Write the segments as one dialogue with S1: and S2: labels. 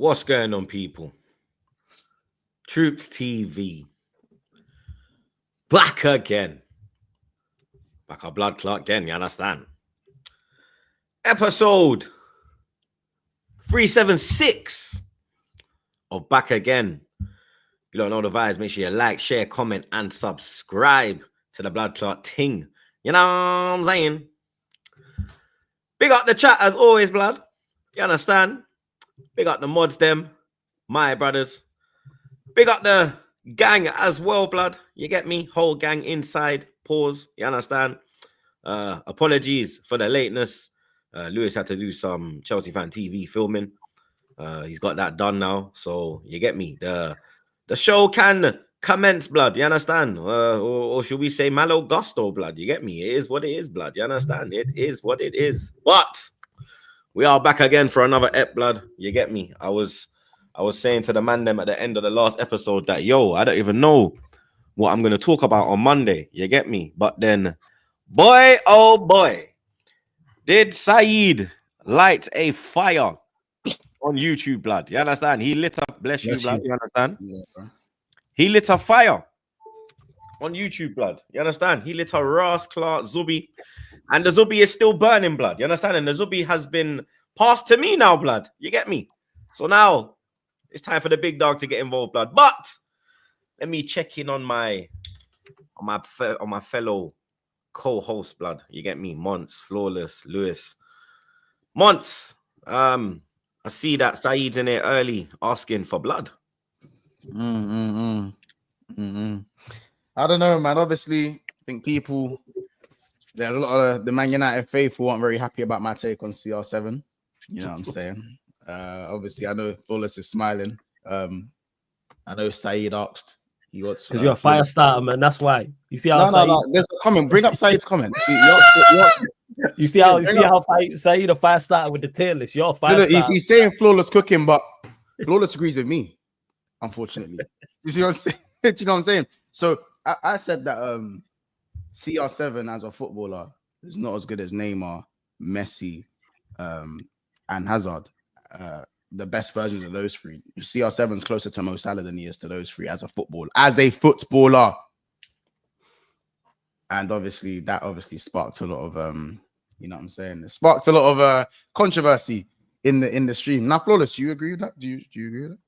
S1: What's going on, people? TroopzTV. Back again. Back our blood clot again, you understand? Episode 376 of Back Again. You don't know the vibes, make sure you like, share, comment, and subscribe to the blood clot ting. You know what I'm saying? Big up the chat as always, blood. You understand? Big up the mods, them, my brothers. Big up the gang as well, blood. You get me? Whole gang inside. Pause. You understand? Apologies for the lateness. Lewis had to do some Chelsea Fan TV filming. He's got that done now. So you get me? The show can commence, blood. You understand? Or should we say malo gusto, blood? You get me? It is what it is, blood. You understand? It is what it is. But we are back again for another ep, blood. You get me? I was saying to the man them at the end of the last episode that, yo, I don't even know what I'm going to talk about on Monday. You get me? But then, boy, oh boy, did Saeed light a fire on YouTube, blood. You understand? He lit up, bless you, blood. You understand? Yeah, he lit a fire on YouTube, blood. You understand? He lit a Ras Clark Zubi. And the Zubi is still burning, blood. You understand? And the Zubi has been passed to me now, blood. You get me? So now it's time for the big dog to get involved, blood. But let me check in on my fellow co-host, blood. You get me? Monts, Flawless, Lewis. Monts, I see that Saeed's in there early asking for blood.
S2: I don't know, man. Obviously, I think there's a lot of the Man United faithful weren't very happy about my take on CR7. You know what I'm saying? Obviously, I know Flawless is smiling. I know Saeed asked. He wants
S3: because you're a fire starter, man. That's why. You see how
S2: no. There's a comment. Bring up Saeed's comment.
S3: You see how Saeed a fire starter with the tail list. You're a fire starter.
S2: He's saying Flawless cooking, but Flawless agrees with me. Unfortunately, you see what I'm saying? You know what I'm saying? So I said that CR7 as a footballer is not as good as Neymar, Messi, and Hazard. The best versions of those three. CR7 is closer to Mo Salah than he is to those three as a footballer. And obviously, that sparked a lot of you know what I'm saying? It sparked a lot of controversy in the stream. Now, Flawless, do you agree with that? Do you agree with that?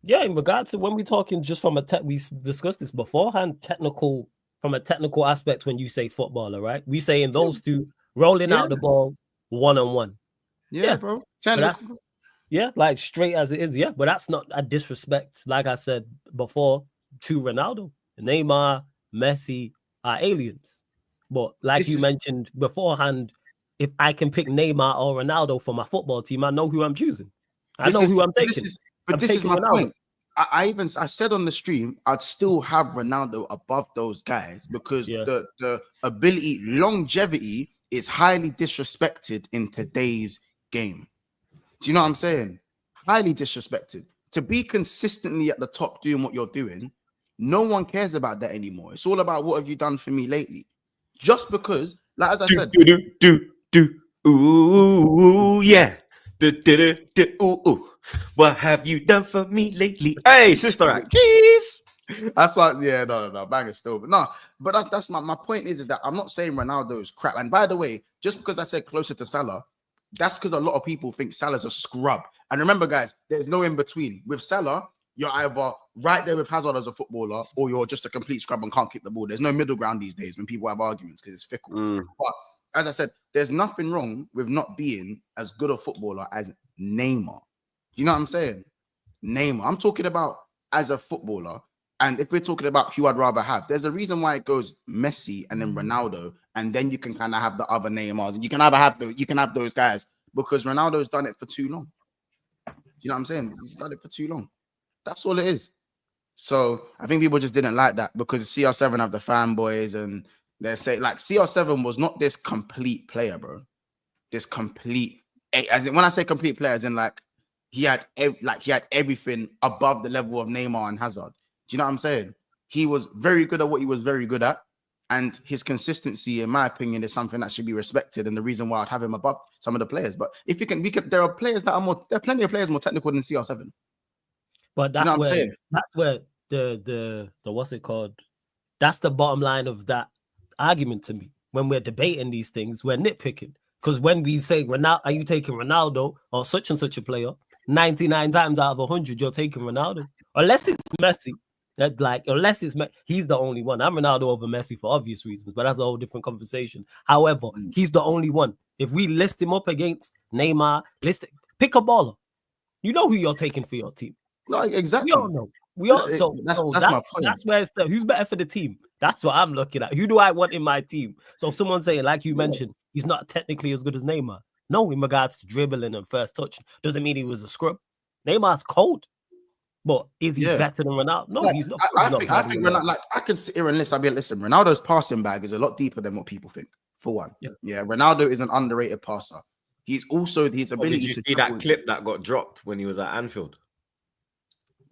S3: Yeah, in regards to when we're talking just from we discussed this beforehand, from a technical aspect when you say footballer, right? We say in those two rolling out the ball one-on-one.
S2: Yeah, bro. Technical.
S3: Yeah, like straight as it is. Yeah, but that's not a disrespect, like I said before, to Ronaldo. Neymar, Messi are aliens. But like you mentioned beforehand, if I can pick Neymar or Ronaldo for my football team, I know who I'm choosing. I know who I'm taking.
S2: This is my point. I said on the stream, I'd still have Ronaldo above those guys because the ability, longevity is highly disrespected in today's game. Do you know what I'm saying? Highly disrespected. To be consistently at the top doing what you're doing, no one cares about that anymore. It's all about what have you done for me lately. Just because, like as I said,
S1: ooh, yeah. Ooh. What have you done for me lately? Hey, Sister Act. Jeez.
S2: That's like, no, bang it still. But no, but that's my point is that I'm not saying Ronaldo is crap. And by the way, just because I said closer to Salah, that's because a lot of people think Salah's a scrub. And remember, guys, there's no in between. With Salah, you're either right there with Hazard as a footballer, or you're just a complete scrub and can't kick the ball. There's no middle ground these days when people have arguments because it's fickle. But as I said, there's nothing wrong with not being as good a footballer as Neymar. Do you know what I'm saying? Neymar. I'm talking about as a footballer. And if we're talking about who I'd rather have, there's a reason why it goes Messi and then Ronaldo, and then you can kind of have the other Neymars. And you can have those guys because Ronaldo's done it for too long. You know what I'm saying? He's done it for too long. That's all it is. So I think people just didn't like that because CR7 have the fanboys and they say like CR7 was not this complete player, bro. This complete, as in when I say complete player, as in like he had everything above the level of Neymar and Hazard. Do you know what I'm saying? He was very good at what he was very good at. And his consistency, in my opinion, is something that should be respected, and the reason why I'd have him above some of the players. But if you can, there are players that are more. There are plenty of players more technical than CR7.
S3: But
S2: Do you know what I'm saying?
S3: that's where the what's it called? That's the bottom line of that argument to me. When we're debating these things, we're nitpicking. Because when we say Ronaldo, are you taking Ronaldo or such and such a player? 99 times out of 100, you're taking Ronaldo, unless it's Messi. That unless it's he's the only one. I'm Ronaldo over Messi for obvious reasons, but that's a whole different conversation. However, he's the only one. If we list him up against Neymar, pick a baller. You know who you're taking for your team.
S2: No, exactly.
S3: We all know. That's my point. That's where it's who's better for the team. That's what I'm looking at. Who do I want in my team? So if someone's saying, like you mentioned, he's not technically as good as Neymar. No, in regards to dribbling and first touch, doesn't mean he was a scrub. Neymar's cold. But is he better than Ronaldo? No, he's not. I think
S2: Ronaldo, I can sit here and listen. Ronaldo's passing bag is a lot deeper than what people think. For one, Ronaldo is an underrated passer. He's also his ability
S1: did you see that clip that got dropped when he was at Anfield?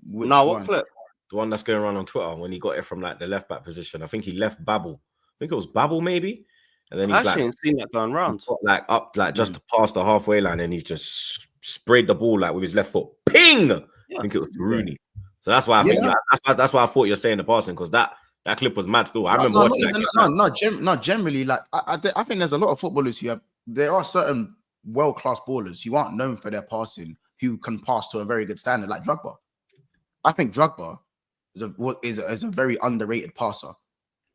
S4: What clip?
S1: The one that's going around on Twitter when he got it from like the left back position. I think he left Babel. I think it was Babel maybe. And then he's
S4: ain't seen that going round.
S1: Like up, like just past the halfway line, and he's just sprayed the ball like with his left foot. Ping! I think it was Rooney. So that's why I think that's why I thought you're saying the passing, because that clip was mad still. I remember watching that.
S2: Generally, like I think there's a lot of footballers there are certain world-class ballers who aren't known for their passing, who can pass to a very good standard, like Drogba. I think Drogba is a very underrated passer.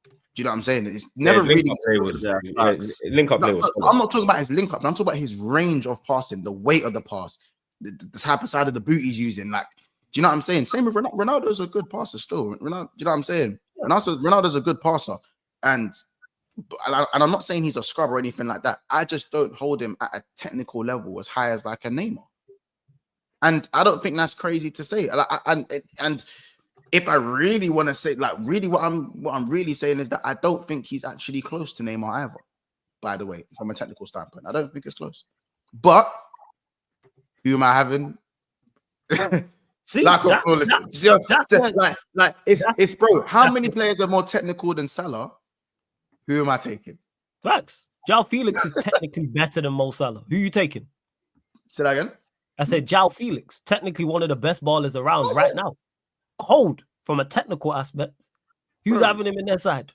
S2: Do you know what I'm saying? It's never really
S1: link up play was.
S2: I'm not talking about his link up. I'm talking about his range of passing, the weight of the pass, the type of side of the boot he's using. Like, do you know what I'm saying? Same with Ronaldo. Ronaldo's a good passer still. Do you know what I'm saying? Ronaldo's a good passer, and I'm not saying he's a scrub or anything like that. I just don't hold him at a technical level as high as like a Neymar, and I don't think that's crazy to say. And if I really want to say, like, really, what I'm really saying is that I don't think he's actually close to Neymar either. By the way, from a technical standpoint, I don't think it's close. But who am I having?
S3: See,
S2: it's bro. How many players are more technical than Salah? Who am I taking?
S3: Facts. João Felix is technically better than Mo Salah. Who you taking?
S2: Say that again.
S3: I said João Felix, technically one of the best ballers around right now. Cold from a technical aspect. Who's having him in their side?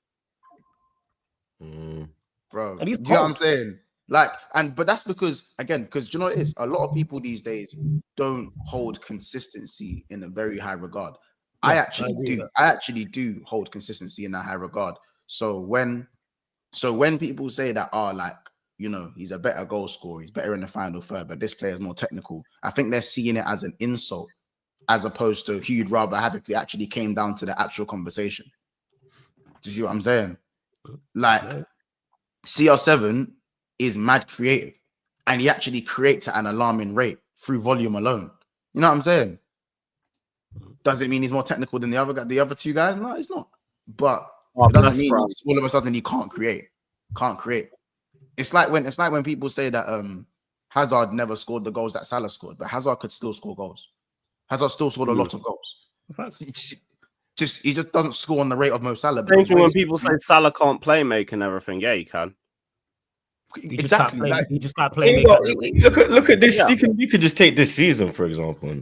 S2: Bro, and you know what I'm saying? Like, but that's because do you know what it is? A lot of people these days don't hold consistency in a very high regard. Yeah, I actually do hold consistency in a high regard. So when people say that, he's a better goal scorer, he's better in the final third, but this player is more technical, I think they're seeing it as an insult, as opposed to who you'd rather have if it actually came down to the actual conversation. Do you see what I'm saying? Like, CR7 is mad creative, and he actually creates at an alarming rate through volume alone. You know what I'm saying? Does it mean he's more technical than the other two guys? No, it's not. But it doesn't mean all of a sudden he can't create. It's like when people say that Hazard never scored the goals that Salah scored, but Hazard could still score goals. Hazard still scored a lot of goals. He just doesn't score on the rate of Mo Salah.
S4: Same thing when people say Salah can't play make and everything. Yeah, he can.
S2: Exactly.
S3: He just can't play.
S1: Look at this. Yeah. You can just take this season, for example.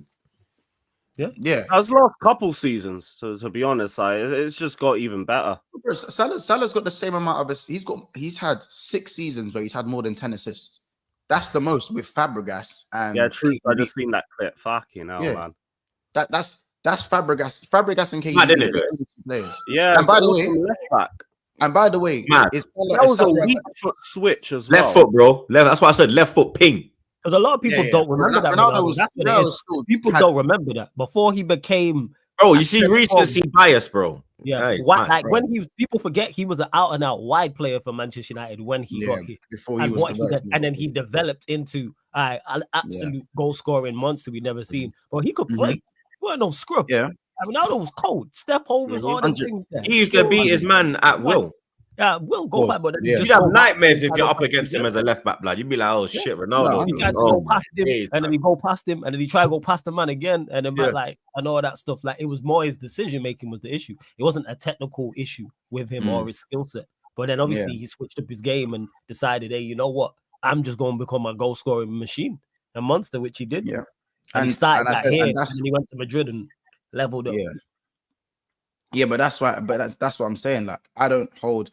S2: Yeah.
S4: As last couple seasons, so to be honest, it's just got even better.
S2: Salah's got the same amount of he's had 6 seasons where he's had more than 10 assists. That's the most with Fabregas. And
S4: true. I just seen that clip. Fucking hell, man.
S2: That's Fabregas. Fabregas and KD players.
S4: Yeah.
S2: And by the way,
S4: left back.
S2: And by the way,
S4: that was a weak foot switch as well.
S1: Left foot, bro. That's why I said left foot ping.
S3: Because a lot of people don't remember that. People don't remember that. Before he became...
S1: Bro, you see recency bias, bro.
S3: Yeah. People forget he was an out-and-out wide player for Manchester United when he got here. And then he developed into an absolute goal-scoring monster we've never seen. But he could play. He wasn't no scrub.
S1: Yeah.
S3: Ronaldo was cold. Step overs, all the things there.
S1: He used to beat his man at will.
S3: Yeah, we'll go back, but then
S2: Yeah.
S3: just
S1: You'd have
S3: go back
S1: nightmares
S3: and
S1: if you're
S3: go
S1: up
S3: back
S1: against him
S3: again.
S1: as a left back, blood. You'd be like, oh shit,
S2: No,
S1: Ronaldo.
S3: He tried to
S1: Oh,
S3: go past him,
S1: days,
S3: and then he go past him, and then he try to go past the man again, and then
S1: Yeah.
S3: like and all that stuff. Like it was more his decision making was the issue. It wasn't a technical issue with him or his skill set. But then obviously he switched up his game and decided, hey, you know what? I'm just going to become a goal scoring machine, a monster, which he did.
S2: Yeah.
S3: And he started
S2: I
S3: that
S2: said,
S3: here,
S2: and
S3: and then he went to Madrid and leveled up.
S2: Yeah, but that's why. But that's what I'm saying. Like, I don't hold,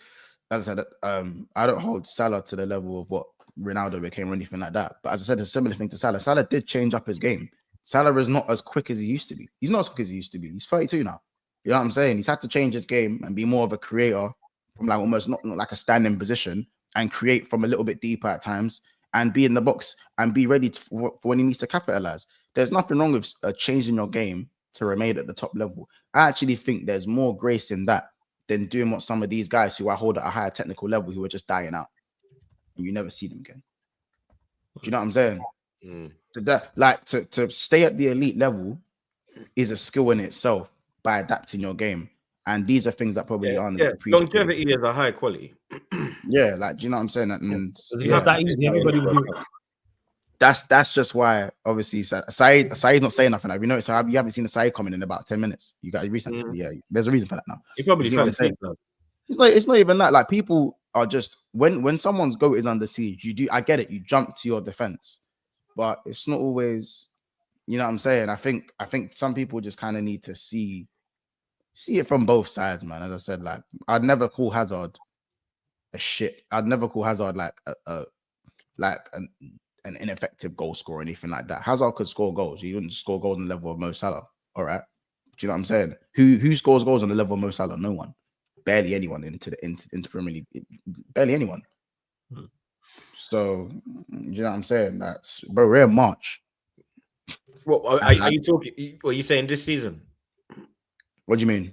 S2: as I said, I don't hold Salah to the level of what Ronaldo became or anything like that. But as I said, a similar thing to Salah. Salah did change up his game. Salah is not as quick as he used to be. He's not as quick as he used to be. He's 32 now. You know what I'm saying? He's had to change his game and be more of a creator from like almost not like a standing position and create from a little bit deeper at times and be in the box and be ready for when he needs to capitalize. There's nothing wrong with changing your game to remain at the top level. I actually think there's more grace in that than doing what some of these guys who I hold at a higher technical level who are just dying out and you never see them again. Do you know what I'm saying? To stay at the elite level is a skill in itself by adapting your game. And these are things that probably aren't as appreciated.
S1: Longevity is a high quality.
S2: Yeah, like, do you know what I'm saying? And
S3: It's not that easy. Everybody will do it.
S2: That's just why, obviously, Saeed's not saying nothing. Like, you haven't seen the Saeed comment in about 10 minutes. You got recently, yeah. There's a reason for that now.
S1: He probably fell asleep.
S2: It's not even that. Like, people are just when someone's goat is under siege, I get it. You jump to your defense, but it's not always. You know what I'm saying? I think some people just kind of need to see it from both sides, man. As I said, like, I'd never call Hazard a shit. I'd never call Hazard like an ineffective goal scorer or anything like that. Hazard could score goals. He wouldn't score goals on the level of Mo Salah. All right. Do you know what I'm saying? Who scores goals on the level of Mo Salah? No one. Barely anyone into Premier League. Barely anyone. So, you know what I'm saying? That's, bro, we're in March.
S1: What are you talking? What are you saying this season?
S2: What do you mean?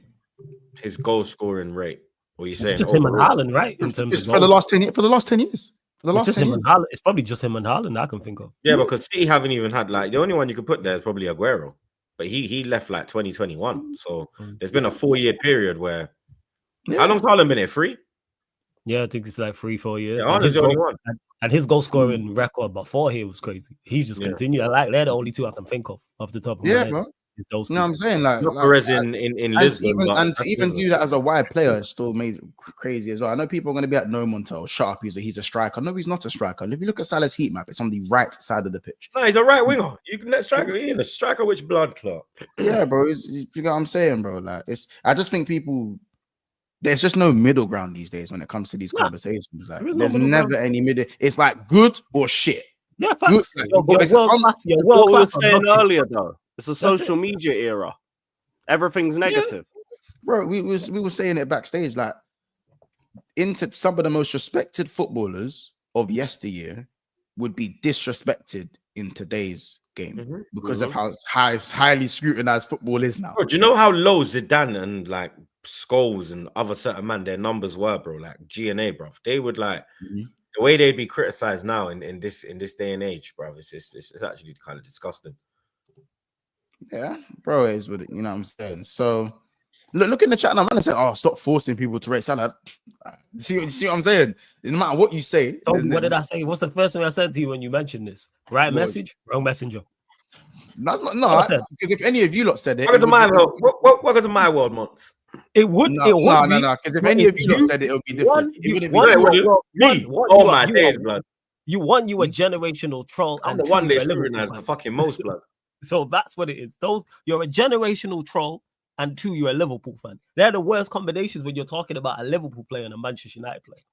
S1: His goal scoring rate. What are you saying?
S3: It's just him and Haaland, right? In terms of
S2: for the last 10 years. For the last 10 years.
S3: It's probably just him and Haaland I can think of.
S1: Yeah, because City haven't even had, like, the only one you could put there is probably Aguero, but he left like 2021. So there's been a 4-year period where. How long's Haaland been here? 3?
S3: Yeah, I think it's like 3-4 years.
S1: Yeah, Haaland's the only one.
S3: And his goal scoring record before here was crazy. He's just continued. Like, they're the only two I can think of off the top of my head.
S2: Bro.
S3: Those
S2: no, I'm saying like
S1: Perez in Lisbon,
S2: and to even do that as a wide player is still made crazy as well. I know people are going to be like, no, Montel, shut up. He's a striker. No, he's not a striker. If you look at Salah's heat map, it's on the right side of the pitch.
S1: No, he's a right winger. You can let striker. He's a striker which blood clot.
S2: Yeah, bro. You know what I'm saying, bro? Like, I just think people. There's just no middle ground these days when it comes to these conversations. Like, there's never any middle. It's like good or shit.
S3: Yeah, facts.
S2: What we
S4: were saying earlier, though. It's a social media era. Everything's negative.
S2: Yeah. Bro, we were saying it backstage. Like, into some of the most respected footballers of yesteryear would be disrespected in today's game because of how highly scrutinized football is now.
S1: Bro, do you know how low Zidane and like Scholes and other certain man their numbers were, bro? Like G&A, bro. They would like the way they'd be criticized now in this day and age, bro. It's actually kind of disgusting.
S2: Yeah, bro, it is what you know what I'm saying. So look in the chat now, man. I said, "Oh, stop forcing people to rate Salah." See what I'm saying? No matter what you say.
S3: What did I say? What's the first thing I said to you when you mentioned this? Right message, wrong messenger.
S2: That's not because if any of you lot said it,
S1: welcome to my world, Monts.
S2: It would. No. Because if any of you lot said it, it would be different.
S1: Me. Oh my days, blood.
S3: You a generational troll.
S1: I'm the one they scrutinize the fucking most, blood.
S3: So that's what it is. You're a generational troll, and 2, you're a Liverpool fan. They're the worst combinations when you're talking about a Liverpool player and a Manchester United player.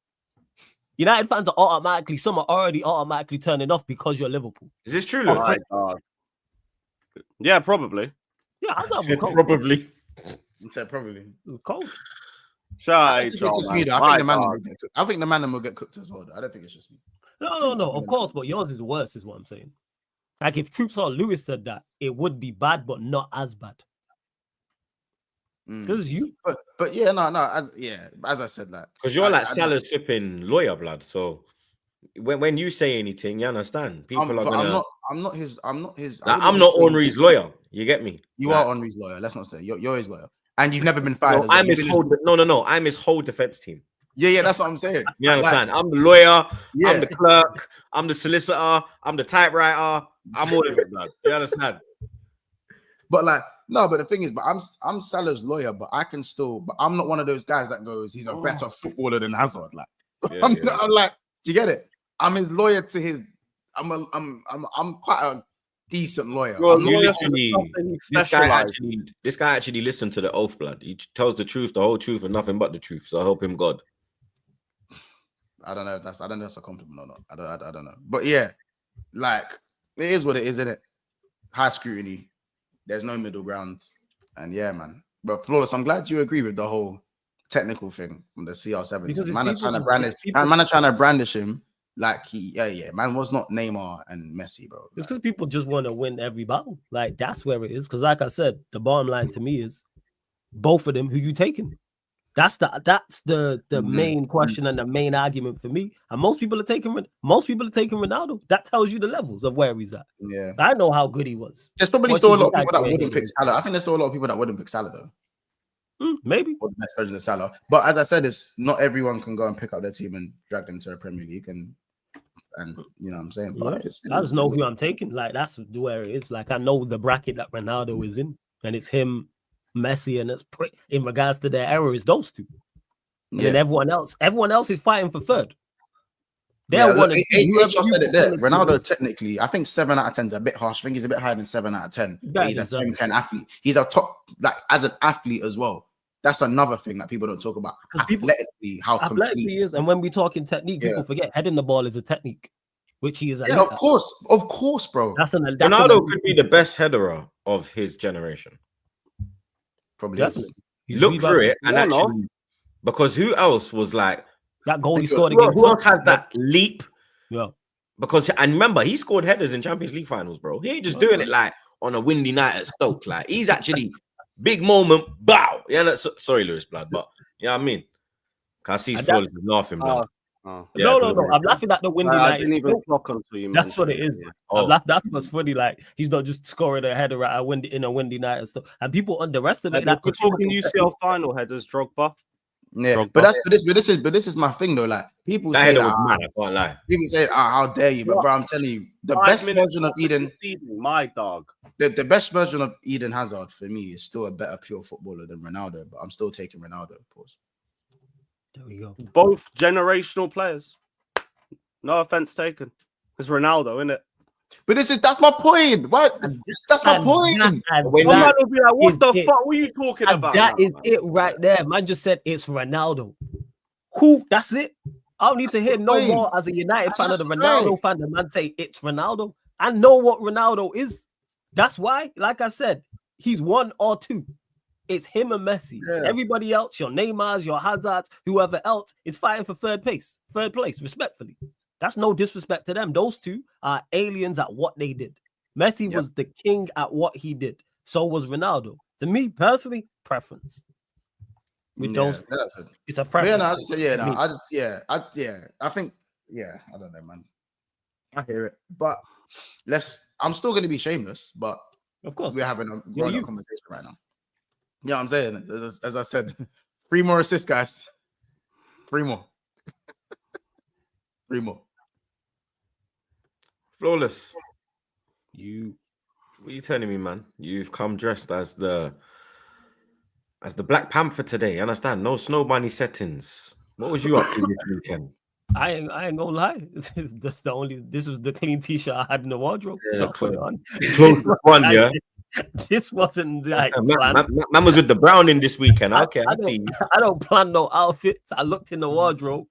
S3: United fans are some are already automatically turning off because you're Liverpool.
S1: Is this true, Luke?
S4: Yeah, probably.
S3: Yeah,
S1: probably.
S2: You said probably.
S3: Cold.
S2: I think it's just me, though. I think the man will get cooked as well, though. I don't think it's just me.
S3: No. Of course, but yours is worse, is what I'm saying. Like if Troops or Lewis said that, it would be bad, but not as bad. Because you,
S2: but yeah, as I said, like
S1: because you're like Salah's flipping lawyer, blood. So when you say anything, you understand. People are gonna.
S2: I'm not his. I'm not
S1: Henri's lawyer. You get me?
S2: You are Henri's lawyer. Let's not say you're his lawyer, and you've never been fired.
S1: No, I'm his whole. No. I'm his whole defense team.
S2: Yeah, that's what I'm saying.
S1: You understand? I'm the lawyer,
S2: Yeah.
S1: I'm the clerk, I'm the solicitor, I'm the typewriter, I'm all of it, blood. You understand?
S2: But like, no, but the thing is, but I'm Salah's lawyer, but I can still, but I'm not one of those guys that goes, he's a better footballer than Hazard. Like,
S1: Yeah,
S2: I'm
S1: yeah.
S2: like, do you get it? I'm his lawyer to his. I'm quite a decent lawyer.
S4: Bro,
S2: I'm not-
S1: Literally, this
S4: Specialized.
S1: guy actually listened to the oath, blood. He tells the truth, the whole truth, and nothing but the truth. So I help him, God.
S2: I don't know if that's a compliment or not. I don't know. But yeah, like it is what it is, isn't it? High scrutiny. There's no middle ground. And yeah, man. But Flawless, I'm glad you agree with the whole technical thing from the CR7.
S3: Because
S2: Man are trying to brandish him like man was not Neymar and Messi, bro.
S3: It's because people just want to win every battle. Like that's where it is. Because like I said, the bottom line to me is both of them. Who you taking? That's the main question and the main argument for me. And most people are taking Ronaldo. That tells you the levels of where he's at.
S2: Yeah,
S3: I know how good he was.
S2: there's probably still a lot of people that wouldn't pick Salah. I think there's still a lot of people that wouldn't pick Salah though.
S3: Maybe.
S2: Or the best version of Salah. But as I said, it's not everyone can go and pick up their team and drag them to a Premier League and you know what I'm saying. But
S3: I just know who I'm taking. Like that's where it is. Like I know the bracket that Ronaldo is in, and it's him, Messi, and it's in regards to their error is those two. And then everyone else is fighting for third.
S2: They're one. Just said it there. Ronaldo technically, I think 7 out of 10 is a bit harsh. I think he's a bit higher than 7 out of 10. But he's a 10-10 athlete. He's a top, like as an athlete as well. That's another thing that people don't talk about. Athletically, how complete
S3: he is. And when we talk in technique, people forget heading the ball is a technique, which he is.
S2: Yeah, of course, bro.
S1: Ronaldo could be the best headerer of his generation.
S2: Probably.
S3: Definitely.
S1: Look through it and actually, because who else was like
S3: that goal he scored against?
S1: Who else has that leap?
S3: Yeah.
S1: Because and remember, he scored headers in Champions League finals, bro. He ain't just doing it like on a windy night at Stoke. Like he's actually big moment, bow. Yeah, sorry, Lewis, blood, but you know what I mean. I see Flawless is laughing, blood.
S3: No. I'm laughing at the windy night.
S4: I didn't even clock onto you.
S3: That's what it is. That's what's funny. Like he's not just scoring a header at a windy night and stuff. And people underestimate that.
S4: We're talking UCL final headers, Drogba.
S2: Yeah,
S4: Drogba.
S2: but this is my thing though. Like people say that,
S1: I can't lie.
S2: People say, how dare you? But bro, I'm telling you, the best version of Eden,
S4: my dog.
S2: The best version of Eden Hazard for me is still a better pure footballer than Ronaldo. But I'm still taking Ronaldo. Pause.
S3: There we go.
S4: Both generational players. No offense taken. It's Ronaldo, isn't it?
S2: But that's my point. What? That's my point.
S4: Man will be like, what the fuck were you talking about?
S3: That is it right there. Man just said it's Ronaldo. Who? That's it. I don't need to hear no more as a United fan or the Ronaldo fan. The man say it's Ronaldo. I know what Ronaldo is. That's why, like I said, he's 1 or 2. It's him and Messi. Yeah. Everybody else, your Neymars, your Hazards, whoever else, is fighting for third place, respectfully. That's no disrespect to them. Those two are aliens at what they did. Messi was the king at what he did. So was Ronaldo. To me, personally, preference. With those, it's a preference.
S2: I think, I don't know, man. I hear it. But I'm still going to be shameless, but
S3: of course,
S2: we're having a grown-up conversation right now. You know what I'm saying? As I said, 3 more assists, guys. 3 more. 3 more.
S1: Flawless. What are you telling me, man? You've come dressed as the Black Panther today. You understand? No snow bunny settings. What was you up to this weekend?
S3: I ain't gonna lie. This was the clean t-shirt I had in the wardrobe.
S1: Yeah,
S3: so put it on.
S1: One, yeah.
S3: This wasn't like
S1: man was with the browning this weekend. Okay,
S3: I don't plan no outfits. I looked in the wardrobe.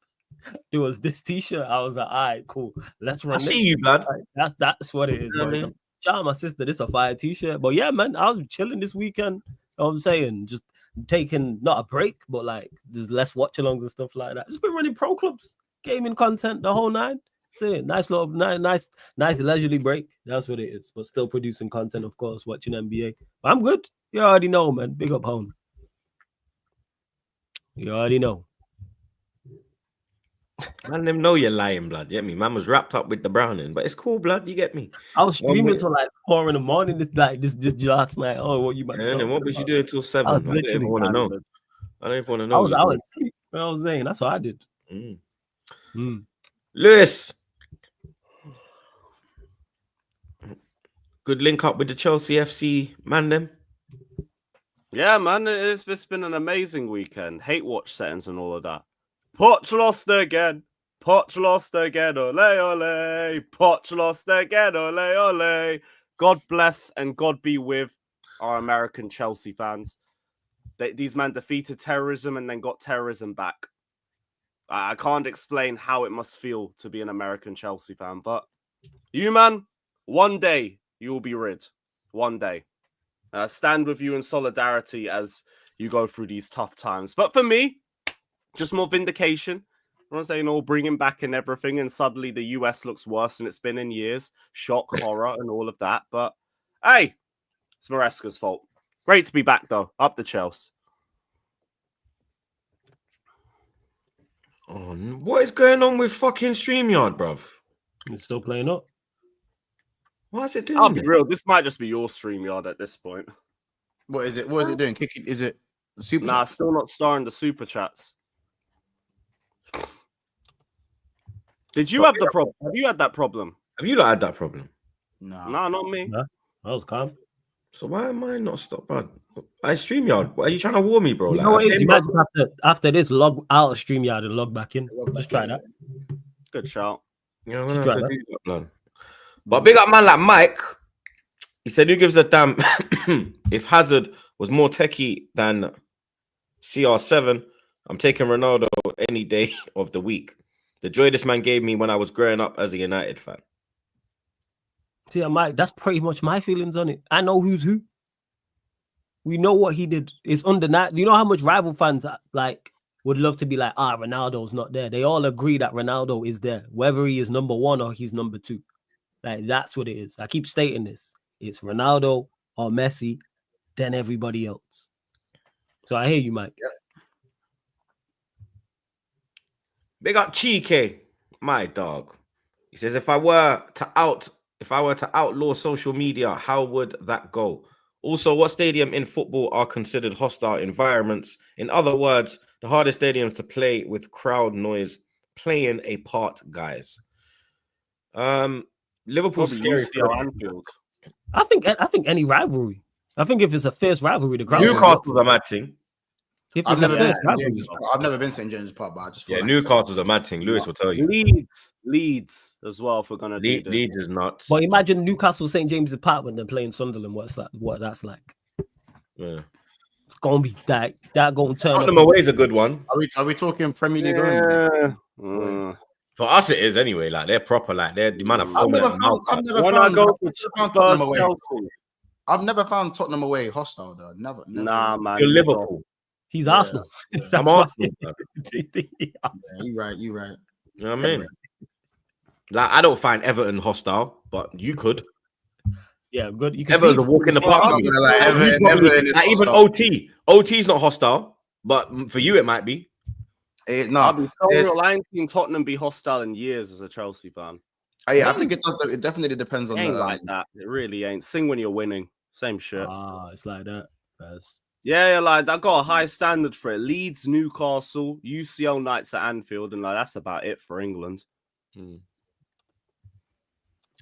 S3: It was this t-shirt. I was like, all right, cool. Let's run.
S1: I see you, blood.
S3: That's what it is. Shout out my sister. This is a fire t-shirt. But yeah, man, I was chilling this weekend. You know what I'm saying? Just taking not a break, but like there's less watch-alongs and stuff like that. Just been running pro clubs, gaming content, the whole 9. That's it. Nice little, nice leisurely break. That's what it is. But still producing content, of course, watching NBA. But I'm good. You already know, man. Big up home. You already know.
S1: Man, them know you're lying, blood. You get me? Man was wrapped up with the browning, but it's cool, blood. You get me?
S3: I was streaming till like 4 in the morning. This last night. Oh, what you?
S1: And what was you doing till 7? I don't even want to know. I don't even want to know.
S3: I was asleep. You know what I'm saying? That's what I did.
S1: Lewis. Good link up with the Chelsea FC man them.
S4: Yeah, man, it's been an amazing weekend. Hate watch settings and all of that. Poch lost again. Poch lost again. Ole, ole. Poch lost again. Ole, ole. God bless and God be with our American Chelsea fans. These men defeated terrorism and then got terrorism back. I can't explain how it must feel to be an American Chelsea fan, but you, man, one day you will be rid. One day. Stand with you in solidarity as you go through these tough times. But for me, just more vindication. I'm not saying all bringing back and everything, and suddenly the US looks worse than it's been in years. Shock, horror, and all of that. But hey, it's Maresca's fault. Great to be back, though. Up the Chelsea.
S1: Oh, what is going on with fucking StreamYard, bruv?
S3: It's still playing up.
S1: Why is it doing
S4: I'll be
S1: that?
S4: real. This might just be your StreamYard at this point.
S2: What is it? What is it doing? Kicking? Is it the super?
S4: Nah,
S2: Chat?
S4: still not starring the super chats. Did you have the problem? Have you had that problem?
S1: Have you not had that problem?
S2: No.
S4: Nah, not me.
S3: Nah, that was calm.
S1: So why am I not stopped, bud? I StreamYard. What, are you trying to warn me, bro?
S3: You
S1: Like,
S3: know what
S1: I
S3: it is?
S1: came
S3: You
S1: back-
S3: might just have to, after this, log out of StreamYard and log back in. Just try that.
S4: Good shout.
S1: Yeah, I'm
S3: Just
S1: gonna
S3: try
S1: have to
S3: that.
S1: do that, blood. But big up man like Mike. He said, "Who gives a damn if Hazard was more techie than CR7? I'm taking Ronaldo any day of the week. The joy this man gave me when I was growing up as a United fan."
S3: See, Mike, that's pretty much my feelings on it. I know who's who. We know what he did. It's undeniable. You know how much rival fans like would love to be like, Ronaldo's not there. They all agree that Ronaldo is there, whether he is number one or he's number two. Like, that's what it is. I keep stating this. It's Ronaldo or Messi, then everybody else. So I hear you, Mike.
S2: Yep.
S1: Big up Cheeky, my dog. He says, if I were to outlaw social media, how would that go? Also, what stadium in football are considered hostile environments? In other words, the hardest stadiums to play with crowd noise playing a part, guys. Liverpool's
S4: Probably
S1: scary.
S4: UCL Anfield.
S3: I think any rivalry. I think if it's a fierce rivalry, the crowd.
S1: Newcastle's a mad thing.
S3: If
S2: I've
S3: it's a
S2: never been
S3: fierce
S2: St.
S3: rivalry,
S2: James's Park. I've never been St. James's Park, but I just feel
S1: Yeah,
S2: like
S1: Newcastle's a mad thing. Lewis will tell you.
S4: Leeds as well. If we're gonna do this.
S1: Leeds is nuts.
S3: but imagine Newcastle St. James's Park when they're playing Sunderland. What that's like.
S1: Yeah.
S3: It's gonna be that gonna turn
S1: Tottenham
S3: up.
S1: away is a good one.
S2: Are we talking Premier League only?
S4: Yeah.
S1: For us, it is anyway. Like they're proper. Like they're the man of
S2: I've never found
S4: When I go for
S2: Tottenham
S4: Spurs
S2: away.
S4: Chelsea,
S2: I've never found Tottenham away hostile though. Never.
S4: nah, man.
S1: You're Liverpool.
S3: He's
S2: Yeah,
S3: Arsenal.
S2: yeah.
S1: I'm
S3: That's why-
S1: Arsenal. Bro.
S2: Yeah, you right.
S1: You know what I mean? Like I don't find Everton hostile, but you could.
S3: Yeah, good. You can
S1: Everton's
S3: see
S1: a walk in the park.
S2: I'm
S1: for me.
S2: gonna like Everton,
S1: Probably-
S2: Everton is
S1: like, even
S2: hostile.
S1: OT's not hostile, but for you it might be.
S4: I'll be so
S2: it's-
S4: real. I ain't seen Tottenham be hostile in years as a Chelsea fan.
S2: yeah, I think it does. It definitely depends on
S4: It ain't
S2: the.
S4: like that. It really ain't. Sing when you're winning. Same shit.
S3: it's like that. That's-
S4: Yeah, like I got a high standard for it. Leeds, Newcastle, UCL nights at Anfield, and like that's about it for England.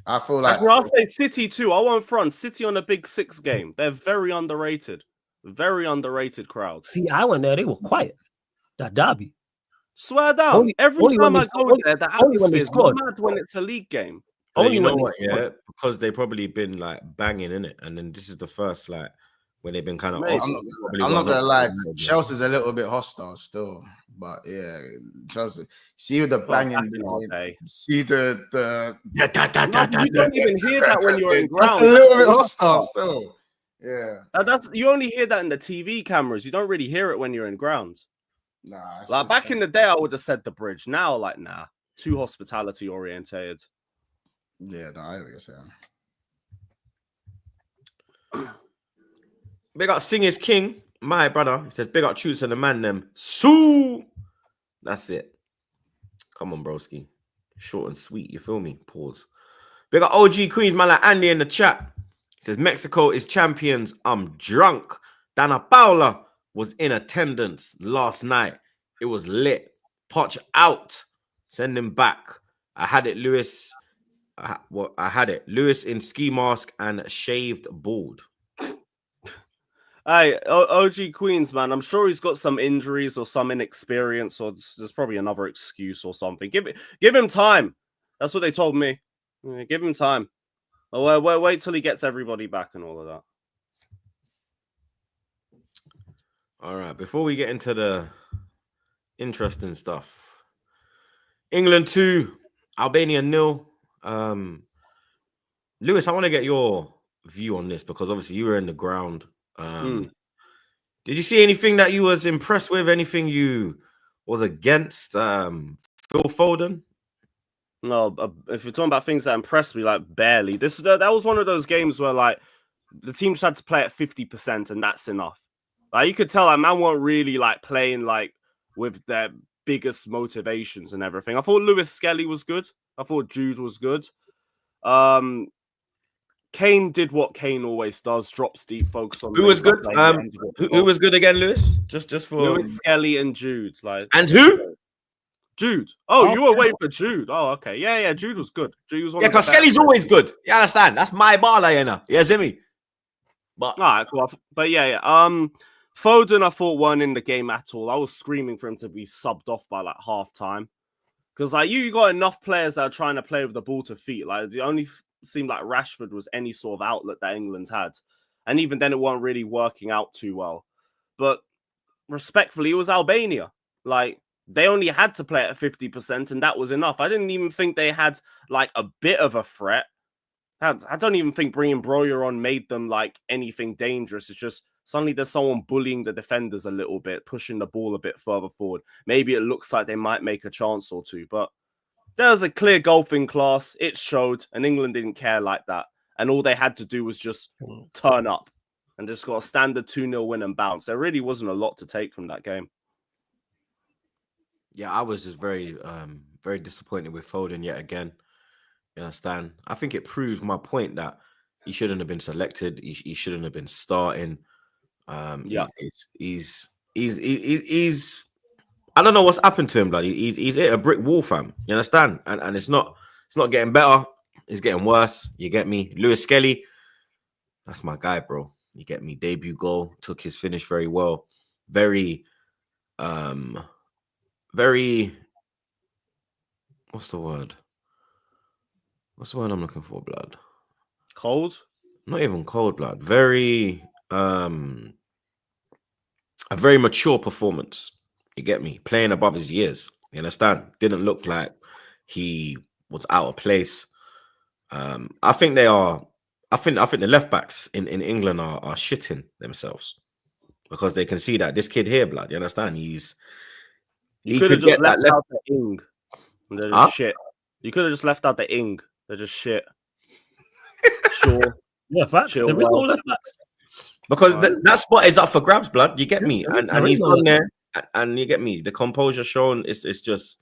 S2: I feel like
S4: Actually, I'll say City too. I won't front City on a Big Six game. They're very underrated. Very underrated crowd.
S3: See, I went there. They were quiet. That derby.
S4: Swear down.
S3: Only
S4: Every
S3: when
S4: time
S3: they
S4: I
S3: scored-
S4: go there, the
S3: only when they
S4: atmosphere is
S3: scored.
S4: mad when it's a league game.
S3: Only
S1: you
S3: when
S1: know
S3: they
S1: what,
S3: scored.
S1: yeah, because they probably been like banging in it, and then this is the first like when they've been kind of.
S4: Mate,
S1: off.
S2: I'm not gonna lie. Chelsea's a little bit hostile still, but yeah, Chelsea. See the banging.
S4: Back in our day.
S2: See the.
S4: You don't even hear that when you're in
S2: That's
S4: ground.
S2: a little bit
S4: That's
S2: hostile still. Yeah.
S4: That's you only hear that in the TV cameras. You don't really hear it when you're in ground.
S2: Nah.
S4: Like back in the day, I would have said the bridge. Now, like, nah, too hospitality orientated.
S2: Yeah, no, I guess
S1: Big up Sing is King, my brother. He says, big up Troops and the man them. Sue. That's it. Come on, broski. Short and sweet, you feel me? Pause. Big up OG Queens, man, like Andy in the chat. He says, Mexico is champions. I'm drunk. Dana Paula was in attendance last night. It was lit. Poch out. Send him back. I had it, Lewis. I had it. Lewis in ski mask and shaved bald.
S4: Hey, OG Queens, man. I'm sure he's got some injuries or some inexperience, or there's probably another excuse or something. Give him time. That's what they told me. Yeah, give him time. Wait till he gets everybody back and all of that.
S1: All right. Before we get into the interesting stuff, England 2, Albania 0. Lewis, I want to get your view on this because obviously you were in the ground. Did you see anything that you was impressed with? Anything you was against Phil Foden?
S4: No, if you're talking about things that impressed me, like barely. That was one of those games where like the team just had to play at 50% and that's enough. Like you could tell that man weren't really like playing like with their biggest motivations and everything. I thought Lewis Skelly was good. I thought Jude was good. Kane did what Kane always does, drops deep, focus on.
S1: Who was good? Who was good again, Lewis? Just for
S4: Lewis Skelly and Jude. Like
S1: and who?
S4: Jude. Oh, you were waiting for Jude. Oh, okay. Yeah. Jude was good. Jude was one.
S1: Yeah, because Skelly's always good. You understand? That's my baller, you know. Yeah, see me. But
S4: all right, cool. But yeah. Foden, I thought weren't in the game at all. I was screaming for him to be subbed off by like half time. Because like you got enough players that are trying to play with the ball to feet. Like the only seemed like Rashford was any sort of outlet that England had. And even then it wasn't really working out too well. But respectfully, it was Albania. Like they only had to play at 50% and that was enough. I didn't even think they had like a bit of a threat. I don't even think bringing Broyer on made them like anything dangerous. It's just suddenly there's someone bullying the defenders a little bit, pushing the ball a bit further forward. Maybe it looks like they might make a chance or two, but there was a clear golfing class. It showed, and England didn't care like that. And all they had to do was just turn up and just got a standard 2-0 win and bounce. There really wasn't a lot to take from that game.
S1: Yeah, I was just very disappointed with Foden yet again. You understand? I think it proves my point that he shouldn't have been selected. He shouldn't have been starting. He's I don't know what's happened to him, bloody. He's hit a brick wall, fam. You understand? And it's not getting better. It's getting worse. You get me? Lewis Skelly, that's my guy, bro. You get me? Debut goal, took his finish very well. Very, what's the word? What's the word I'm looking for, blood?
S4: Cold?
S1: Not even cold, blood. Very, a very mature performance. You get me? Playing above his years. You understand? Didn't look like he was out of place. I think they are. I think the left backs in England are shitting themselves because they can see that this kid here, blood. You understand?
S4: You could have just left out the ing. They're just shit. You could have just left out the ing. They're just shit. Sure.
S3: Yeah, facts. There is no left backs.
S1: Because that spot is up for grabs, blood. You get me? And he's on there. And you get me? The composure shown, it's just,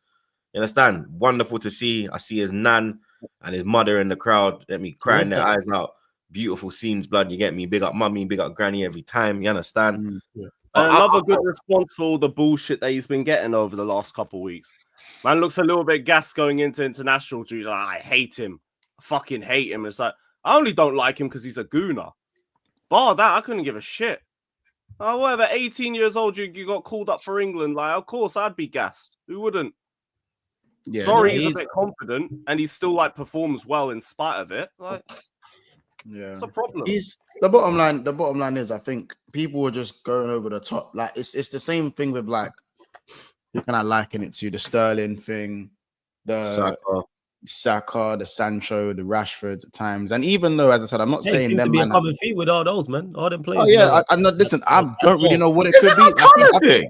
S1: you understand? Wonderful to see. I see his nan and his mother in the crowd. Get me? Crying their eyes out. Beautiful scenes, blood. You get me? Big up mummy, big up granny every time. You understand?
S4: Yeah. Another good response for all the bullshit that he's been getting over the last couple of weeks. Man looks a little bit gassed going into international duty. Like, I hate him. I fucking hate him. It's like, I only don't like him because he's a gooner. Bar that, I couldn't give a shit. Oh, whatever, 18 years old, you got called up for England. Like, of course, I'd be gassed. Who wouldn't?
S2: Yeah,
S4: sorry, he's a bit confident, and he still like performs well in spite of it. Like,
S2: yeah,
S4: it's a problem.
S2: The bottom line. The bottom line is, I think people were just going over the top. Like, it's the same thing with like, you can I liken it to the Sterling thing, the Saka, the Sancho, the Rashford at times. And even though, as I said, I'm not saying
S3: seems
S2: them
S3: to be
S2: man,
S3: a common feat with all those, man. All them players.
S2: Oh yeah, I'm not. Listen, I don't really know what it could be.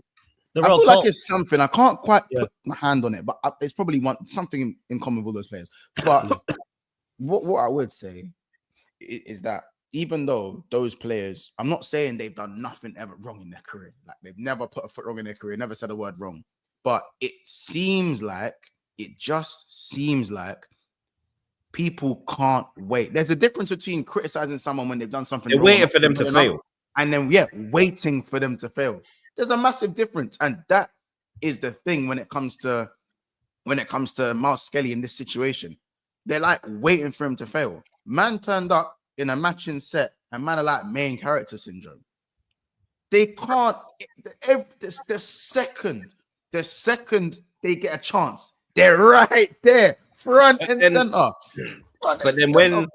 S2: I feel like it's something. I can't quite put my hand on it, but it's probably something in common with all those players. But what I would say is that even though those players, I'm not saying they've done nothing ever wrong in their career. Like they've never put a foot wrong in their career, never said a word wrong. But it just seems like people can't wait. There's a difference between criticizing someone when they've done something
S1: wrong, waiting for them to fail,
S2: and then waiting for them to fail. There's a massive difference, and that is the thing when it comes to Miles Skelly in this situation. They're like waiting for him to fail. Man turned up in a matching set, and man are like main character syndrome. They can't. The second they get a chance, they're right there, front and center.
S1: But then when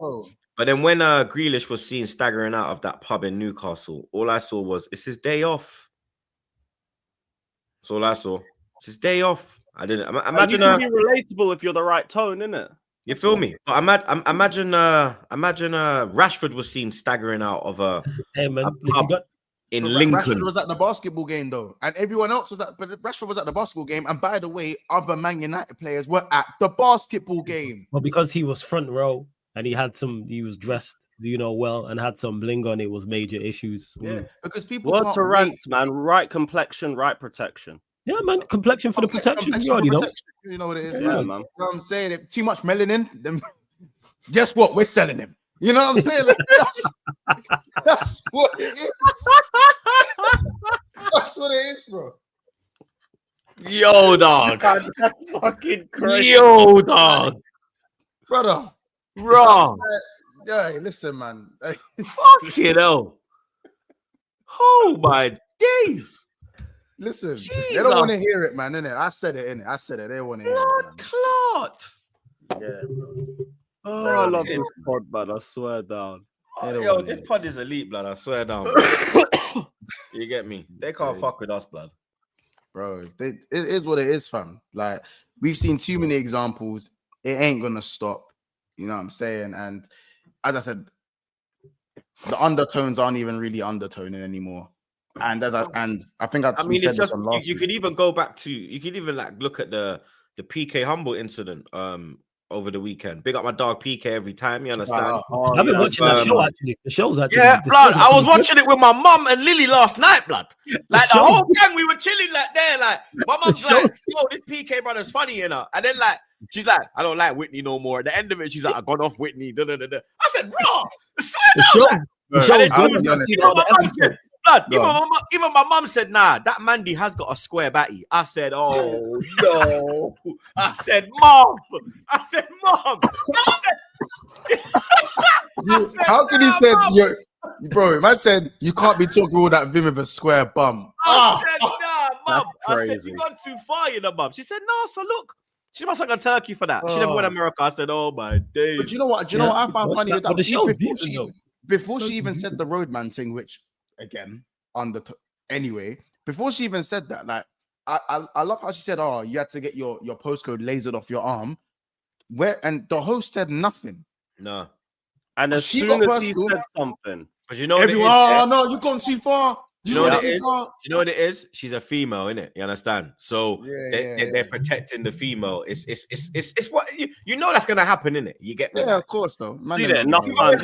S1: Grealish was seen staggering out of that pub in Newcastle, all I saw was it's his day off. That's all I saw. It's his day off. I didn't imagine.
S4: You can be relatable if you're the right tone, innit?
S1: You feel me? But imagine Rashford was seen staggering out of a pub in Lincoln.
S2: Rashford was at the basketball game though, and everyone else was at. But Rashford was at the basketball game, and by the way, other Man United players were at the basketball game.
S3: Well, because he was front row and he was dressed, well, and had some bling on, it was major issues.
S2: Yeah, because people.
S4: Word to rants, man. Right complexion, right protection.
S3: Yeah, man. Complexion for the protection. You already know.
S2: You know what it is,
S3: Yeah,
S2: man.
S3: man.
S2: You know what I'm saying? Too much melanin. Then guess what? We're selling him. You know what I'm saying? Like, that's what it is. That's what it is, bro.
S1: Yo, dog.
S4: That's fucking crazy.
S1: Yo, dog.
S2: Brother.
S1: Wrong.
S2: Yeah, listen, man.
S1: Fucking hell. Oh, my days.
S2: Listen,
S1: Jesus.
S2: they don't want to hear it, man, innit? I said it, innit? I said it. They want to hear it, man.
S1: Clot.
S2: Yeah, bro.
S4: Oh, I love this pod, man. I swear down.
S1: Yo, this pod is elite, blood. I swear down. You get me? They can't fuck with us, blood.
S2: Bro, it is what it is, fam. Like, we've seen too many examples. It ain't going to stop. You know what I'm saying? And as I said, the undertones aren't even really undertoning anymore. And I think we said this on last.
S1: You could even go back to like look at the PK Humble incident over the weekend. Big up my dog PK every time. You understand?
S3: I've been watching that show actually. The show's actually
S1: blood. I was watching it with my mum and Lily last night, blood. Like the whole time we were chilling like there. Like my mum's like, "Yo, this PK brother's funny, you know." And then like she's like, "I don't like Whitney no more." At the end of it, she's like, "I got off Whitney." Da, da, da, da. I said, "Bro, blood, even my mum said, "Nah, that Mandy has got a square batty." I said, "Oh no!" I said, "Mom."
S2: How can you say, bro? Man said you can't be talking all that vim with a square bum.
S1: I said, "Nah, mum." I said, "You gone too far, you know, mum." She said, "No, so look, she must have a turkey for that. She never went to America." I said, "Oh my days."
S2: But you know what? I found funny with that?
S3: The show's decent, though.
S2: Before she even said the roadman thing, which again anyway, before she even said that, like I love how she said, "Oh, you had to get your postcode lasered off your arm," and the host said nothing.
S1: No,
S4: and as soon as he said something,
S1: but you know,
S2: everyone, "Oh no, you've gone too far."
S1: You know what it is? You know what it is? She's a female, innit? You understand? So they're protecting the female. It's what you know that's gonna happen, innit? You get me?
S2: Yeah, of course, though.
S4: See that enough time.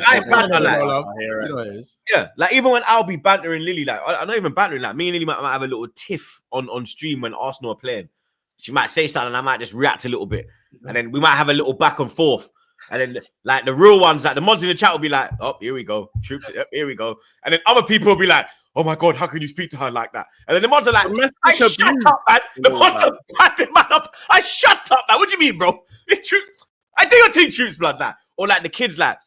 S1: Yeah, like even when I'll be bantering Lily, like I'm not even bantering, like me and Lily might have a little tiff on stream when Arsenal are playing. She might say something, and I might just react a little bit, and then we might have a little back and forth. And then, like the real ones, like the mods in the chat will be like, "Oh, here we go, troops. Here we go." And then other people will be like, "Oh my god, how can you speak to her like that?" And then the mods are like, "I shut up, man." The mods are batting man up. I shut up, man. What do you mean, bro? Troops, I do your team troops blood that. Or like the kids, like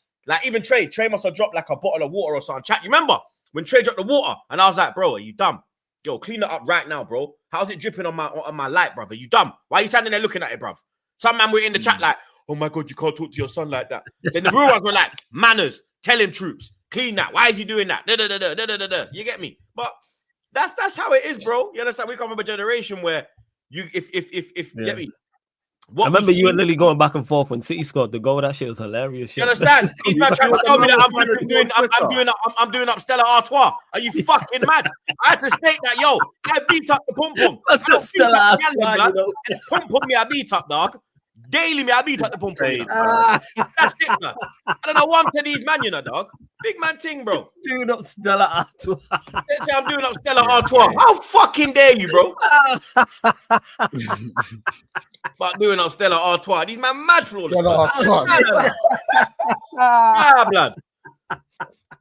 S1: even Trey must have dropped like a bottle of water or something. Chat, you remember when Trey dropped the water? And I was like, "Bro, are you dumb? Yo, clean it up right now, bro. How's it dripping on my light, brother? You dumb? Why are you standing there looking at it, bruv?" Some man were in the chat like, "Oh my god, you can't talk to your son like that." Then the real ones were like, "Manners, tell him troops. Clean that. Why is he doing that?" You get me? But that's how it is, bro. You understand? We come from a generation where you if get me.
S3: I remember you and Lily going back and forth when City scored the goal. That shit was hilarious.
S1: You understand? He's not trying to tell me that I'm doing up Stella Artois. Are you fucking mad? I had to state that, yo. I beat up the pum pum.
S3: Stella Artois,
S1: pum pum me, I beat up, dog. Daily me, I beat up the pum pum. That's it, man. I don't know one to these man, you know, dog. Big man thing, bro.
S3: Doing up Stella Artois.
S1: They say I'm doing up Stella Artois. How fucking dare you, bro? But doing up Stella Artois. These man mad for all this. Blood.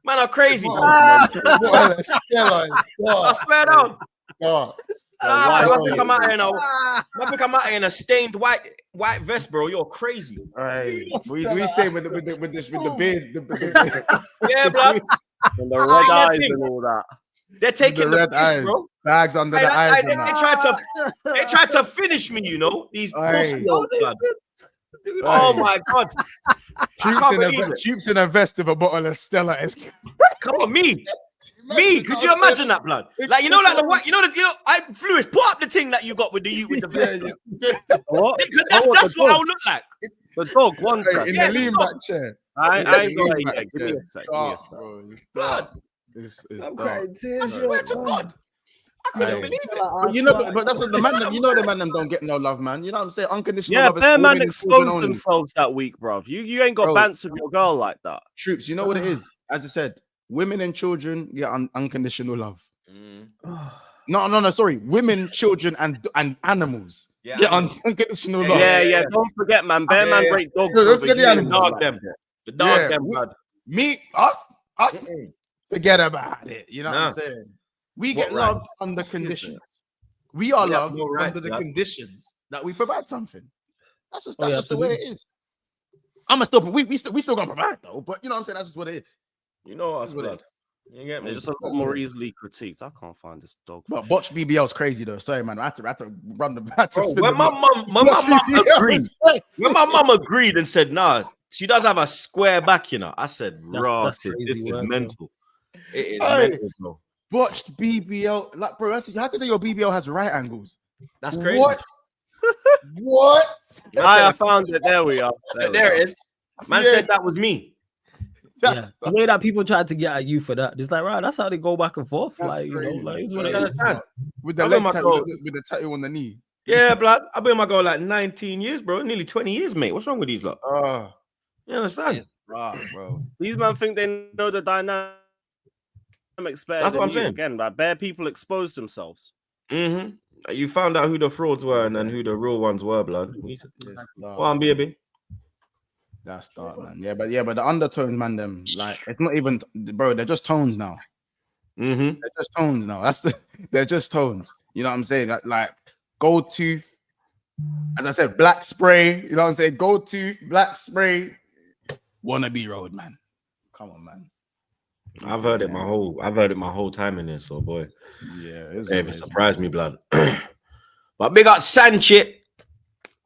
S1: Man are crazy.
S2: Stella,
S1: I swear down. I think I'm out here now. I think I'm out here in a stained white vest, bro. You're crazy.
S2: Hey, we say with the beard,
S1: Yeah, blood.
S4: And the red eyes and all that.
S1: They're taking the
S2: red
S1: piss,
S2: eyes,
S1: bro.
S2: bags under the eyes.
S1: They tried to finish me, you know. These
S2: Hey.
S1: pussy old blood. Oh my god.
S2: Troops in a vest with a bottle of Stella.
S1: Come on, me. Could you imagine that, blood? Like, like the white, I Lewis, put up the thing that you got with the vest.
S4: What?
S1: That's what I'll look like.
S4: The dog, one sec.
S2: In the lean back chair.
S4: I ain't going to give me a sec.
S1: Blood.
S2: I'm
S1: crying tears. I swear to God. I couldn't believe it.
S2: But that's what the man. The man them don't get no love, man. You know what I'm saying? Unconditional love.
S4: Yeah, man exposed themselves that week, bruv. You ain't got bants with your girl like that.
S2: Troops, you know what it is? As I said, women and children get unconditional love. No. Sorry, women, children, and animals get unconditional love.
S4: Yeah. Don't forget, man. Bear man break dogs.
S2: Don't forget the animals.
S1: The dog them, blood.
S2: Me, us. Forget about it. You know what I'm saying? We get love under conditions. We are loved under the conditions that we provide something. That's just the way it is. We still gonna provide though, but you know what I'm saying? That's just what it is.
S1: You know us, blood. You get me?
S4: They're just a lot more easily critiqued. I can't find this dog.
S2: But Botch BBL's crazy though. Sorry, man. I had to run the.
S1: When my mum agreed and said, "Nah, she does have a square back," I said, "Right, this is mental. It is mental, bro."
S2: Botched BBL, like, bro. How can you say your BBL has right angles?
S1: That's crazy.
S2: What?
S4: I found it. There we are.
S1: There it is. Man said that was me.
S3: Yeah, the way that people tried to get at you for that, it's like, right, that's how they go back and forth.
S2: That's
S3: like,
S2: crazy.
S3: It's what it is.
S2: With the leg tattoo, with the tattoo on the knee.
S1: Yeah, blood. I've been with my girl like 19 years, bro. Nearly 20 years, mate. What's wrong with these lot? You understand?
S2: It's rough, bro.
S4: These men think they know the dynamics better. That's what I'm saying. Again, like bare people exposed themselves.
S1: You found out who the frauds were and then who the real ones were, blood. Go on, baby.
S2: That's dark, man. Yeah, but the undertones, man, them like it's not even, bro. They're just tones now. They're just tones now. They're just tones. You know what I'm saying? Like gold tooth, as I said, black spray. You know what I'm saying? Gold tooth, black spray. Wannabe road, man. Come on, man.
S1: I've heard it my whole time in this, so boy.
S2: Yeah,
S1: it surprised me, blood. But big up Sanchit.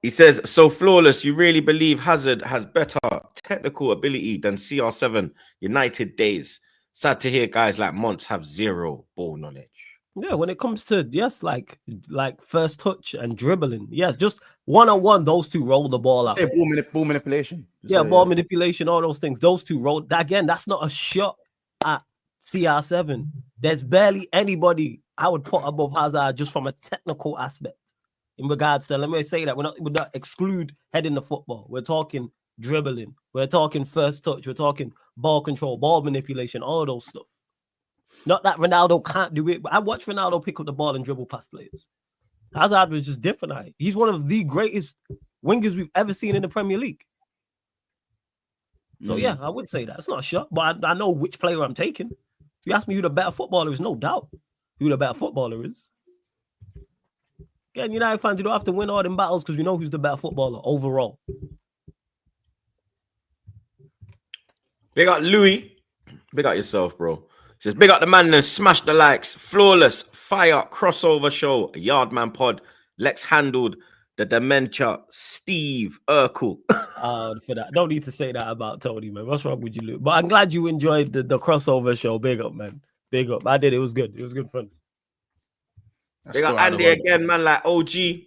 S1: He says, so flawless, you really believe Hazard has better technical ability than CR7 United days? Sad to hear guys like Monts have zero ball knowledge.
S3: Yeah, when it comes to, like first touch and dribbling, yes, just one-on-one, those two roll the ball out.
S2: Say ball manipulation.
S3: Ball manipulation, all those things. Those two roll. Again, that's not a shot at CR7. There's barely anybody I would put above Hazard just from a technical aspect. In regards to, let me say that we're not exclude heading the football. We're talking dribbling. We're talking first touch. We're talking ball control, ball manipulation, all those stuff. Not that Ronaldo can't do it, but I watched Ronaldo pick up the ball and dribble past players. Hazard was just different. He's one of the greatest wingers we've ever seen in the Premier League. So yeah, I would say that. It's not a shot, but I know which player I'm taking. If you ask me who the better footballer is, no doubt who the better footballer is. Again, United fans, you don't have to win all them battles because we know who's the better footballer overall.
S1: Big up Louis. Big up yourself, bro. Says big up the man and smash the likes. Flawless fire crossover show. Yardman pod. Lex handled the dementia. Steve Urkel.
S3: For that, don't need to say that about Tony, man. What's wrong with you, Luke? But I'm glad you enjoyed the crossover show. Big up, man. Big up. I did. It was good. It was good fun.
S1: They got Andy again, man, like OG. He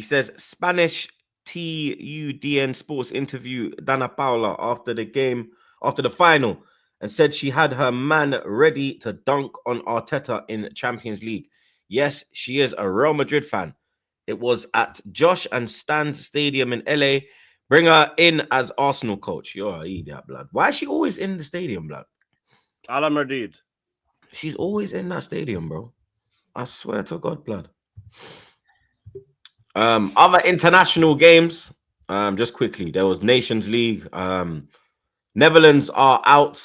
S1: says Spanish TUDN Sports interview Dana Paula after the final, and said she had her man ready to dunk on Arteta in Champions League. Yes, she is a Real Madrid fan. It was at Josh and Stan's Stadium in LA. Bring her in as Arsenal coach. You're an idiot, blood. Why is she always in the stadium, blood?
S4: Ala Madrid.
S1: She's always in that stadium, bro. I swear to God, blood. Other international games, just quickly. There was Nations League. Netherlands are out.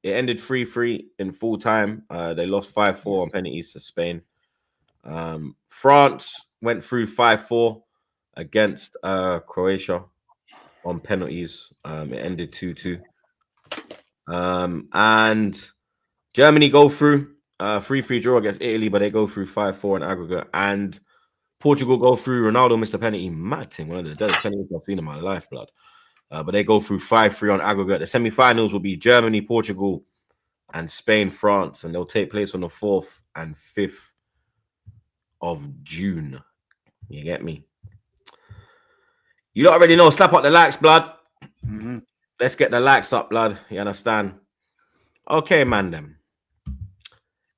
S1: It ended 3-3 in full time. They lost 5-4 on penalties to Spain. France went through 5-4 against Croatia on penalties. It ended 2-2. And Germany go through 3-3 draw against Italy, but they go through 5-4 in aggregate. And Portugal go through. Ronaldo missed a penalty. Mad thing. One of the deadest penalties I've seen in my life, blood. But they go through 5-3 on aggregate. The semi-finals will be Germany, Portugal, and Spain, France, and they'll take place on the 4th and 5th of June. You get me? You don't already know. Slap up the likes, blood.
S2: Mm-hmm.
S1: Let's get the likes up, blood. You understand? Okay, man. Them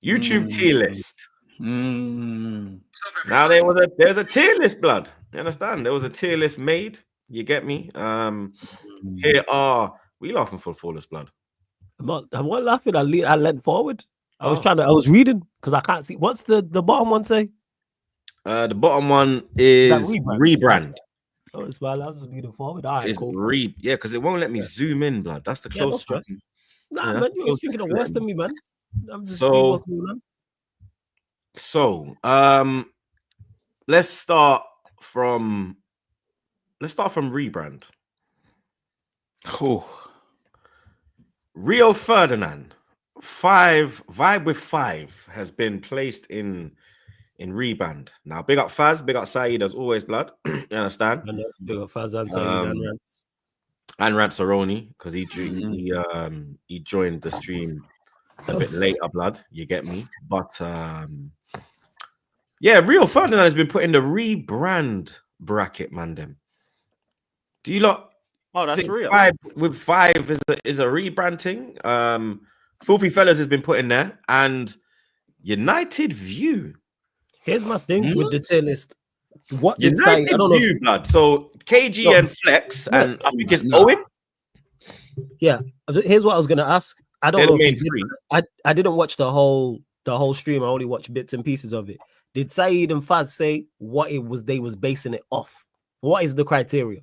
S1: YouTube tier list. Now there's a tier list, blood. You understand? There was a tier list made. You get me? Here are we laughing for Flawless Blood?
S3: I'm not laughing. I leant forward. I was reading because I can't see. What's the bottom one say?
S1: The bottom one is rebrand.
S3: Oh, it's my last leaning forward. All right, cool.
S1: Yeah, because it won't let me zoom in, blood. That's the closest.
S3: No stress. Nah, man, you're thinking of worse than me, man. I'm just seeing what's going on.
S1: So, let's start from rebrand.
S2: Cool.
S1: Rio Ferdinand, Vibe with 5 has been placed in rebrand. Now, big up Faz, big up Saeed as always, blood. You understand?
S3: Big up Faz and Saeed
S1: and Ranzaroni, because he joined the stream a bit later, blood. You get me? But yeah, Rio Ferdinand has been put in the rebrand bracket, man. Them. Do you lot?
S4: Oh, that's real.
S1: 5 is a rebrand thing. Filthy Fellas has been put in there, and United View.
S3: Here's my thing with the tier list. What
S1: United
S3: I don't know.
S1: View, blood. So KG and Flex, and I think it's Owen.
S3: Yeah, here's what I was gonna ask. I don't know if I didn't watch the whole stream. I only watched bits and pieces of it. Did Saeed and Faz say what it was they was basing it off? What is the criteria?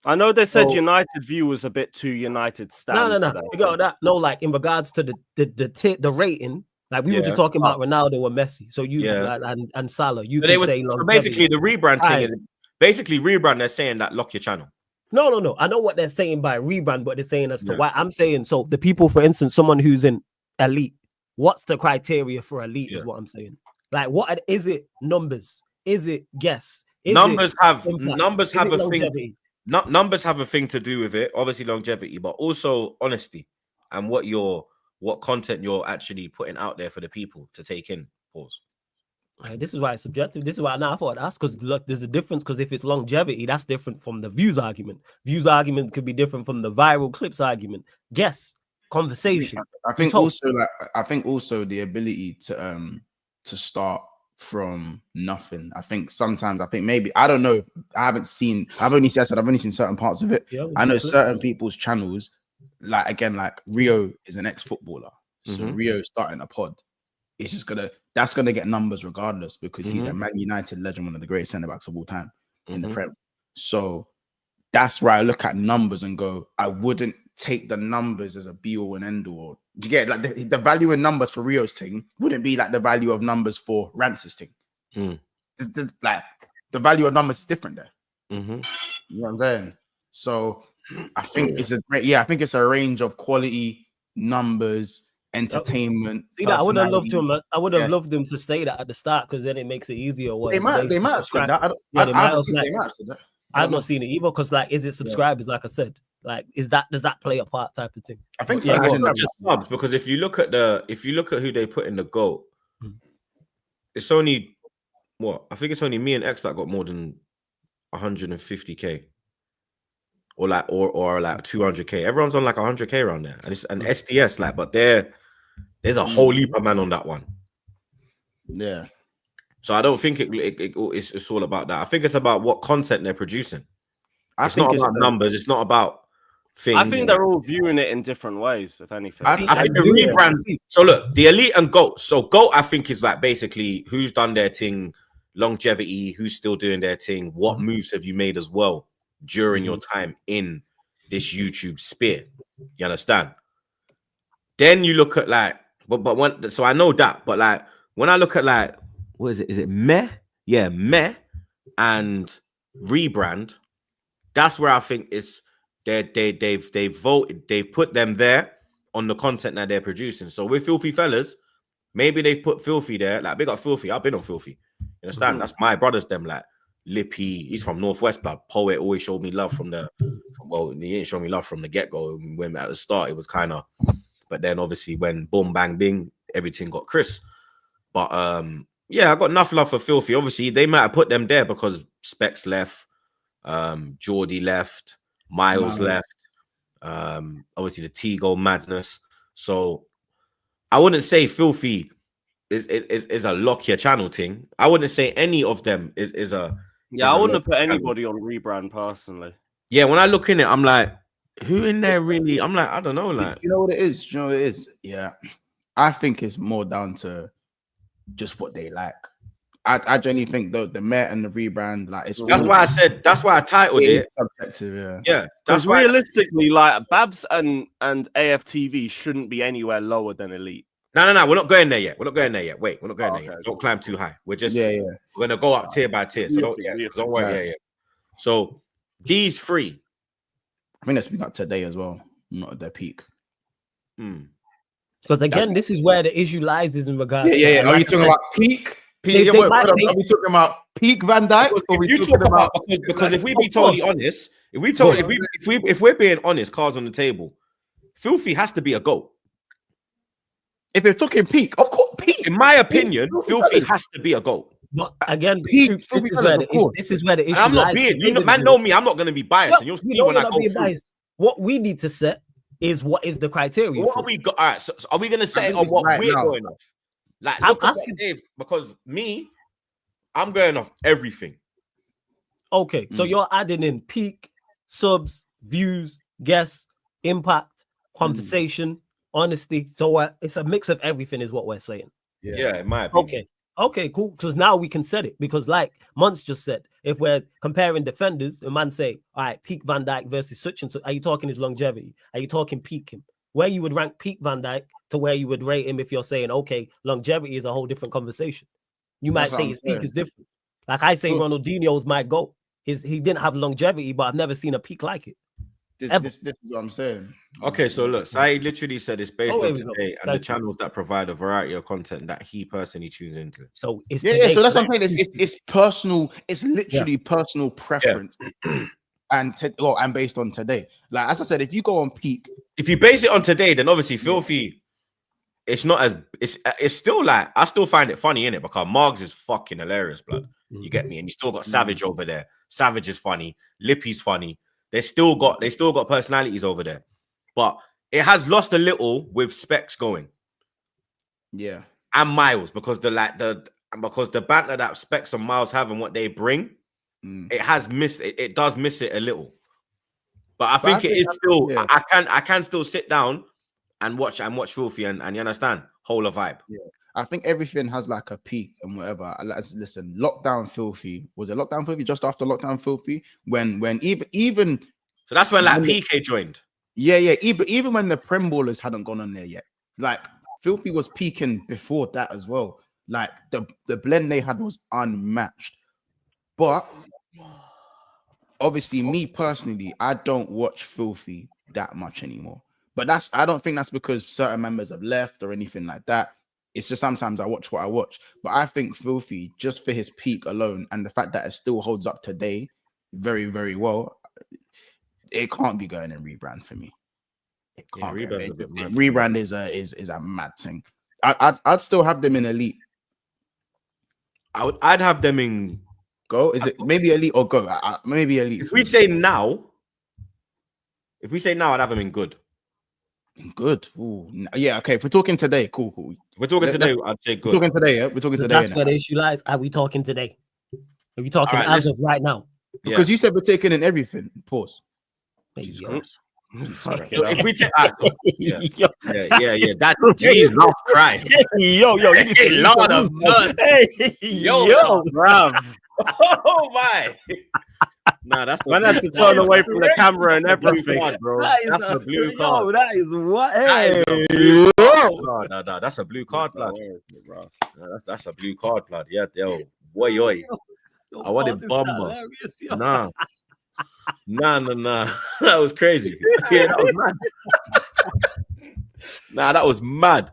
S4: I know they said United View was a bit too United stand.
S3: No. We got that. No, like in regards to the rating, like we were just talking about Ronaldo or Messi. So you and Salah, you can say
S1: so basically the rebrand thing is basically rebrand. They're saying that lock your channel.
S3: No. I know what they're saying by rebrand, but they're saying as to why I'm saying. So the people, for instance, someone who's in elite, what's the criteria for elite? Is what I'm saying. Like, what is it? Numbers? Is it guess?
S1: Numbers have a thing. Numbers have a thing to do with it. Obviously, longevity, but also honesty and what content you're actually putting out there for the people to take in. Pause.
S3: Right, this is why it's subjective. This is why now I thought I'd ask, because look, there's a difference. Because if it's longevity, that's different from the views argument. Views argument could be different from the viral clips argument. Guess, conversation.
S2: I think also the ability to start from nothing. I think sometimes maybe I don't know. I've only seen certain parts of it. Yeah, I know certain people's channels, like Rio is an ex-footballer, so Rio starting a pod. It's just that's gonna get numbers regardless because he's a Man United legend, one of the greatest centre backs of all time in the Prem. So that's where I look at numbers and go, I wouldn't take the numbers as a be all and end all. You get like the value in numbers for Rio's thing wouldn't be like the value of numbers for Rance's thing. Like the value of numbers is different there. You know what I'm saying? So I think it's a range of quality, numbers, entertainment.
S3: See that I would have loved him. I would have loved them to say that at the start because then it makes it easier.
S2: They might have said that.
S3: I've not seen it either because is it subscribers? Like I said, like does that play a part type of thing?
S2: I think
S1: just subs because if you look at who they put in the GOAT, it's only I think it's only me and X that got more than 150k. Or like 200k. Everyone's on like 100k around there, and it's an SDS but there's a whole heap of man on that one.
S2: Yeah. So
S1: I don't think it's all about that. I think it's about what content they're producing. It's not about numbers. It's not about things.
S4: I think they're all viewing it in different ways. If anything,
S1: I think the rebrand. So look, the elite and GOAT. So GOAT, I think, is like basically who's done their thing, longevity, who's still doing their thing, what moves have you made as well during your time in this YouTube sphere. You understand? Then you look at so I know that, but like when I look at what is it? Is it Meh? Yeah, Meh and Rebrand. That's where I think they've voted, they've put them there on the content that they're producing. So with Filthy Fellas, maybe they've put Filthy there. Like, big up Filthy. I've been on Filthy. You understand? That's my brothers, them, like Lippy. He's from Northwest Blood. Poet always showed me love he didn't show me love from the get-go. When at the start, it was kind of, but then obviously when boom, bang, bing, everything got Chris. But yeah, I got enough love for Filthy. Obviously, they might have put them there because Specs left, Geordie left, Miles left, obviously the T-Go madness. So I wouldn't say Filthy is a lock your channel thing. I wouldn't say any of them is a
S4: I wouldn't have put anybody on Rebrand personally.
S1: Yeah, when I look in it, I'm like, who in there really? I'm like, I don't know. Like,
S2: you know what it is? You know what it is? Yeah, I think it's more down to just what they like. I genuinely think the Met and the Rebrand, like, it's
S1: that's why I said, that's why I titled it
S2: subjective.
S1: Yeah,
S4: because realistically, like, Babs and AFTV shouldn't be anywhere lower than Elite.
S1: No, we're not going there yet. Wait, we're not going there yet. Don't climb too high. We're just we're gonna go up tier by tier. So don't worry. Yeah. So these three,
S2: I think that's not today as well, not at their peak.
S3: Because again, this is where the issue lies, is in regards.
S2: Are you talking about peak? Are we talking about peak Van Dyke? Or we talking about
S1: because if we be totally honest, if we're being honest, cards on the table, Filthy has to be a GOAT.
S2: If you're talking peak, of course, peak.
S1: In my opinion, Filthy has to be a GOAT.
S3: But again, this is where the issue
S1: I'm not
S3: lies.
S1: being, man, know me. I'm not going to be biased. And you'll see when I go through.
S3: What we need to set is what is the criteria.
S1: What are we got? All right, so are we going to set it on what we're going off? Like, I'm asking Dave, because I'm going off everything.
S3: Okay, so you're adding in peak, subs, views, guests, impact, conversation, honesty. So it's a mix of everything, is what we're saying.
S1: Yeah, in my opinion.
S3: Okay, cool. Because now we can set it. Because like Muntz just said, if we're comparing defenders, a man say, all right, peak Van Dijk versus such and such. Are you talking his longevity? Are you talking peak him? Where you would rank peak Van Dijk to where you would rate him if you're saying, okay, longevity is a whole different conversation. You might say his peak is different. Like I say, Ronaldinho is my GOAT. He didn't have longevity, but I've never seen a peak like it.
S2: This is what I'm saying.
S1: Okay, so look, I literally said it's based on today and the channels that provide a variety of content that he personally tunes into.
S3: So it's
S2: so that's what I'm saying. It's personal. It's literally personal preference, and based on today. Like as I said, if you go on peak,
S1: if you base it on today, then obviously Filthy. It's not as it's still like I still find it funny in it because Margs is fucking hilarious, blood. You get me, and you still got Savage over there. Savage is funny. Lippy's funny. They still got personalities over there, but it has lost a little with Specs going, and Miles because the banter that Specs and Miles have and what they bring, it has missed. It does miss it a little, but I think it is still. I can still sit down and watch Filthy and you understand whole of vibe.
S2: Yeah, I think everything has like a peak and whatever. Listen, Lockdown Filthy, was it Lockdown Filthy just after Lockdown Filthy? When even
S1: so that's when like PK joined.
S2: Even when the Prem Ballers hadn't gone on there yet, like Filthy was peaking before that as well. Like the blend they had was unmatched. But obviously, me personally, I don't watch Filthy that much anymore. But I don't think that's because certain members have left or anything like that. It's just sometimes I watch what I watch. But I think Filthy, just for his peak alone and the fact that it still holds up today very, very well, it can't be going in Rebrand for me. It can't. Rebrand is a mad thing. I'd still have them in Elite.
S1: I'd have them in
S2: Go. Is it maybe Elite or Go? Maybe Elite.
S1: If we say now, I'd have them in Good.
S2: Good. Ooh, yeah. Okay. If we're talking today, cool.
S1: If we're talking today, I'd say Good.
S2: We're talking today. Yeah, we're talking today.
S3: That's where the issue lies. Are we talking today? Are we talking as of right now?
S2: Because you said we're taking in everything. Pause.
S1: Jesus Christ. So if we take that Jesus Christ.
S3: Yo, you need to
S1: Lord of blood. Yo, bruv. Oh my. Nah, that's
S4: Man had to turn away from the camera and everything.
S1: card, bro.
S3: That is
S1: That's
S3: a
S1: a blue
S3: yo,
S1: card.
S3: that is what?
S1: That is
S3: Hey,
S1: a blue card.
S3: yo.
S1: No, that's a blue card, blood.
S4: Bro.
S1: That's a blue card, blood. Yeah, yo, boy.
S3: Yo,
S1: I wanted
S3: Martin's
S1: Bumba.
S3: hilarious, yo.
S1: Nah. That was crazy. Yeah, that was mad. Nah, that was mad.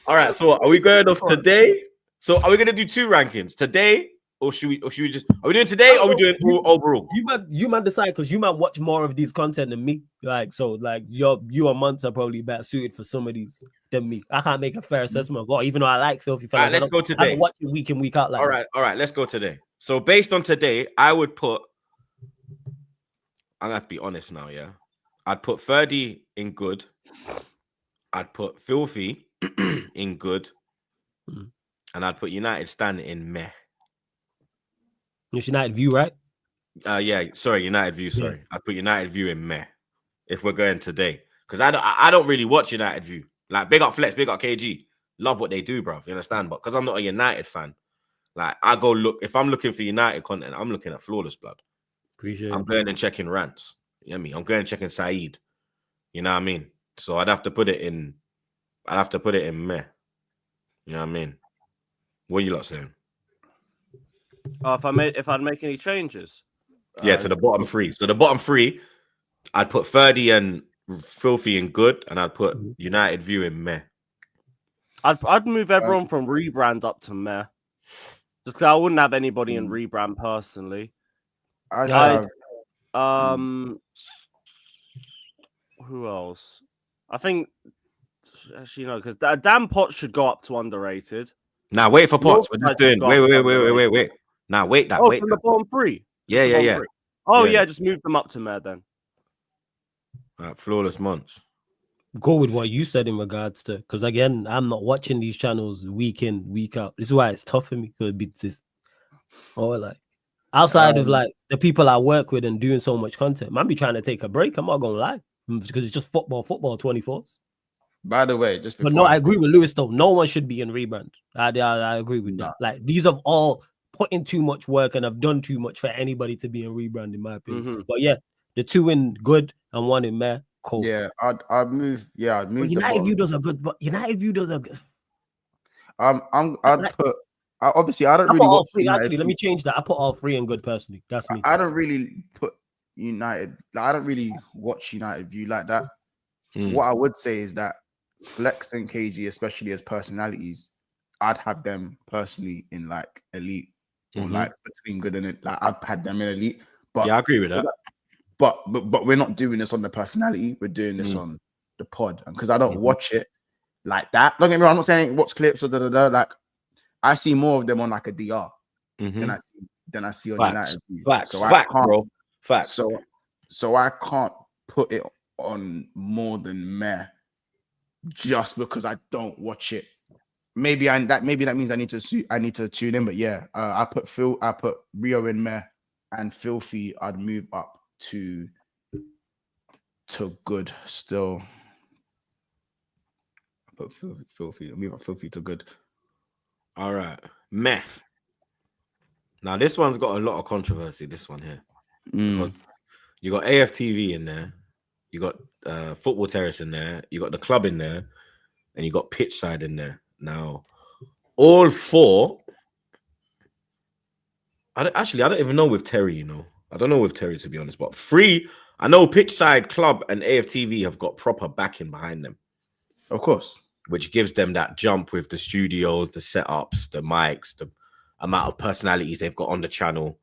S1: All right, so are we going off today? So are we gonna do 2 rankings today, or should we just are we doing today or are we doing overall?
S3: You might decide because you might watch more of these content than me. Like so, like you and Monts are probably better suited for some of these than me. I can't make a fair assessment of what, even though I like filthy fellas.
S1: All right, let's go
S3: I
S1: today.
S3: don't watch it week in, week out. Like
S1: All right, let's go today. So based on today, I would put. I'm gonna have to be honest now, yeah. I'd put 30 in good. I'd put filthy in good, and I'd put United Stand in meh.
S3: It's United View, right?
S1: Yeah, sorry, United View. Sorry,
S3: Yeah.
S1: I'd put United View in meh. If we're going today, because I don't really watch United View. Like big up Flex, big up KG. Love what they do, bro. You understand? But because I'm not a United fan, like I go look. If I'm looking for United content, I'm looking at Flawless Blood.
S3: Appreciate
S1: I'm
S3: it.
S1: going and checking rants. You know what I mean? I'm going and checking Saeed. You know what I mean? So I'd have to put it in. I'd have to put it in meh. You know what I mean? What are you lot saying?
S4: If I'd make any changes.
S1: Yeah, to the bottom 3. So the bottom 3, I'd put 30 and filthy in good, and I'd put United View in meh.
S4: I'd move everyone from rebrand up to meh. Just because I wouldn't have anybody in rebrand personally. Who else? I think actually no, because Dan Potts should go up to underrated.
S1: Now wait for Potts. We're just doing wait. Now wait that.
S4: From the bottom 3.
S1: Yeah.
S4: Three. Oh yeah, just move them up to meh then.
S1: All right, Flawless Months.
S3: Go with what you said in regards to, because again, I'm not watching these channels week in, week out. This is why it's tough for me. Could be this, or like outside of like the people I work with and doing so much content, man, be trying to take a break. I'm not gonna lie, because it's just football 24s.
S2: By the way, just
S3: but no, I agree with Lewis though. No one should be in rebrand. I agree with that. Like these have all put in too much work and have done too much for anybody to be in rebrand, in my opinion. But yeah, the 2 in good and 1 in meh. Cool.
S2: Yeah, I'd move. Yeah, I'd move.
S3: United View does a good. But United View does a good.
S2: I'd put. Obviously, I don't really
S3: watch
S2: watch
S3: three,
S2: United.
S3: actually, let me change that. I put all 3 in good personally. That's me.
S2: I don't really put United. Like, I don't really watch United View like that. What I would say is that Flex and KG, especially as personalities, I'd have them personally in like elite or like between good and it. Like I'd had them in elite. But
S1: yeah, I agree with that.
S2: But we're not doing this on the personality. We're doing this on the pod, because I don't watch it like that. Don't get me wrong. I'm not saying watch clips or Like I see more of them on like a DR than I see on United.
S1: Facts, bro. Facts.
S2: So I can't put it on more than meh just because I don't watch it. Maybe that means I need to tune in. But yeah, I put Rio in meh, and filthy I'd move up to good still. I put filthy. I move up filthy to good.
S1: All right, meth. Now this one's got a lot of controversy. This one here, because you got AFTV in there, you got Football Terrace in there, you got the club in there, and you got Pitch Side in there. Now, all 4. I don't even know with Terry. You know, I don't know with Terry, to be honest. But 3, I know Pitch Side, Club, and AFTV have got proper backing behind them,
S2: of course,
S1: which gives them that jump with the studios, the setups, the mics, the amount of personalities they've got on the channel.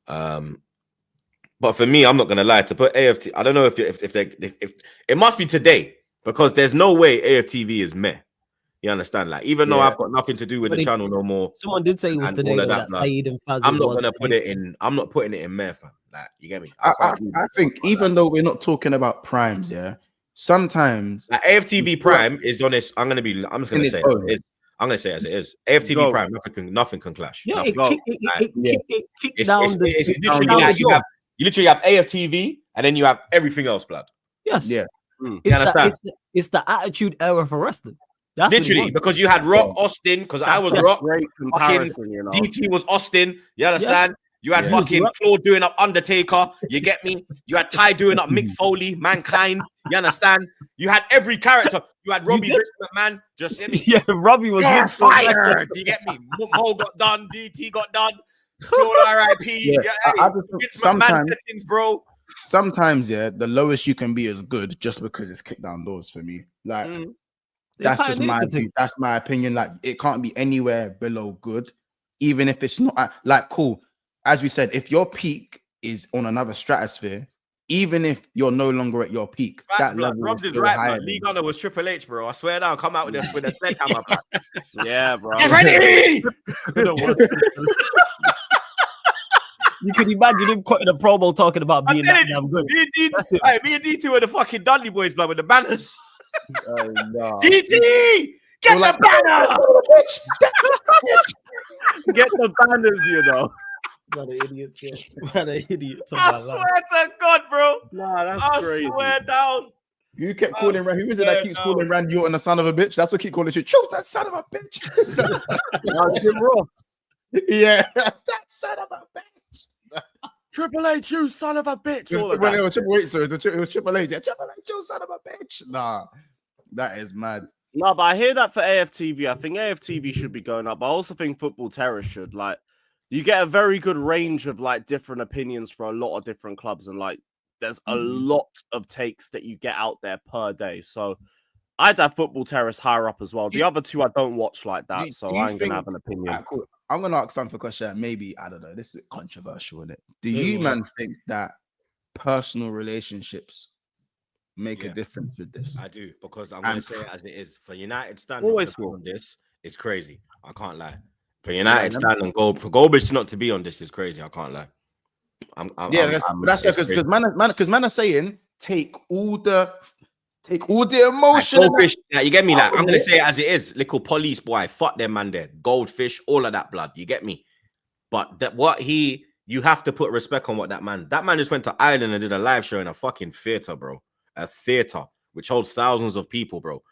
S1: But for me, I'm not gonna lie, to put AFT, I don't know if it must be today, because there's no way AFTV is meh. You understand? Like, even though I've got nothing to do with the channel no more.
S3: Someone did say it was today that Saeed and Faz.
S1: I'm not gonna put it in. I'm not putting it in meh, fam. Like, you get me?
S2: I think even though we're not talking about primes, sometimes
S1: like AFTV Prime is on its. I'm just gonna say it. I'm gonna say it as it is. AFTV Prime, nothing can clash.
S3: Yeah,
S1: You literally have AFTV, and then you have everything else, blood.
S3: Yes.
S2: Yeah.
S3: It's the attitude era for wrestling. That's
S1: literally, because you had Rock Austin, because I was Rock.
S4: Great comparison, you know.
S1: DT was Austin. You understand? You had fucking Claude doing up Undertaker. You get me? You had Ty doing up Mick Foley, Mankind. You understand? You had every character. You had Robbie Vince McMahon. Just get me?
S3: Yeah, Robbie was
S1: fired. You get me? Mo got done. DT got done. Claude R.I.P.
S2: I just sometimes,
S1: settings, bro.
S2: Sometimes, the lowest you can be is good just because it's kicked down doors for me. Like, that's just my view. That's my opinion. Like, it can't be anywhere below good, even if it's not like cool. As we said, if your peak is on another stratosphere, even if you're no longer at your peak, that level
S1: Rob's is right, man. Lee Gunner was Triple H, bro. I swear down, come out with this with a sledgehammer, bro.
S4: Yeah, bro.
S1: Get ready!
S3: You could imagine him cutting a promo talking about being that damn good.
S1: Me and DT were the fucking Dudley boys, man, with the banners.
S2: No.
S1: DT! Get the banner!
S4: Get the banners, you know.
S3: What an idiot, yeah. What an idiot.
S1: I swear to God, bro.
S4: Nah, that's crazy.
S1: I swear down.
S2: You kept calling Who is it that keeps calling Randy Orton the son of a bitch? That's what keep calling you. Choose that son of a bitch.
S4: Jim Ross.
S2: Yeah, that son of a bitch.
S4: Triple H, you son of a bitch.
S2: It was Triple H, so it was Triple H. Yeah, Triple H, you son of a bitch. Nah, that is mad.
S4: No, but I hear that for AFTV. I think AFTV should be going up. But I also think Football Terrace should. Like, you get a very good range of like different opinions for a lot of different clubs, and like there's a lot of takes that you get out there per day. So I'd have Football Terrace higher up as well. The other two I don't watch like that, so I ain't gonna have an opinion.
S2: Right, cool. I'm gonna ask something for question. Maybe I don't know. This is controversial, isn't it? Do you man think that personal relationships make a difference with this?
S1: I do, because I'm gonna say it as it is. For United standing on this, it's crazy. I can't lie. For United standing on for Goldbridge not to be on this is crazy. I can't lie.
S2: That's because man are saying take all the emotion.
S1: Like Goldfish, you get me? Like, I'm gonna say it as it is. Little police boy, fuck them man there. Goldfish, all of that blood. You get me? But you have to put respect on what that man just went to Ireland and did a live show in a fucking theater, bro. A theater which holds thousands of people, bro.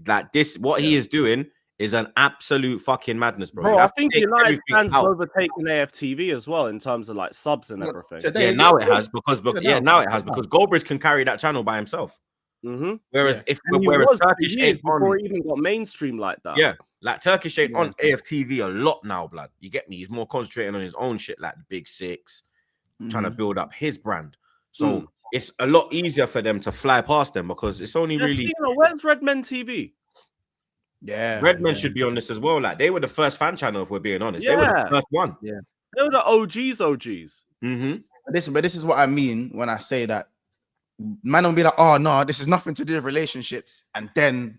S1: Like this, what he is doing is an absolute fucking madness, bro.
S4: I think United fans overtaking AFTV as well in terms of like subs and everything.
S1: Now it has because Goldbridge can carry that channel by himself. Whereas Turkish ain't
S4: before he even got mainstream like that.
S1: Yeah, like Turkish ain't on AFTV a lot now, blood. You get me? He's more concentrating on his own shit, like the Big Six, trying to build up his brand. So it's a lot easier for them to fly past them because it's only really.
S4: Where's Redmen TV?
S2: Yeah,
S1: Redmen should be on this as well. Like they were the first fan channel, if we're being honest. They were the first one.
S2: Yeah,
S4: they were the OGs.
S2: But this is what I mean when I say that. Man will be like, oh no, this is nothing to do with relationships, and then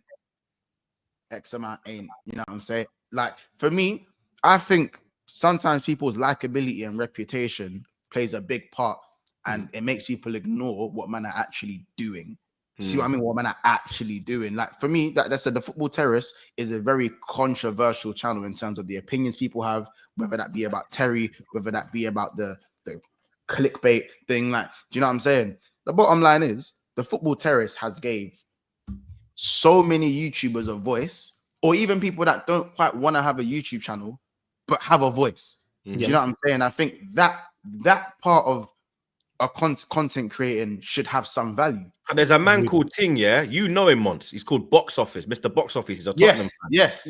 S2: X amount ain't. You know what I'm saying? Like for me, I think sometimes people's likability and reputation plays a big part, and it makes people ignore what man are actually doing. See what I mean? What man are actually doing. Like for me, that said, the Football Terrace is a very controversial channel in terms of the opinions people have, whether that be about Terry, whether that be about the clickbait thing. Like, do you know what I'm saying? The bottom line is the Football Terrace has gave so many YouTubers a voice, or even people that don't quite want to have a YouTube channel, but have a voice. Do you know what I'm saying? I think that part of a content creating should have some value.
S1: There's a man called Ting, yeah? You know him, Mons. He's called Box Office, Mr. Box Office. He's a Tottenham fan.
S2: Yes.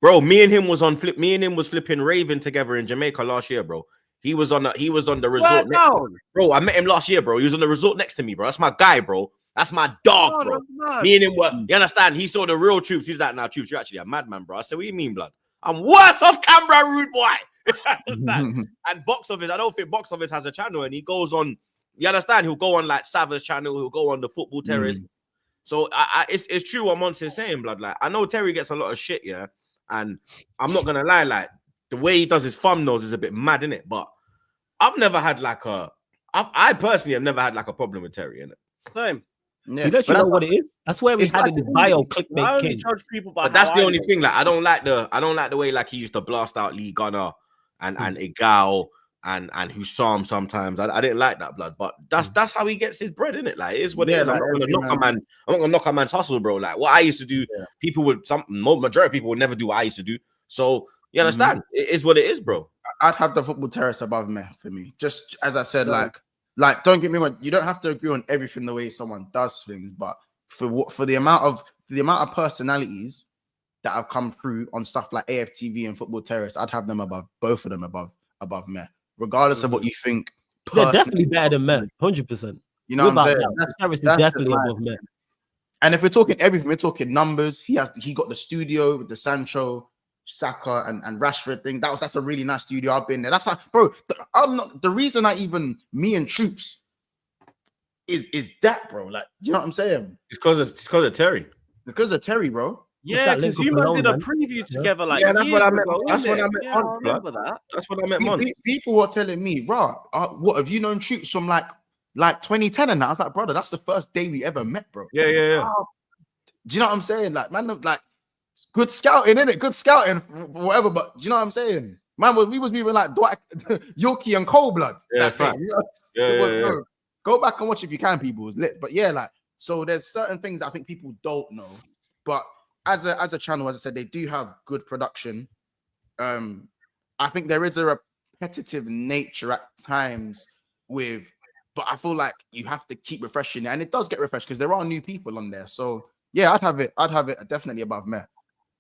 S1: Bro, me and him was flipping raving together in Jamaica last year, bro. He was on the resort next to me. Bro, I met him last year, bro. He was on the resort next to me, bro. That's my guy, bro. That's my dog, bro. Me and him were, you understand? He saw the real Troops. He's like, nah, Troops, you're actually a madman, bro. I said, what do you mean, blood? I'm worse off camera, rude boy. Understand? And Box Office, I don't think Box Office has a channel, and he goes on, you understand? He'll go on like Sava's channel, he'll go on the Football Terrace. So it's true what Mons is saying, blood. Like, I know Terry gets a lot of shit, yeah. And I'm not gonna lie, like the way he does his thumbnails is a bit mad, innit? But I've never had like I personally have never had like a problem with Terry, innit?
S4: Same.
S3: Yeah. You know what it is? That's where we had
S2: like
S3: in his bio clickbait king.
S4: Judge people by
S1: but that's the only thing. Like I don't like the way like he used to blast out Lee Gunner and Igal and Hussam sometimes. I didn't like that, blood. But that's how he gets his bread, innit? Like it is what it is.
S2: Like,
S1: I'm not gonna knock a man's hustle, bro. Like what I used to do, majority of people would never do what I used to do. So You understand? It is what it is, bro.
S2: I'd have the football terrace above me for me. Just as I said, like don't get me wrong, you don't have to agree on everything the way someone does things, but for the amount of personalities that have come through on stuff like AFTV and football terrace, I'd have them both of them above me, regardless of what you think.
S3: They're definitely better than me, 100%.
S2: You know what I'm saying?
S3: That's definitely above me.
S2: And if we're talking everything, we're talking numbers. He got the studio with the Sancho, Saka, and Rashford thing. That's a really nice studio. I've been there. That's how, bro. The reason me and Troops is that, bro. Like, you know what I'm saying?
S1: It's because of Terry.
S2: Because of Terry, bro.
S4: Yeah, because you man did a preview together, like
S1: that's what I meant.
S4: That's what I meant.
S1: That's what I meant.
S2: People were telling me, what have you known Troops from like 2010 and that? I was like, brother, that's the first day we ever met, bro.
S1: Yeah.
S2: Do you know what I'm saying? Like, man, like good scouting, innit? Good scouting, whatever. But do you know what I'm saying? Man, we was moving like Dwight, Yorkie and Cold Blood.
S1: Yeah,
S2: bro. Go back and watch if you can, people. It was lit. But yeah, like, so there's certain things that I think people don't know. But as a channel, as I said, they do have good production. I think there is a repetitive nature at times but I feel like you have to keep refreshing it, and it does get refreshed because there are new people on there. So yeah, I'd have it definitely above me.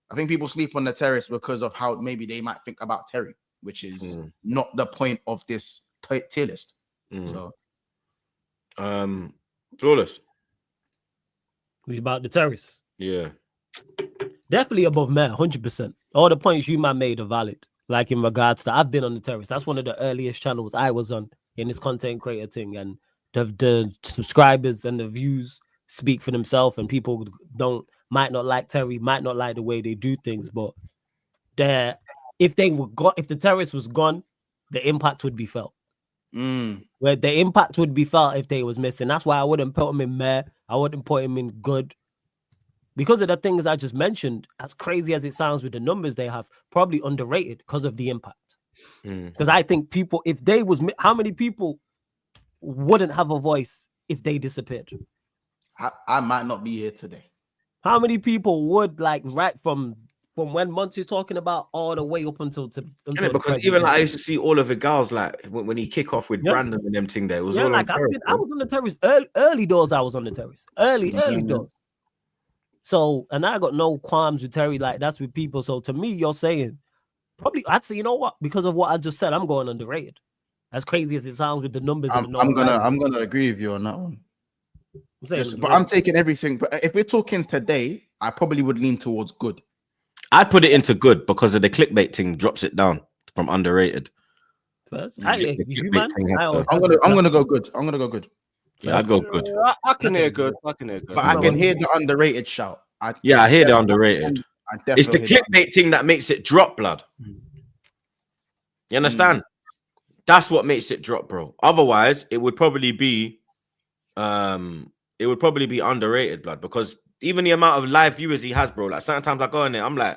S2: I think people sleep on the terrace because of how maybe they might think about Terry, which is not the point of this tier list. So
S1: Flawless.
S3: Who's about the terrace?
S1: Yeah.
S3: Definitely above me, 100%. All the points you man made are valid. Like in regards to, I've been on the terrace. That's one of the earliest channels I was on in this content creator thing, and the subscribers and the views speak for themselves. And people might not like Terry, might not like the way they do things, but if the terrace was gone, the impact would be felt. Where the impact would be felt if they was missing. That's why I wouldn't put him in meh. I wouldn't put him in good. Because of the things I just mentioned, as crazy as it sounds with the numbers they have, probably underrated because of the impact. Because I think people, if they was, how many people wouldn't have a voice if they disappeared?
S2: I might not be here today.
S3: How many people would, like, right from when Monty's talking about all the way up until
S1: because even like I used to see all of the girls like when he kick off with Brandon and them thing there. It was all
S3: like I was on the terrace early doors. I was on the terrace early doors. So, and I got no qualms with Terry, like that's with people. So to me, you're saying probably I'd say, you know what, because of what I just said, I'm going underrated. As crazy as it sounds with the numbers,
S2: I'm gonna agree with you on that one. But I'm taking everything. But if we're talking today, I probably would lean towards good.
S1: I'd put it into good because of the clickbait thing drops it down from underrated.
S3: First, I'm gonna
S2: go good. I'm gonna go good.
S1: Yeah, I'd go good.
S4: I can hear good. But
S2: I can hear the underrated shout.
S1: I hear the underrated. It's the clickbait thing that makes it drop, blood. You understand? That's what makes it drop, bro. Otherwise, it would probably be underrated, blood, because even the amount of live viewers he has, bro. Like sometimes I go in there, I'm like,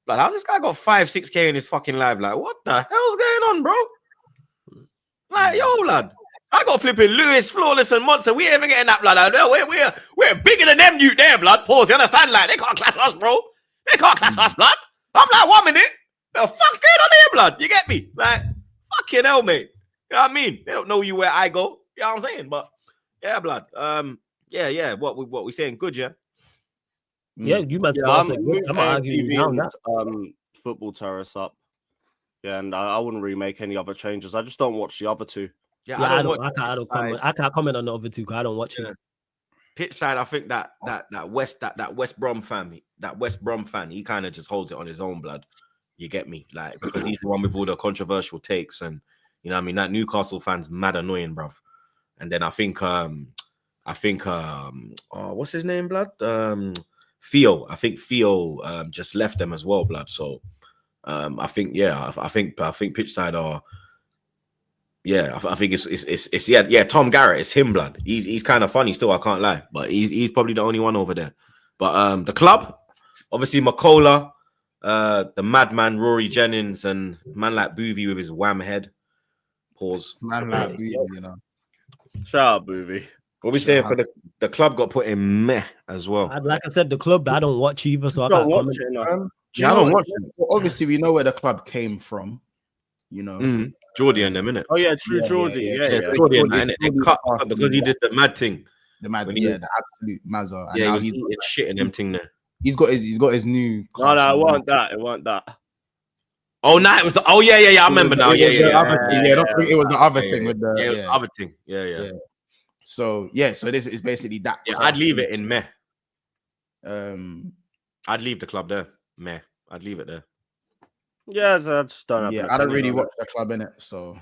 S1: blood, how's this guy got 5-6K in his fucking live? Like, what the hell's going on, bro? Like, yo, lad. I got flipping Lewis, Flawless, and Monster. We ain't even getting that, blood. We're bigger than them, you there, blood. Pause. You understand? Like, they can't clash us, bro. They can't clash us, blood. I'm like, 1 minute. The fuck's going on here, blood? You get me? Like, fucking hell, mate. You know what I mean? They don't know you where I go. You know what I'm saying? But yeah, blood. Yeah. What we saying? Good, yeah.
S3: Yeah, you might say good. I'm arguing down that.
S4: Football terrace up. Yeah, and I wouldn't really make any other changes. I just don't watch the other two.
S3: Yeah, I can't comment on the other two because I don't watch it.
S1: Pitch side, I think that West Brom fan, he kind of just holds it on his own, blood. You get me? Like, because he's the one with all the controversial takes, and you know what I mean, that Newcastle fan's mad annoying, bruv. And then I think what's his name, blood? Theo. I think Theo just left them as well, blood. So I think pitch side are. Yeah, I think it's Tom Garrett. It's him, blood. He's kind of funny still. I can't lie, but he's probably the only one over there. But the club, obviously, Makola, the madman Rory Jennings, and man like Boovy with his wham head. Pause.
S2: Man like Boovy, you know.
S4: Shout out Boovy.
S1: What we saying for the club got put in meh as well.
S3: Like I said, the club I don't watch either, so I can't comment.
S2: Yeah, I don't watch it. Well, obviously, we know where the club came from. You know,
S1: Geordie and them, innit?
S4: Oh yeah, true Geordie. Yeah.
S1: Geordie and that, innit? They cut because he did the mad thing.
S2: The absolute mazza. And
S1: yeah,
S2: now
S1: he was eating shit in them thing there.
S2: He's got his new.
S4: No, it wasn't that. It wasn't that.
S1: Oh, no, it was the. Oh, yeah. I remember now. Yeah.
S2: It was the other thing with the.
S1: Yeah, it was the other thing. Yeah.
S2: So this is basically that.
S1: Yeah, I'd leave it in meh.
S2: I'd
S1: leave the club there. Meh. I'd leave it there.
S4: Yeah, so I just don't have.
S2: Yeah, I don't really watch the club in it, so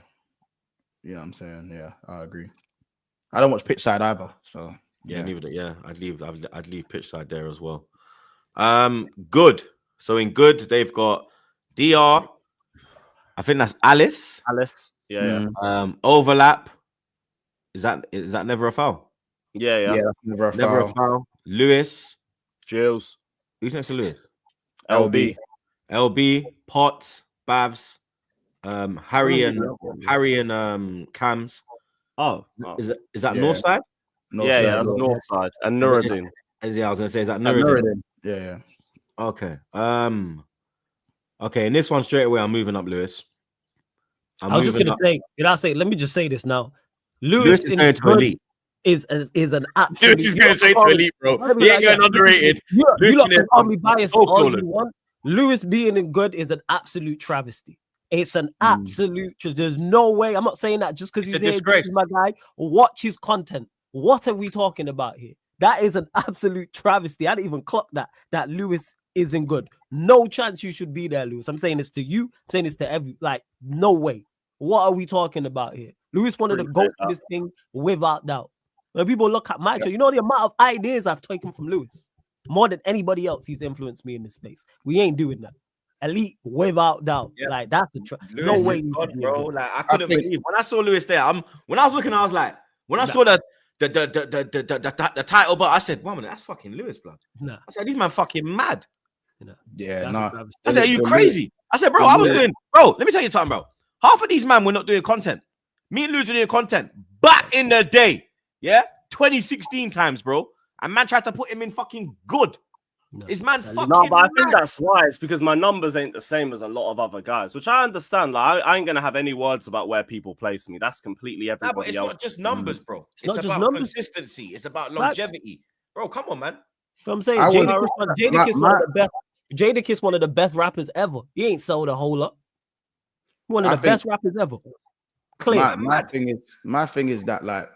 S2: you know what I'm saying. Yeah, I agree. I don't watch pitch side either, so
S1: yeah, leave it. Yeah, I'd leave pitch side there as well. Good. So in good, they've got DR. I think that's Alice.
S4: Yeah.
S1: Overlap. Is that never a foul?
S4: Yeah.
S2: That's never a foul.
S1: Lewis.
S4: Jules.
S1: Who's next to Lewis?
S2: LB,
S1: Potts, Bavs, Harry and Cams.
S4: Oh.
S1: Is that North side?
S4: Yeah, that's North side. And Nuruddin.
S1: Yeah, I was gonna say, is that Nuruddin?
S2: Yeah.
S1: Okay. Okay, in this one straight away, I'm moving up Lewis.
S3: I was just gonna say, let me just say this now.
S1: Lewis is going to elite.
S3: Is an absolute.
S1: Lewis is going straight to elite, bro. He ain't going underrated.
S3: You lot can call me biased all you want. Lewis being in good is an absolute travesty. It's an absolute. There's no way. I'm not saying that just because he's here. He's my guy. Watch his content. What are we talking about here? That is an absolute travesty. I didn't even clock that Lewis isn't good. No chance you should be there, Lewis. I'm saying this to you. I'm saying this to no way. What are we talking about here? Lewis wanted to go for this thing without doubt. When people look at my show, you know the amount of ideas I've taken from Lewis. More than anybody else, he's influenced me in this space. We ain't doing that. Elite without doubt. Yeah. Like that's no way,
S1: God, bro. Like I couldn't believe when I saw Lewis there. When I was looking, I was like, when I saw the title, but I said, "One minute, that's fucking Lewis, blood."
S3: Nah.
S1: I said, "These man fucking mad."
S2: Yeah, no.
S1: I said, "Are you crazy?" I said, "Bro, I was doing, bro. Let me tell you something, bro. Half of these men were not doing content. Me and Lewis were doing content back in the day, 2016 times, bro. And man tried to put him in fucking good.
S3: No.
S1: Is man fucking
S4: No, but I think
S1: mad.
S4: that's why. It's because my numbers ain't the same as a lot of other guys, which I understand. Like, I ain't gonna have any words about where people place me. That's completely everybody
S1: But it's
S4: else.
S1: not just numbers, bro. It's
S3: not just
S1: about
S3: numbers.
S1: consistency. It's about longevity, bro. Come on, man.
S3: I'm saying Jadakiss one of the best rappers ever. He ain't sold a whole lot. One of the best rappers ever. Clear.
S2: My thing is that, like,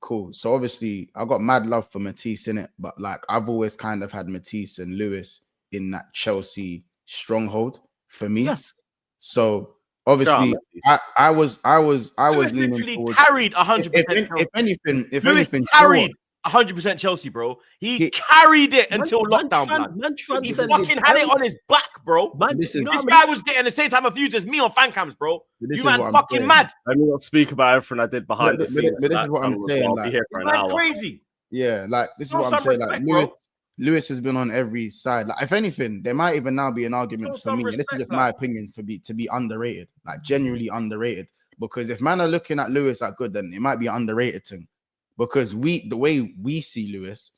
S2: cool. So obviously I got mad love for Matisse in it, but like I've always kind of had Matisse and Lewis in that Chelsea stronghold for me.
S3: Yes.
S2: So obviously I was leaning
S1: literally
S2: towards,
S1: carried 100%.
S2: If anything,
S1: carried 100% Chelsea, bro. He carried it until lockdown, man. He fucking had it on his back, bro. This guy was getting the same time of views as me on fan cams, bro. You man fucking mad.
S4: Let me not speak about everything I did behind the scenes.
S2: But this is what I'm saying.
S4: I'll be here for an hour.
S1: Crazy.
S2: Yeah, like this is what I'm saying. Like Lewis has been on every side. Like, if anything, there might even now be an argument for me. And this is just my opinion to be underrated, like genuinely underrated. Because if man are looking at Lewis at good, then it might be an underrated thing. Because the way we see Lewis,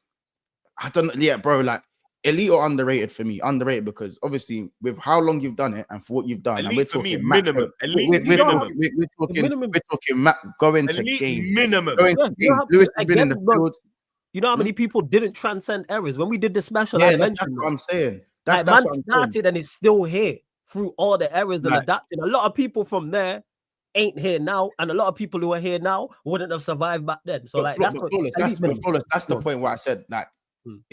S2: I don't know, bro, like elite or underrated for me. Underrated because obviously with how long you've done it and for what you've done,
S1: elite
S2: and we're
S1: for
S2: talking
S1: me, minimum.
S2: We're talking going to
S1: elite
S2: game.
S1: Minimum.
S2: Lewis has been in the field.
S3: You know how many people didn't transcend errors when we did the special?
S2: Yeah, that's what I'm saying. That's
S3: man
S2: what I'm
S3: started
S2: saying.
S3: and it's still here through all the errors and adapting. A lot of people from there ain't here now, and a lot of people who are here now wouldn't have survived back then. So that's
S2: the point where I said, like,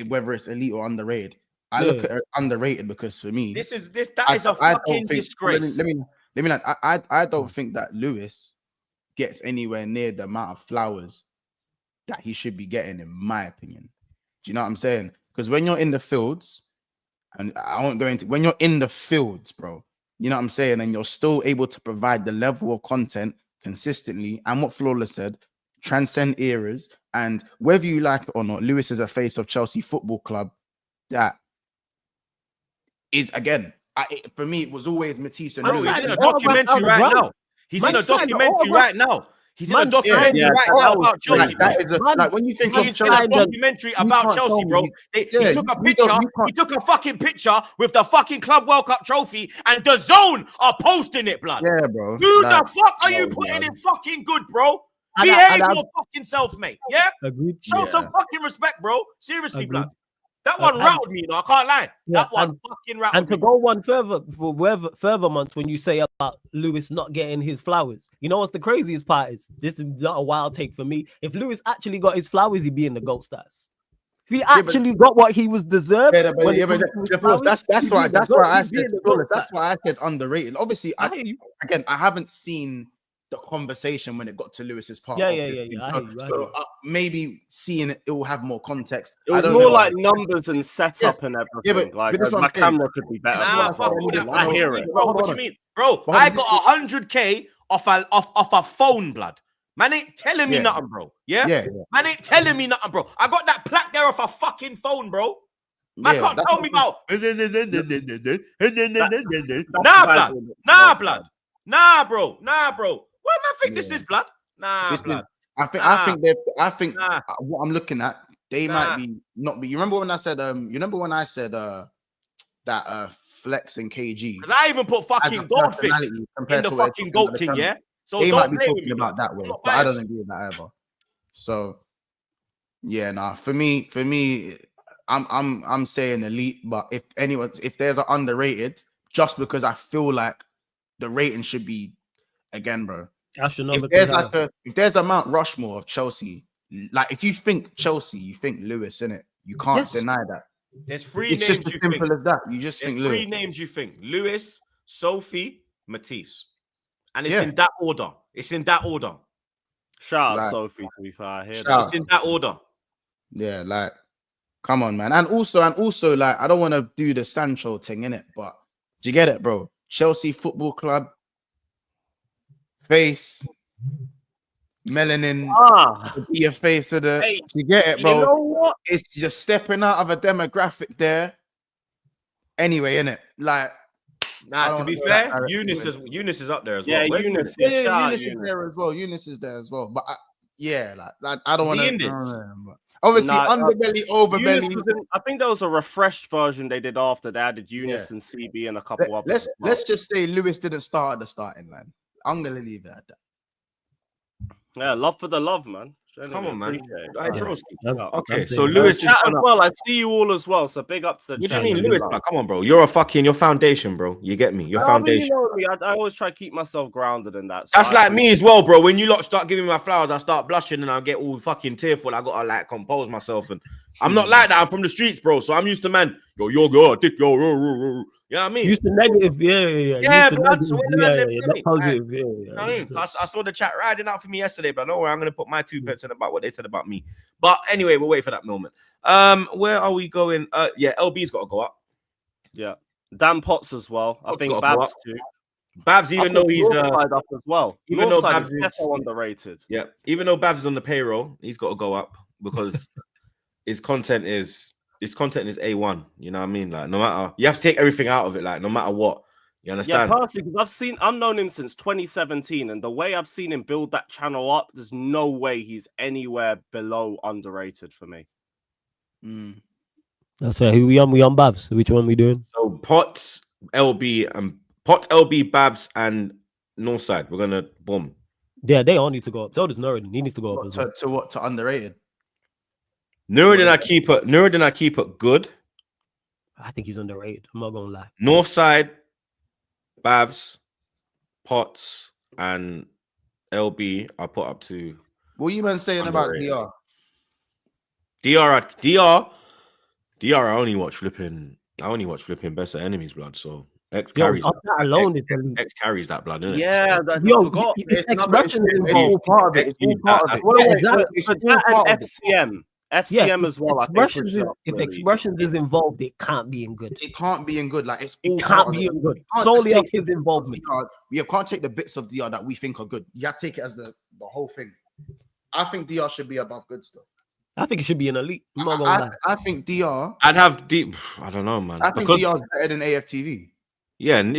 S2: whether it's elite or underrated. I look at it underrated because for me,
S1: that is a fucking disgrace.
S2: Let me like, I don't think that Lewis gets anywhere near the amount of flowers that he should be getting, in my opinion. Do you know what I'm saying? Because when you're in the fields, and I won't go into when you're in the fields, bro. You know what I'm saying? And you're still able to provide the level of content consistently. And what Flawless said, transcend eras. And whether you like it or not, Lewis is a face of Chelsea Football Club that is, again, for me, it was always Matisse and Lewis.
S1: He's in a documentary right now. He's in a documentary right now. He's in a
S3: Man
S1: documentary
S4: signed-
S1: right
S4: yeah,
S1: now
S4: that was
S1: about Chelsea.
S4: crazy.
S2: That is
S3: Man-
S2: like when you think
S3: man
S2: of
S1: He's in
S2: Chelsea,
S1: a
S3: signed a-
S1: documentary
S2: you
S1: about
S2: can't
S1: Chelsea,
S2: tell
S1: bro.
S2: me-
S1: He
S2: Yeah,
S1: took a
S2: you
S1: picture.
S2: don't- you can't-
S1: He took a fucking picture with the fucking Club World Cup trophy, and the Zone are posting it, blood.
S2: Yeah, bro.
S1: Who
S2: Like,
S1: the fuck are you
S2: no,
S1: putting
S2: blood.
S1: in fucking good, bro?
S3: And
S1: Behave
S3: I-
S1: your fucking self, mate. Yeah?
S3: Agreed.
S1: Show
S2: Yeah.
S1: some fucking respect, bro. Seriously,
S3: Agreed.
S1: blood. That one
S3: And-
S1: rattled me, you know. I can't lie.
S3: Yeah,
S1: That one fucking rattled
S3: And to
S1: me.
S3: go one further months when you say about Lewis not getting his flowers, you know what's the craziest part is? This is not a wild take for me. If Lewis actually got his flowers, he'd be in the gold stars. If he actually got what he was deserved,
S2: Yeah, but,
S3: when
S2: yeah,
S3: it
S2: but
S3: comes to his
S2: that's
S3: flowers,
S2: why
S3: he'd be in the
S2: that's
S3: gold-
S2: why I
S3: he'd be
S2: said
S3: in the gold
S2: that's
S3: stars.
S2: why I said underrated. Obviously,
S3: I hear you.
S2: I haven't seen the conversation when it got to Lewis's part.
S3: Yeah,
S2: of
S3: yeah,
S2: this
S3: yeah,
S2: thing.
S3: yeah, I hear you, I hear
S2: So
S3: you.
S2: maybe seeing it will have more context.
S4: It was
S2: I don't
S4: more
S2: know.
S4: like numbers and setup and everything.
S2: Yeah, but
S4: like
S2: this is what
S4: my
S2: I'm saying.
S4: camera could be better.
S1: Nah,
S2: That's
S1: fuck
S2: what
S1: all
S2: I
S1: that.
S2: mean.
S1: I
S2: Hold
S1: hear
S2: on,
S1: it,
S2: hold
S1: bro.
S2: on,
S1: What
S2: hold
S1: you
S2: on.
S1: mean, bro?
S2: Hold
S1: I
S2: on,
S1: got 100K off a phone, blood. Man ain't telling me
S2: Yeah.
S1: nothing, bro. Yeah?
S2: Yeah,
S1: Man ain't telling me nothing, bro. I got that plaque there off a fucking phone, bro. Man can't
S2: that's
S1: tell
S2: what
S1: me
S2: I'm-
S1: about. Nah, blood. Nah, blood. Nah, bro. Nah, bro. What man think this
S2: Yeah.
S1: is, blood? Nah,
S2: This is-
S1: blood.
S2: I think
S1: Nah.
S2: what I'm looking at, they
S1: Nah.
S2: might be not be. You remember when I said that Flex and KG
S1: Because I even put
S2: as
S1: fucking
S2: a
S1: goldfish
S2: personality
S1: in
S2: compared
S1: the
S2: to what
S1: fucking
S2: they're talking
S1: goat
S2: about
S1: thing,
S2: the
S1: yeah? So
S2: they
S1: don't
S2: might be
S1: play with
S2: talking
S1: me,
S2: about
S1: blood.
S2: that way,
S1: I'm not
S2: but I
S1: biased.
S2: don't agree with that either. So yeah, nah. For me, I'm saying elite. But if there's an underrated, just because I feel like the rating should be again, bro.
S3: Astronomical.
S2: If there's a Mount Rushmore of Chelsea, like if you think Chelsea, you think Lewis, innit? You can't
S3: Yes.
S2: deny that.
S1: There's three
S2: It's
S1: names
S2: just as
S1: you
S2: simple
S1: think.
S2: as that. You just
S1: There's
S2: think
S1: three
S2: Lewis.
S1: names you think. Lewis, Sophie, Matisse. And it's
S2: Yeah.
S1: in that order. It's in that order.
S4: Shout out
S2: Like-
S4: Sophie, to be fair. I hear
S2: Shout
S4: that.
S2: out.
S1: It's in that order.
S2: Yeah, like, come on, man. And also, like, I don't want to do the Sancho thing, innit? But do you get it, bro? Chelsea Football Club, face, melanin, to be a face of the.
S1: Hey,
S2: you get it, bro?
S4: You know what?
S2: It's just stepping out of a demographic there. Anyway, innit? Like, I
S1: Nah,
S2: don't
S1: to be
S2: know that
S1: fair,
S2: direction.
S1: Eunice is up there as
S4: Yeah,
S1: well. Where's
S4: Eunice.
S2: yeah,
S4: Yeah, shout out
S2: Eunice is
S4: Eunice.
S2: there as well. Eunice is there as well. But like I don't
S1: Is he
S2: want to.
S1: in this?
S2: Obviously,
S4: Nah,
S2: underbelly,
S4: Eunice
S2: overbelly.
S4: was in- I think there was a refreshed version they did after. They added Eunice and CB and a couple others.
S2: Let's just say Lewis didn't start at the starting line. I'm gonna leave it at that.
S4: Yeah, love for the love, man.
S1: Come on, man.
S4: Appreciate it.
S1: Hey,
S3: Yeah.
S1: broski.
S3: I'm
S1: Okay,
S3: saying
S1: so
S3: that.
S1: Lewis is
S4: Chat as
S1: on up.
S4: well. I see you all as well. So big up to the
S1: What do you
S4: chat.
S1: mean,
S4: Big
S1: Lewis?
S4: up.
S1: Come on, bro. You're your foundation, bro. You get me? Your
S4: No, I mean,
S1: foundation.
S4: you know me. I always try to keep myself grounded in that. So
S1: That's
S4: I
S1: like me as well, bro. When you lot start giving me my flowers, I start blushing and I get all fucking tearful. I gotta like compose myself, and I'm not like that. I'm from the streets, bro. So I'm used to man. Yo, dick, yo. You know what I mean?
S3: Used to negative, yeah.
S1: Yeah,
S3: Used to
S1: blood, so when the man
S3: negative,
S1: live,
S3: not
S1: me,
S3: positive, yeah.
S1: You know what I mean?
S3: So-
S1: I saw the chat riding out for me yesterday, but don't worry, I'm gonna put my 2 pence in about what they said about me. But anyway, we'll wait for that moment. Where are we going? Yeah, LB's got to go up.
S4: Yeah, Dan Potts as well. I
S1: Potts
S4: think
S1: gotta go
S4: Babs
S1: up.
S4: too.
S1: Babs,
S4: I
S1: even though
S4: put
S1: he's
S4: Northside up as well.
S1: even though
S4: Northside
S1: Babs
S4: is
S1: is-
S4: defo underrated.
S1: yeah, even though Babs is on the payroll, he's got to go up because his content is A1. You know what I mean? Like, no matter, you have to take everything out of it, like no matter what. You
S4: Yeah,
S1: understand?
S4: personally, because I've known him since 2017, and the way I've seen him build that channel up, there's no way he's anywhere below underrated for me.
S3: That's fair. Who we on? We on Babs. Which one we doing?
S1: So Potts, LB, Babs, and Northside. We're gonna boom.
S3: Yeah, they all need to go up. So does Norrin. He needs to go up as well.
S2: To what? To underrated.
S1: Nuruddin, I keep it good.
S3: I think he's underrated. I'm not gonna lie.
S1: Northside, Babs, Potts, and LB. I put up to
S2: What you man saying about
S1: Underrated.
S2: DR?
S1: DR. I only watch flipping Best of Enemies, blood. So X
S3: Yo,
S1: carries
S3: off that alone, it's elite.
S1: X carries that blood, innit?
S4: Yeah,
S1: So,
S4: that, I
S3: Yo,
S4: forgot.
S3: his expression is
S2: It's
S3: involved.
S2: all part of it. It's all part of it.
S3: Yeah,
S4: Wait,
S3: exactly.
S2: It's
S4: for
S2: all
S4: that
S2: part
S4: and
S2: of it.
S4: FCM as well. I think
S3: Expressions
S4: pushed up
S3: if
S4: really.
S3: expressions is involved, it can't be in good.
S2: It can't be in good. Like it's all
S3: It
S2: part
S3: can't
S2: of
S3: be
S2: it.
S3: in good.
S2: You can't
S3: Solely
S2: just
S3: off
S2: take
S3: his involvement.
S2: DR. You can't take the bits of DR that we think are good. You have to take it as the whole thing. I think DR should be above good stuff.
S3: I think it should be an elite. I'm not gonna lie.
S2: I think DR.
S1: I'd have deep. I don't know, man.
S2: I think
S1: Because
S2: DR is better than AFTV,
S1: yeah.
S2: and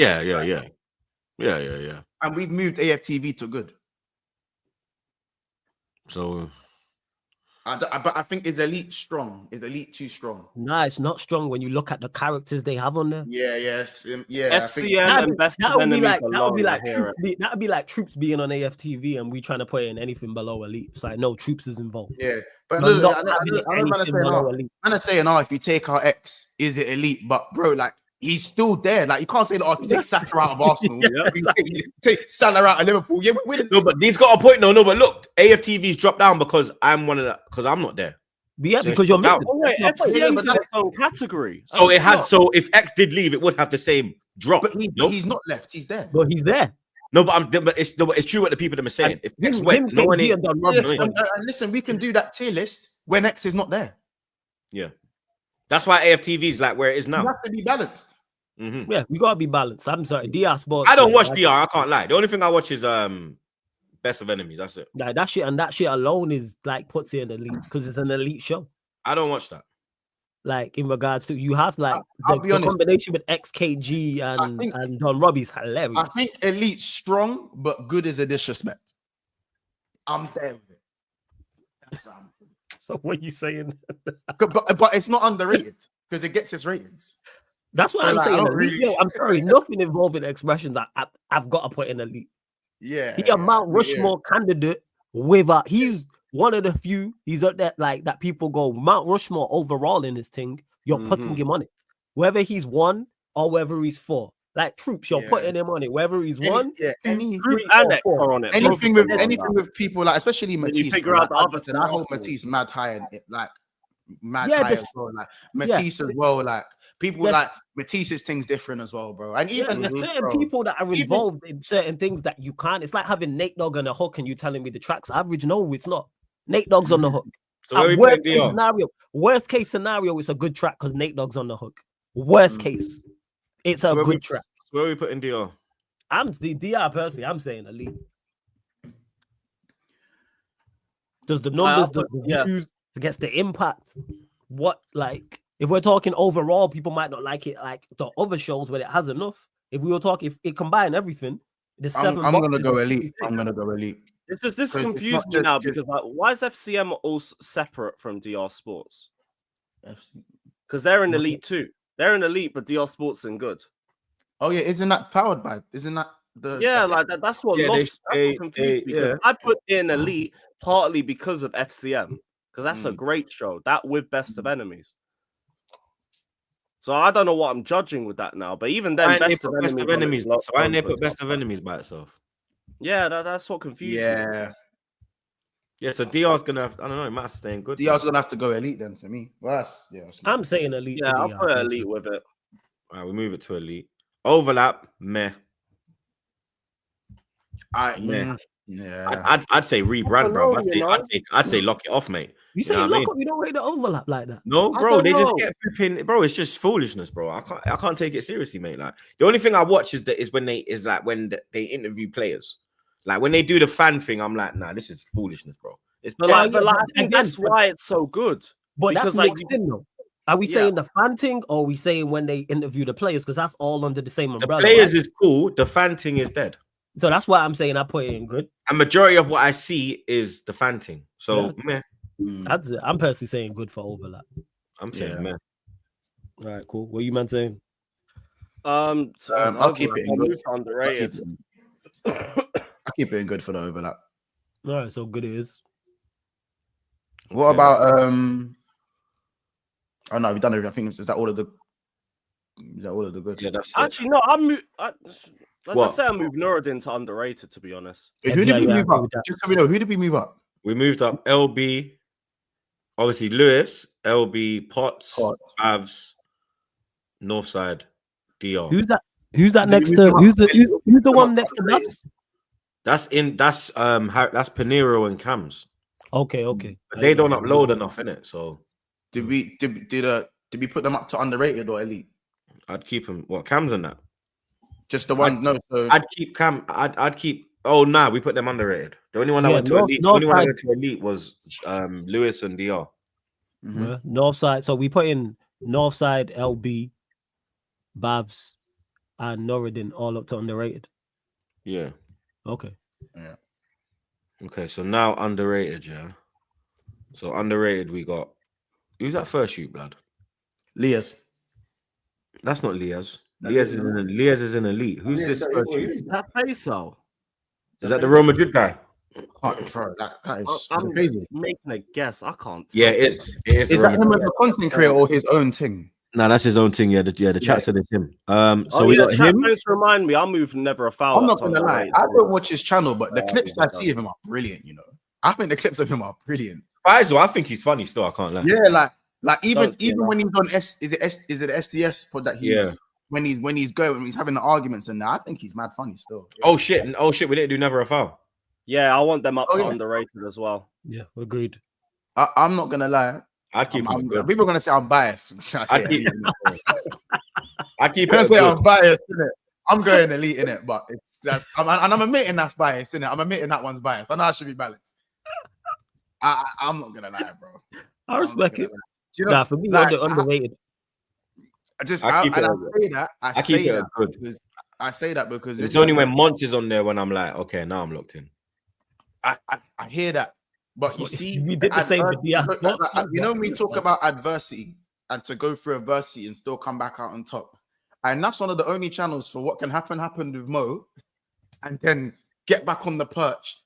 S2: we've moved AFTV to good.
S1: So
S2: But I think is elite strong? Is elite too strong?
S3: Nah, it's not strong when you look at the characters they have on there.
S2: Yeah, yes, yeah. I think
S4: FCM and Best of
S3: That would be
S4: Enemies
S3: like
S4: alone.
S3: that'd be like Troops being on AFTV and we trying to put in anything below elite. It's like no, Troops is involved.
S2: yeah. But
S3: You're
S2: look,
S3: not having
S2: I don't
S3: anything below elite.
S2: I'm saying, if you take our X, is it elite? But bro, like he's still there. Like you can't say that if you take Saka out of Arsenal, you take Salah out of Liverpool. Yeah,
S1: no, but he's got a point. No, but look, AFTV's dropped down because I'm not there.
S3: Yeah,
S1: So
S3: because you're
S1: down.
S3: missing.
S4: Oh, wait, FCM's in its own category.
S1: So it has. So if X did leave, it would have the same drop.
S2: But he's not left. He's there.
S3: But he's there.
S1: No, but it's true what the people that are saying. If X went, no one ain't.
S2: And listen, we can do that tier list when X is not there.
S1: Yeah, that's why AFTV is like where it is now.
S2: You have to be balanced.
S1: Mm-hmm.
S3: Yeah, we gotta be balanced. I'm sorry, DR Sports.
S1: I don't watch DR. I can't lie. The only thing I watch is Best of Enemies. That's it.
S3: Like that shit alone is like puts it in the elite because it's an elite show.
S1: I don't watch that.
S3: Like in regards to you have like
S2: I'll be
S3: the
S2: honest.
S3: combination with XKG and Don Robbie's hilarious.
S2: I think elite strong, but good is a disrespect. I'm there with it. That's what I'm thinking.
S3: So what are you saying?
S2: But it's not underrated because it gets its ratings.
S3: That's what
S2: So,
S3: I'm
S2: like, I
S3: saying.
S2: don't
S3: Elite,
S2: really-
S3: yo, I'm sorry, nothing involving expressions that I've got to put in elite.
S2: Yeah.
S3: He a Mount Rushmore candidate with he's one of the few. He's up there like that. People go Mount Rushmore overall in this thing. You're putting him on it, whether he's 1 or whether he's 4. Like Troops, you're putting him on it, whether he's 1, 2,
S2: any
S3: 3,
S4: and
S3: or
S4: X
S3: 4.
S4: are on it.
S2: anything with people like especially
S4: Then you
S2: Matisse.
S4: figure
S2: bro,
S4: out the
S2: like,
S4: other two
S2: I hold
S4: afterwards.
S2: Matisse mad high and like mad
S3: Yeah,
S2: high
S3: this-
S2: as well. Like Matisse as well. Like people
S3: Yes.
S2: like Matisse's things different as well, bro. And
S3: Yeah,
S2: even
S3: there's certain
S2: bro,
S3: people that are
S2: even-
S3: involved in certain things that you can't. It's like having Nate Dogg on the hook and you telling me the track's average. No, it's not. Nate Dogg's on the hook.
S1: So where we
S3: worst
S1: put
S3: case
S1: DR?
S3: scenario, it's a good track because Nate Dogg's on the hook. Worst case, it's
S1: So
S3: a
S1: where we-
S3: good track.
S1: So where we putting DR?
S3: I'm the DR personally. I'm saying elite. Does the numbers, does the views, gets the impact? What like if we're talking overall, people might not like it like the other shows, but it has enough. If we were talking, if it combined everything, the
S2: I'm
S3: 7
S2: gonna
S3: boxes
S2: go
S3: is
S2: elite.
S3: 56.
S2: I'm gonna go elite.
S4: This
S2: Because it's
S4: confused
S2: not
S4: me
S2: just-
S4: now because like, why is FCM all separate from DR Sports? Because they're in elite too. They're in elite, but DR Sports in good.
S2: Oh yeah, isn't that powered by? Isn't that the?
S4: Yeah, like that. That's what
S1: Yeah,
S4: lost. That's what confused me, because
S1: yeah.
S4: I put in elite partly because of FCM because that's a great show. That with Best of Enemies. So I don't know what I'm judging with that now, but even then,
S1: Why ain't they
S4: Best of
S1: put Best of
S4: Enemies.
S1: Enemies? So why didn't they put Best of Enemies by itself?
S4: Yeah, that's what confused me.
S2: Yeah,
S1: Yeah, so DR's gonna have, I don't know, it might stay in good.
S2: DR's gonna have to go elite then for me. Well, that's
S3: I'm saying elite.
S4: Yeah,
S3: for
S4: I'll
S3: DR,
S4: put
S3: personally.
S4: elite with it.
S1: All right, we move it to elite. Overlap, meh.
S2: yeah.
S1: I'd say rebrand, bro. I'd say lock it off, mate.
S3: You say
S1: know what I
S3: look
S1: mean?
S3: up, you don't rate the overlap like that.
S1: No,
S4: I
S1: bro,
S4: don't
S1: they just
S4: know.
S1: get flipping, bro. It's just foolishness, bro. I can't take it seriously, mate. Like the only thing I watch is when they interview players. Like when they do the fan thing, I'm like, nah, this is foolishness, bro. It's
S4: But
S1: dead.
S4: like, I think
S3: again,
S4: that's why it's so good.
S3: But
S4: Because,
S3: that's
S4: like,
S3: mixed in though. Are we saying the fan thing or are we saying when they interview the players? Because that's all under the same
S1: The
S3: umbrella.
S1: players
S3: right?
S1: is cool. The fan thing is dead.
S3: So that's why I'm saying I put it in good.
S1: A majority of what I see is the fan thing. So meh.
S3: I'm personally saying good for overlap.
S1: I'm saying meh.
S3: All right, cool. What you man saying?
S2: I'll keep it in good.
S4: Underrated.
S2: I'll keep it in good for the overlap.
S3: All right, so good it is.
S2: What about Oh no, we've done everything. I think is that all of the good?
S1: Yeah, that's it.
S4: Actually, no, Let's
S1: What?
S4: say I moved Nuruddin to underrated, to be honest.
S2: Wait, who did we
S3: Yeah,
S2: move
S3: I agree
S2: up?
S3: with that.
S2: Just so we know, who did we move up?
S1: We moved up LB, obviously Lewis, LB, Potts, Avs, Northside, DR.
S3: Who's that? Who's that
S2: Did we
S3: next
S2: move
S3: to?
S2: them up?
S3: Who's the
S2: Did we
S3: who's the
S2: move
S3: one
S2: them
S3: next
S2: up?
S3: to Babs?
S1: That's Pinero and Cams.
S3: Okay.
S1: But they don't upload enough in it, so
S2: Did we put them up to underrated or elite?
S1: I'd keep them. What Cams and that?
S2: Just the one. No, so
S1: I'd keep Cam. I'd keep. Oh nah, we put them underrated. The only one that
S3: Yeah,
S1: went to
S3: North-
S1: elite. The only one that
S3: Northside-
S1: went to elite was Lewis and DR.
S2: Mhm.
S3: Yeah, North side. So we put in North side, LB, Babs, and Nuruddin all up to underrated.
S1: Yeah.
S3: Okay.
S1: Okay, so now underrated, yeah. So underrated, we got who's that first shoot, blood?
S2: Leah's.
S1: That's not Leah's.
S2: No,
S1: Leah's is an elite. Who's
S2: Leah's,
S1: this
S2: that-
S1: first
S2: who
S1: shoot?
S2: is
S4: That peso.
S1: Is that the Real Madrid guy?
S2: Oh, bro, that is
S4: I'm
S2: crazy.
S4: making a guess. I can't.
S1: Yeah,
S4: tell.
S1: it is. It is.
S2: Is
S1: the
S2: that
S1: Real
S2: him
S1: Madrid
S2: as a content creator or his own thing?
S1: No, that's his own thing. Yeah, the chat
S2: Yeah.
S1: said it's him.
S4: Oh,
S1: So we got
S4: chat,
S1: him.
S4: thanks to remind me. I'm moving never a foul.
S2: I'm not
S4: That's
S2: gonna lie,
S4: underrated.
S2: I don't watch his channel, but the
S4: Yeah,
S2: clips
S4: I
S2: I
S4: think
S2: see of him are brilliant. You know, I think the clips of him are brilliant.
S1: Faisal, I think he's funny still. I can't lie.
S2: Yeah, like even
S4: Don't say that.
S2: when he's on is it the SDS pod that he's
S1: Yeah.
S2: when he's having the arguments and that, I think he's mad funny still. Yeah.
S1: Oh shit! We didn't do never a foul.
S4: Yeah, I want them up
S2: Oh,
S4: to
S2: yeah.
S4: underrated as well.
S3: Yeah, agreed.
S2: I'm not gonna lie.
S1: I'd keep it good.
S2: People are gonna say I'm biased. I say
S1: I'd keep, I'd keep
S2: They're
S1: it
S2: gonna say
S1: good.
S2: I'm biased, innit? I'm going elite in it, but I'm admitting that's biased, innit? I'm admitting that one's biased. I know I should be balanced. I'm not gonna lie, bro.
S3: I respect it.
S2: Do you know,
S3: Nah, for me,
S2: like,
S3: underrated.
S2: I say
S1: it good.
S2: I say that because
S1: It's only when Monts is on there when I'm like, okay, now I'm locked in.
S2: I hear that, but you see,
S3: we did the same for Diaz.
S2: you know, we talk about adversity and to go through adversity and still come back out on top. And that's one of the only channels for what can happened with Mo, and then get back on the perch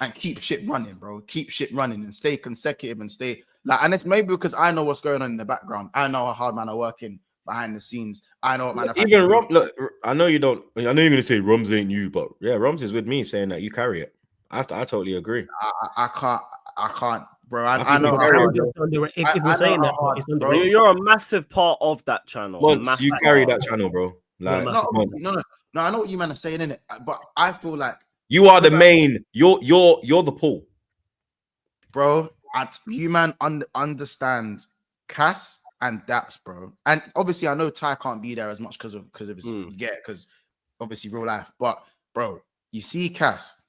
S2: and keep shit running, bro. Keep shit running and stay consecutive and stay like. And it's maybe because I know what's going on in the background. I know how hard man are working behind the scenes. I know what man.
S1: Even Rom, look, I know you don't. I know you're gonna say Roms ain't you, but yeah, Roms is with me saying that you carry it. I totally agree.
S2: I can't, bro. I
S1: I
S2: know.
S3: If we're saying that, it's
S2: bro.
S3: underrated.
S4: You're a massive part of that channel.
S1: Once
S4: Massive
S1: you carry
S4: part.
S1: that channel, bro. Like,
S3: Yeah,
S2: No, I know what you man are saying in it, but I feel like
S1: you are the main. You're the pull.
S2: bro, you man understand Cass and Daps, bro. And obviously, I know Ty can't be there as much because of his because obviously real life. But bro, you see, Cass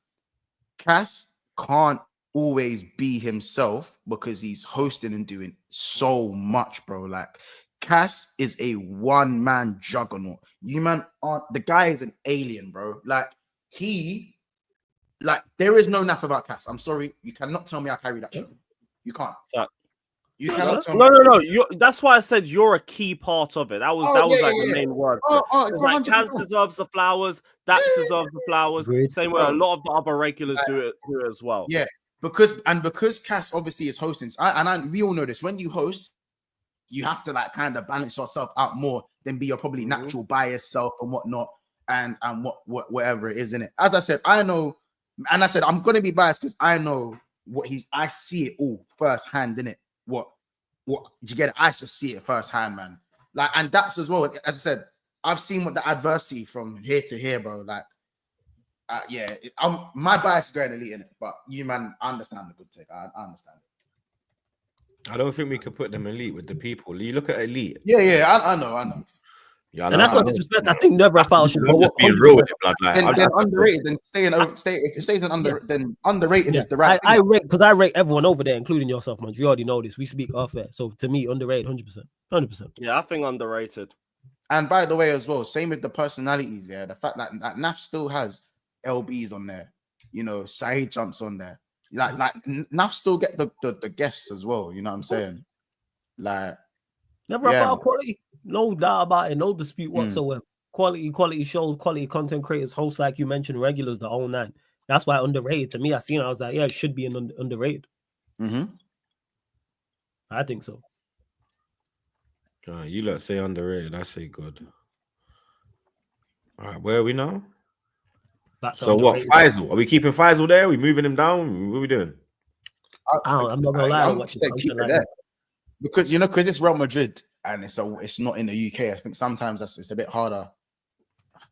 S2: can't always be himself because he's hosting and doing so much, bro. Like Cass is a one-man juggernaut. You man aren't. The guy is an alien, bro. Like there is no naff about Cass. I'm sorry, you cannot tell me I carry that show. You can't.
S4: Fact.
S2: You cannot tell
S4: No.
S2: me.
S4: That's why I said you're a key part of it. That was the main word. Like Kaz
S2: 100%.
S4: deserves the flowers. Dax deserves the flowers.
S3: Agreed.
S4: Same way a lot of the other regulars do it as well.
S2: Yeah, because Cass obviously is hosting, we all know this. When you host, you have to like kind of balance yourself out more than be your probably natural biased self and whatnot, and whatever it is in it. As I said, I know, and I said I'm gonna be biased because I know I see it all firsthand in it. What you get? I just see it firsthand, man. Like, and Daps as well. As I said, I've seen what the adversity from here to here, bro. Like, my bias is going elite in it, but you man, I understand the good take. I understand it.
S1: I don't think we could put them elite with the people. You look at elite.
S2: Yeah, I know.
S1: Yeah,
S3: And that's not disrespect. I think never a foul should go up.
S1: being real with it, blood. Like,
S2: Then underrated, then if it stays in then underrated is the right.
S3: I rate because I rate everyone over there, including yourself, man. You already know this. We speak off air, so to me, underrated, 100%.
S4: Yeah, I think underrated.
S2: And by the way, as well, same with the personalities. Yeah, the fact that Naf still has LBs on there. You know, Saeed jumps on there. Like Naf still get the guests as well. You know what I'm saying? Like.
S3: Never about quality, no doubt about it, no dispute whatsoever. Quality shows, quality content creators, hosts like you mentioned, regulars, the whole nine. That's why underrated to me. I seen it, I was like, yeah, it should be an underrated. I think so.
S1: You lot say underrated, I say good. All right, where are we now? So what? Faisal? Are we keeping Faisal there? Are we moving him down? What are we doing?
S3: I'm not gonna lie.
S2: I'm gonna say keep it there. Because it's Real Madrid and it's not in the UK. I think sometimes it's a bit harder.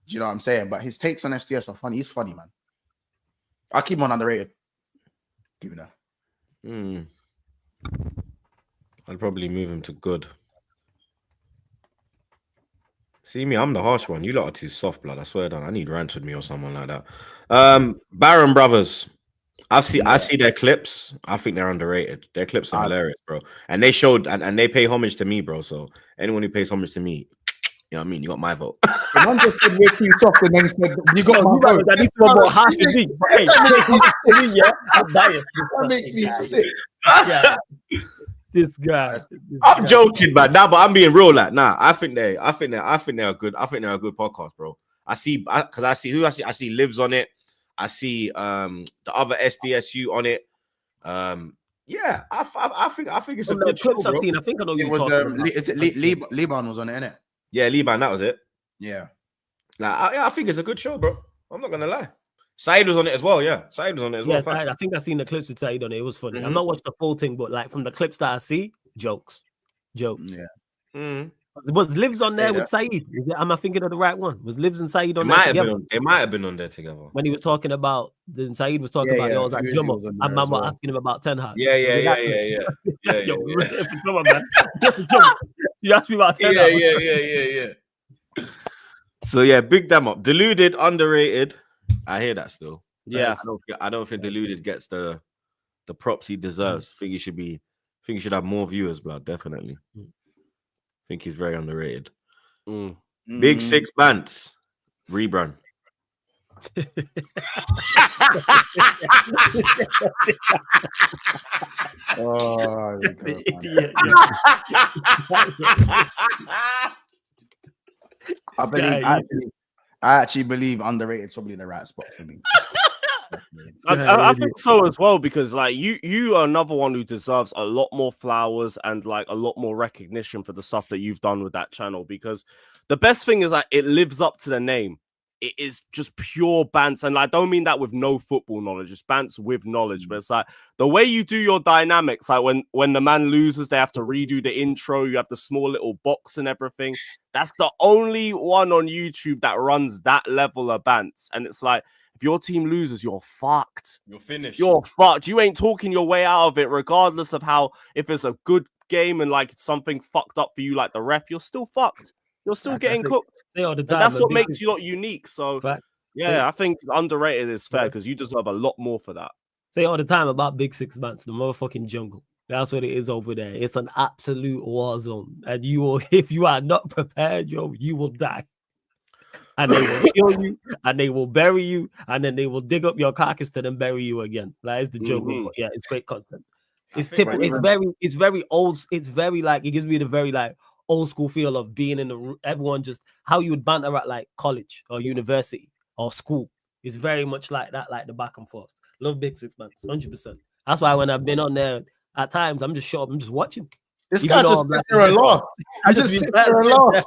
S2: Do you know what I'm saying? But his takes on SDS are funny. He's funny, man. I'll keep him on underrated. Keep it there.
S1: I'd probably move him to good. See me, I'm the harsh one. You lot are too soft, blood. I swear down. I need rants with me or someone like that. Baron Brothers. I see their clips. I think they're underrated. Their clips are hilarious, bro. And they showed and they pay homage to me, bro. So anyone who pays homage to me, you know what I mean? You got my vote.
S2: The man just said we're too soft and then said you got my vote.
S3: That needs to about half a week. But hey, yeah, I'm biased.
S2: That makes me sick.
S3: Yeah. This guy.
S1: I'm joking, man. Nah, but I'm being real. Like, nah, I think they're a good. I think they're a good podcast, bro. I see Lives on it. I see the other SDSU on it. Yeah, I think it's a good show,
S3: clips I've seen. I think I know
S2: it
S3: you
S2: was
S3: talking about.
S2: is it Liban was on it, innit?
S1: Yeah, Liban, that was it.
S2: Yeah.
S1: Like, I think it's a good show, bro. I'm not gonna lie. Saeed was on it as well. Yeah, Saeed was on it as well.
S3: Yes, I think I seen the clips with Saeed on it. It was funny.
S1: Mm-hmm.
S3: I'm not watched the full thing, but like from the clips that I see, jokes.
S2: Yeah.
S1: Mm-hmm.
S3: Was Livs on there with Saeed? Am I thinking of the right one? Was Livs and Saeed on there together?
S1: They might have been on there together.
S3: When he was talking about, then Saeed was talking about, it was like, Jumbo. And man was asking him about Ten Hag.
S1: Yeah.
S3: Come on, man. You asked me about Ten Hag.
S1: Yeah. So yeah, big them up. Deluded, underrated. I hear that still.
S4: Yeah,
S1: I don't think Deluded gets the props he deserves. I think he should have more viewers, bro. Definitely. I think he's very underrated. Big Six Bants rebrand.
S2: Oh, I actually believe underrated is probably the right spot for me.
S4: I think so as well, because like you are another one who deserves a lot more flowers and like a lot more recognition for the stuff that you've done with that channel, because the best thing is that it lives up to the name. It is just pure bants, and I don't mean that with no football knowledge. It's bants with knowledge, but it's like the way you do your dynamics. Like when the man loses, they have to redo the intro. You have the small little box and everything. That's the only one on YouTube that runs that level of bants, and it's like, if your team loses, you're fucked.
S1: You're finished.
S4: You're fucked. You ain't talking your way out of it, regardless of how, if it's a good game and like something fucked up for you, like the ref, you're still fucked. You're still getting cooked.
S3: All the time,
S4: and that's what makes you lot unique. So,
S3: yeah,
S4: I think underrated is fair because you deserve a lot more for that.
S3: Say all the time about Big Six Bants, the motherfucking jungle. That's what it is over there. It's an absolute war zone. And you will, if you are not prepared, you will die. And they will kill you, and they will bury you, and then they will dig up your carcass to then bury you again. Like, it's the jungle. Yeah, it's great content. It's typical. It's very old. It's very like, it gives me the very like old school feel of being in everyone just how you would banter at like college or university or school. It's very much like that, like the back and forth. Love Big Six Bants, 100%. That's why when I've been on there at times, I'm just shut up, I'm just watching.
S2: This guy just sits there and laughs. I just sit there and laugh.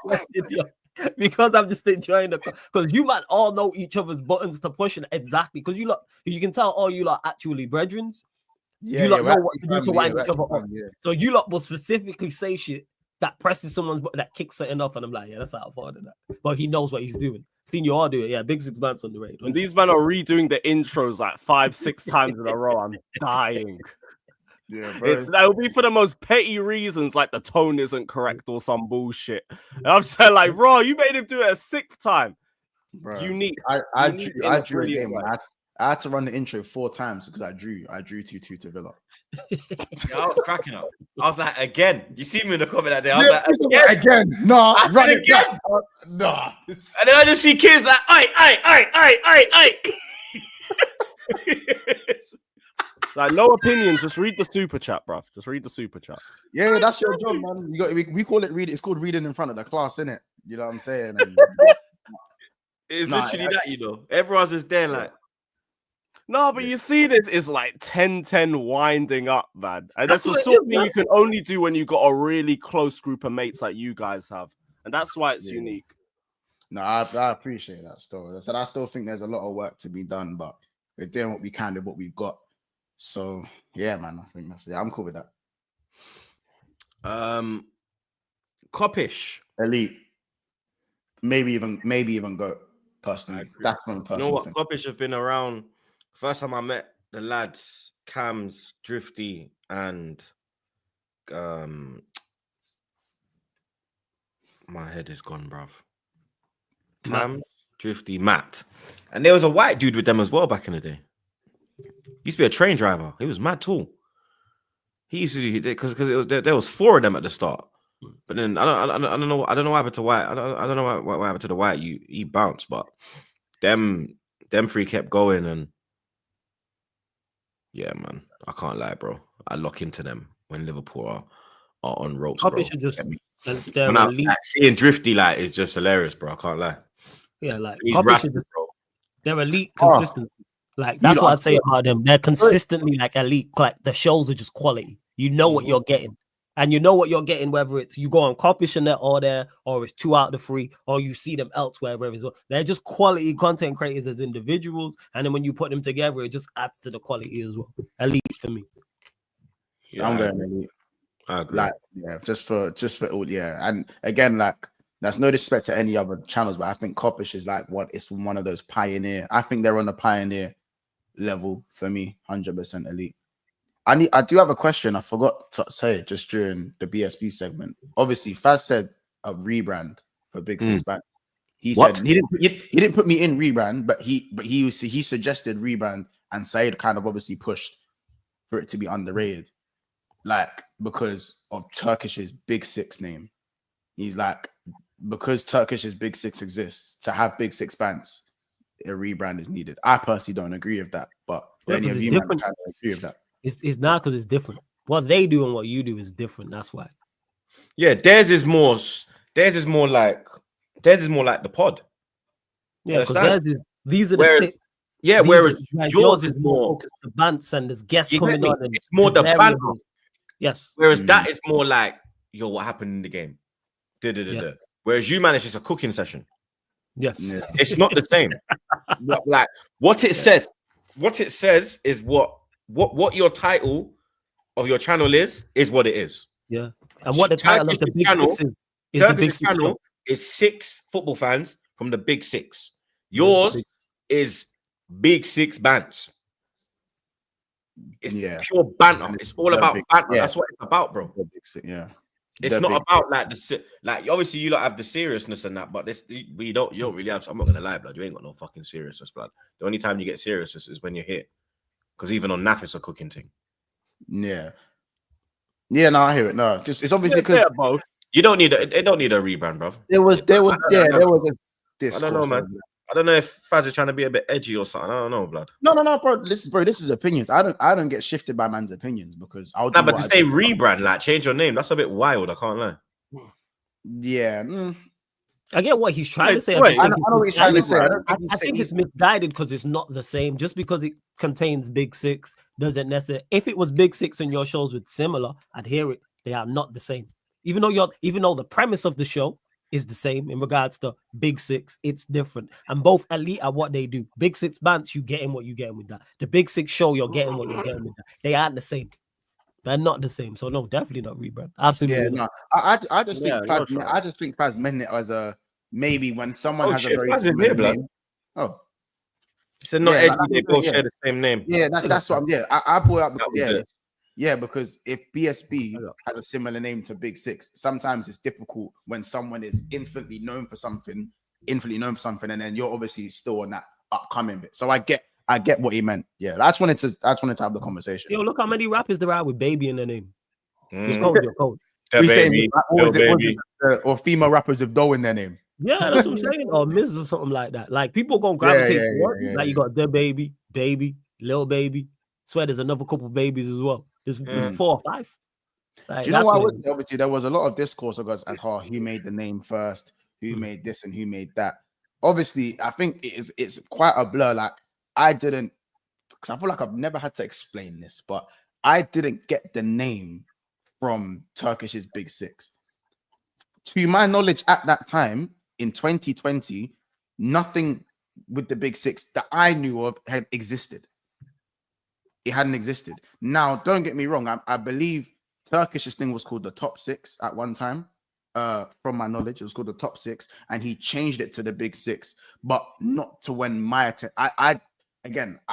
S3: Because I'm just enjoying the, because you might all know each other's buttons to push, and exactly because you can tell you lot actually brethren. You lot know what to do to wind each other up. So you lot will specifically say shit that presses someone's button, that kicks something off, and I'm like, yeah, that's how I thought of that. But he knows what he's doing. Seen you all do it. Yeah, Big Six Bants on the radio.
S4: When these men are redoing the intros like 5-6 times in a row, I'm dying.
S2: Yeah, bro.
S4: It'll be for the most petty reasons, like the tone isn't correct or some bullshit. And I'm saying, like, bro, you made him do it a 6th time.
S2: Bro,
S4: unique.
S2: I drew a game. I had to run the intro 4 times because I drew 2-2 to Villa.
S1: Yeah, I was cracking up. I was like, again. You see me in the comment that day. I was like,
S2: again. Nah, run it again.
S1: Nah. And then I just see kids like, aye.
S4: Like, no opinions. Just read the super chat, bro. Just read the super chat.
S2: Yeah, that's your job, man. We call it read. It's called reading in front of the class, innit? You know what I'm saying?
S1: It's literally that, you know. Everyone's just there like.
S4: No, but you see, this is like 10-10 winding up, man. And that's the sort of thing you can only do when you've got a really close group of mates like you guys have. And that's why it's unique.
S2: No, I appreciate that still. I said I still think there's a lot of work to be done, but we're doing what we can with what we've got. So yeah, man, I think I'm cool with that.
S1: Coppish,
S2: elite, maybe even go personally. That's my personal.
S1: You know what?
S2: Thing.
S1: Coppish have been around. First time I met the lads, Cams, Drifty, and my head is gone, bruv. Cams, Drifty, Matt, and there was a white dude with them as well back in the day. He used to be a train driver. He was mad tall. He used to do because there was 4 of them at the start. But then I don't know what happened to White. I don't know what happened to the White. He bounced, but them three kept going, and yeah, man, I can't lie, bro. I lock into them when Liverpool are on ropes,
S3: Probably
S1: bro.
S3: should just they're
S1: When I
S3: elite.
S1: like, seeing Drifty like is just hilarious, bro. I can't lie.
S3: Yeah, like
S1: He's
S3: Copy
S1: Rashford,
S3: should just,
S1: bro.
S3: they're elite
S2: Oh,
S3: consistency. Like that's
S2: you
S3: what
S2: are
S3: I'd say about them. They're consistently like elite. Like the shows are just quality. You know what you're getting. And you know what you're getting, whether it's you go on Coppish and they're all there, or it's 2 out of the 3, or you see them elsewhere, wherever it's well. They're just quality content creators as individuals. And then when you put them together, it just adds to the quality as well. Elite for me.
S1: Yeah,
S2: I'm
S1: I
S2: going
S1: agree.
S2: elite.
S1: I agree.
S2: Like, yeah, just for all, yeah. And again, like, that's no disrespect to any other channels, but I think Coppish is like it's one of those pioneer. I think they're on the pioneer level for me, 100% elite. I do have a question. I forgot to say it just during the BSB segment. Obviously, Faz said a rebrand for Big Six Bank. He
S1: What?
S2: said he didn't put me in rebrand, but he suggested rebrand, and Said kind of obviously pushed for it to be underrated, like because of Turkish's Big Six name. He's like, because Turkish's Big Six exists, to have Big Six bands, a rebrand is needed. I personally don't agree with that, but
S3: Yeah,
S2: any of
S3: it's
S2: you
S3: different.
S2: kind of agree with that.
S3: It's not because it's different. What they do and what you do is different. That's why.
S1: Yeah, theirs is more like the pod.
S3: Yeah, because
S1: Understand?
S3: these are the
S1: Whereas,
S3: 6.
S1: yeah,
S3: These
S1: whereas
S3: are, like,
S1: yours is
S3: more
S1: more.
S3: focused the bants and there's guests
S1: You get
S3: coming
S1: me?
S3: on and
S1: It's more
S3: there's
S1: the banter.
S3: variables. Yes.
S1: Whereas that is more like, yo, what happened in the game?
S3: Yeah.
S1: Whereas you manage, it's a cooking session.
S3: Yes.
S2: Yeah.
S1: It's not the same. Like what it says is what your title of your channel is what it is.
S3: Yeah. And what the title of the Big Six is the Big Six
S1: channel
S3: show.
S1: is 6 football fans from the Big Six.
S3: Yeah,
S1: Yours is Big Six bands. It's pure banter. It's all about banter.
S2: Yeah.
S1: That's what it's about, bro.
S2: Yeah.
S1: It's not about like like obviously you don't have the seriousness and that, but you don't really have. I'm not gonna lie, blood. You ain't got no fucking seriousness, blood. The only time you get seriousness is when you're here, because even on NAF it's a cooking thing.
S2: Yeah. Yeah, no, I hear it. No, just it's obviously because
S4: both.
S1: You don't need it don't need a rebrand, bro.
S2: there was
S1: I don't
S2: a discourse.
S1: know, man. I don't know if Faz is trying to be a bit edgy or something. I don't know, blood.
S2: No, bro. This is opinions. I don't get shifted by man's opinions because I'll.
S1: Nah, but to say rebrand, like change your name, that's a bit wild. I can't lie.
S2: Yeah.
S3: I get what he's trying to say.
S2: I know what he's trying to say.
S3: I think it's misguided because it's not the same. Just because it contains Big Six doesn't necessarily. If it was Big Six and your shows were similar, I'd hear it. They are not the same. Even though the premise of the show is the same in regards to Big Six, it's different. And both elite at what they do. Big Six bands, you getting what you getting with that. The Big Six show, you're getting what you're getting with that. They aren't the same. They're not the same. So no, definitely not rebrand. Absolutely.
S2: Yeah,
S3: not.
S2: no. I just think Faz meant it as a maybe when someone has a very
S1: similar
S2: name. Oh.
S1: It's not edgy. They both share the same name.
S2: Yeah, that's what I'm. Yeah, I brought it up because because if BSB has a similar name to Big Six, sometimes it's difficult when someone is infinitely known for something, and then you're obviously still on that upcoming bit. So I get what he meant. Yeah, I just wanted to have the conversation.
S3: Yo, look how many rappers there are with baby in their name. Your code.
S2: Or female rappers with dough in their name.
S3: Yeah, that's what I'm saying. Or Miz or something like that. Like people gonna gravitate towards it. Like you got the baby, Lil Baby. Swear there's another couple babies as well. There's 4 or 5. Like,
S2: do you know what I would say? Obviously, there was a lot of discourse as how he made the name first, who made this and who made that. Obviously, I think it's quite a blur. Like I didn't, because I feel like I've never had to explain this, but I didn't get the name from Turkish's Big Six. To my knowledge, at that time in 2020, nothing with the Big Six that I knew of had existed. It hadn't existed. Now, don't get me wrong. I believe Turkish's thing was called the Top Six at one time. From my knowledge, it was called the Top Six, and he changed it to the Big Six, but not to when my I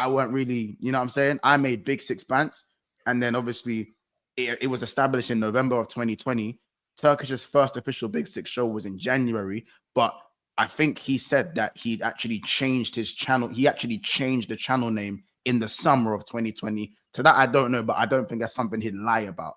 S2: weren't really, you know what I'm saying? I made Big Six bands, and then obviously it was established in November of 2020. Turkish's first official Big Six show was in January, but I think he said that he'd actually changed his channel. He actually changed the channel name in the summer of 2020. To that, I don't know, but I don't think that's something he'd lie about.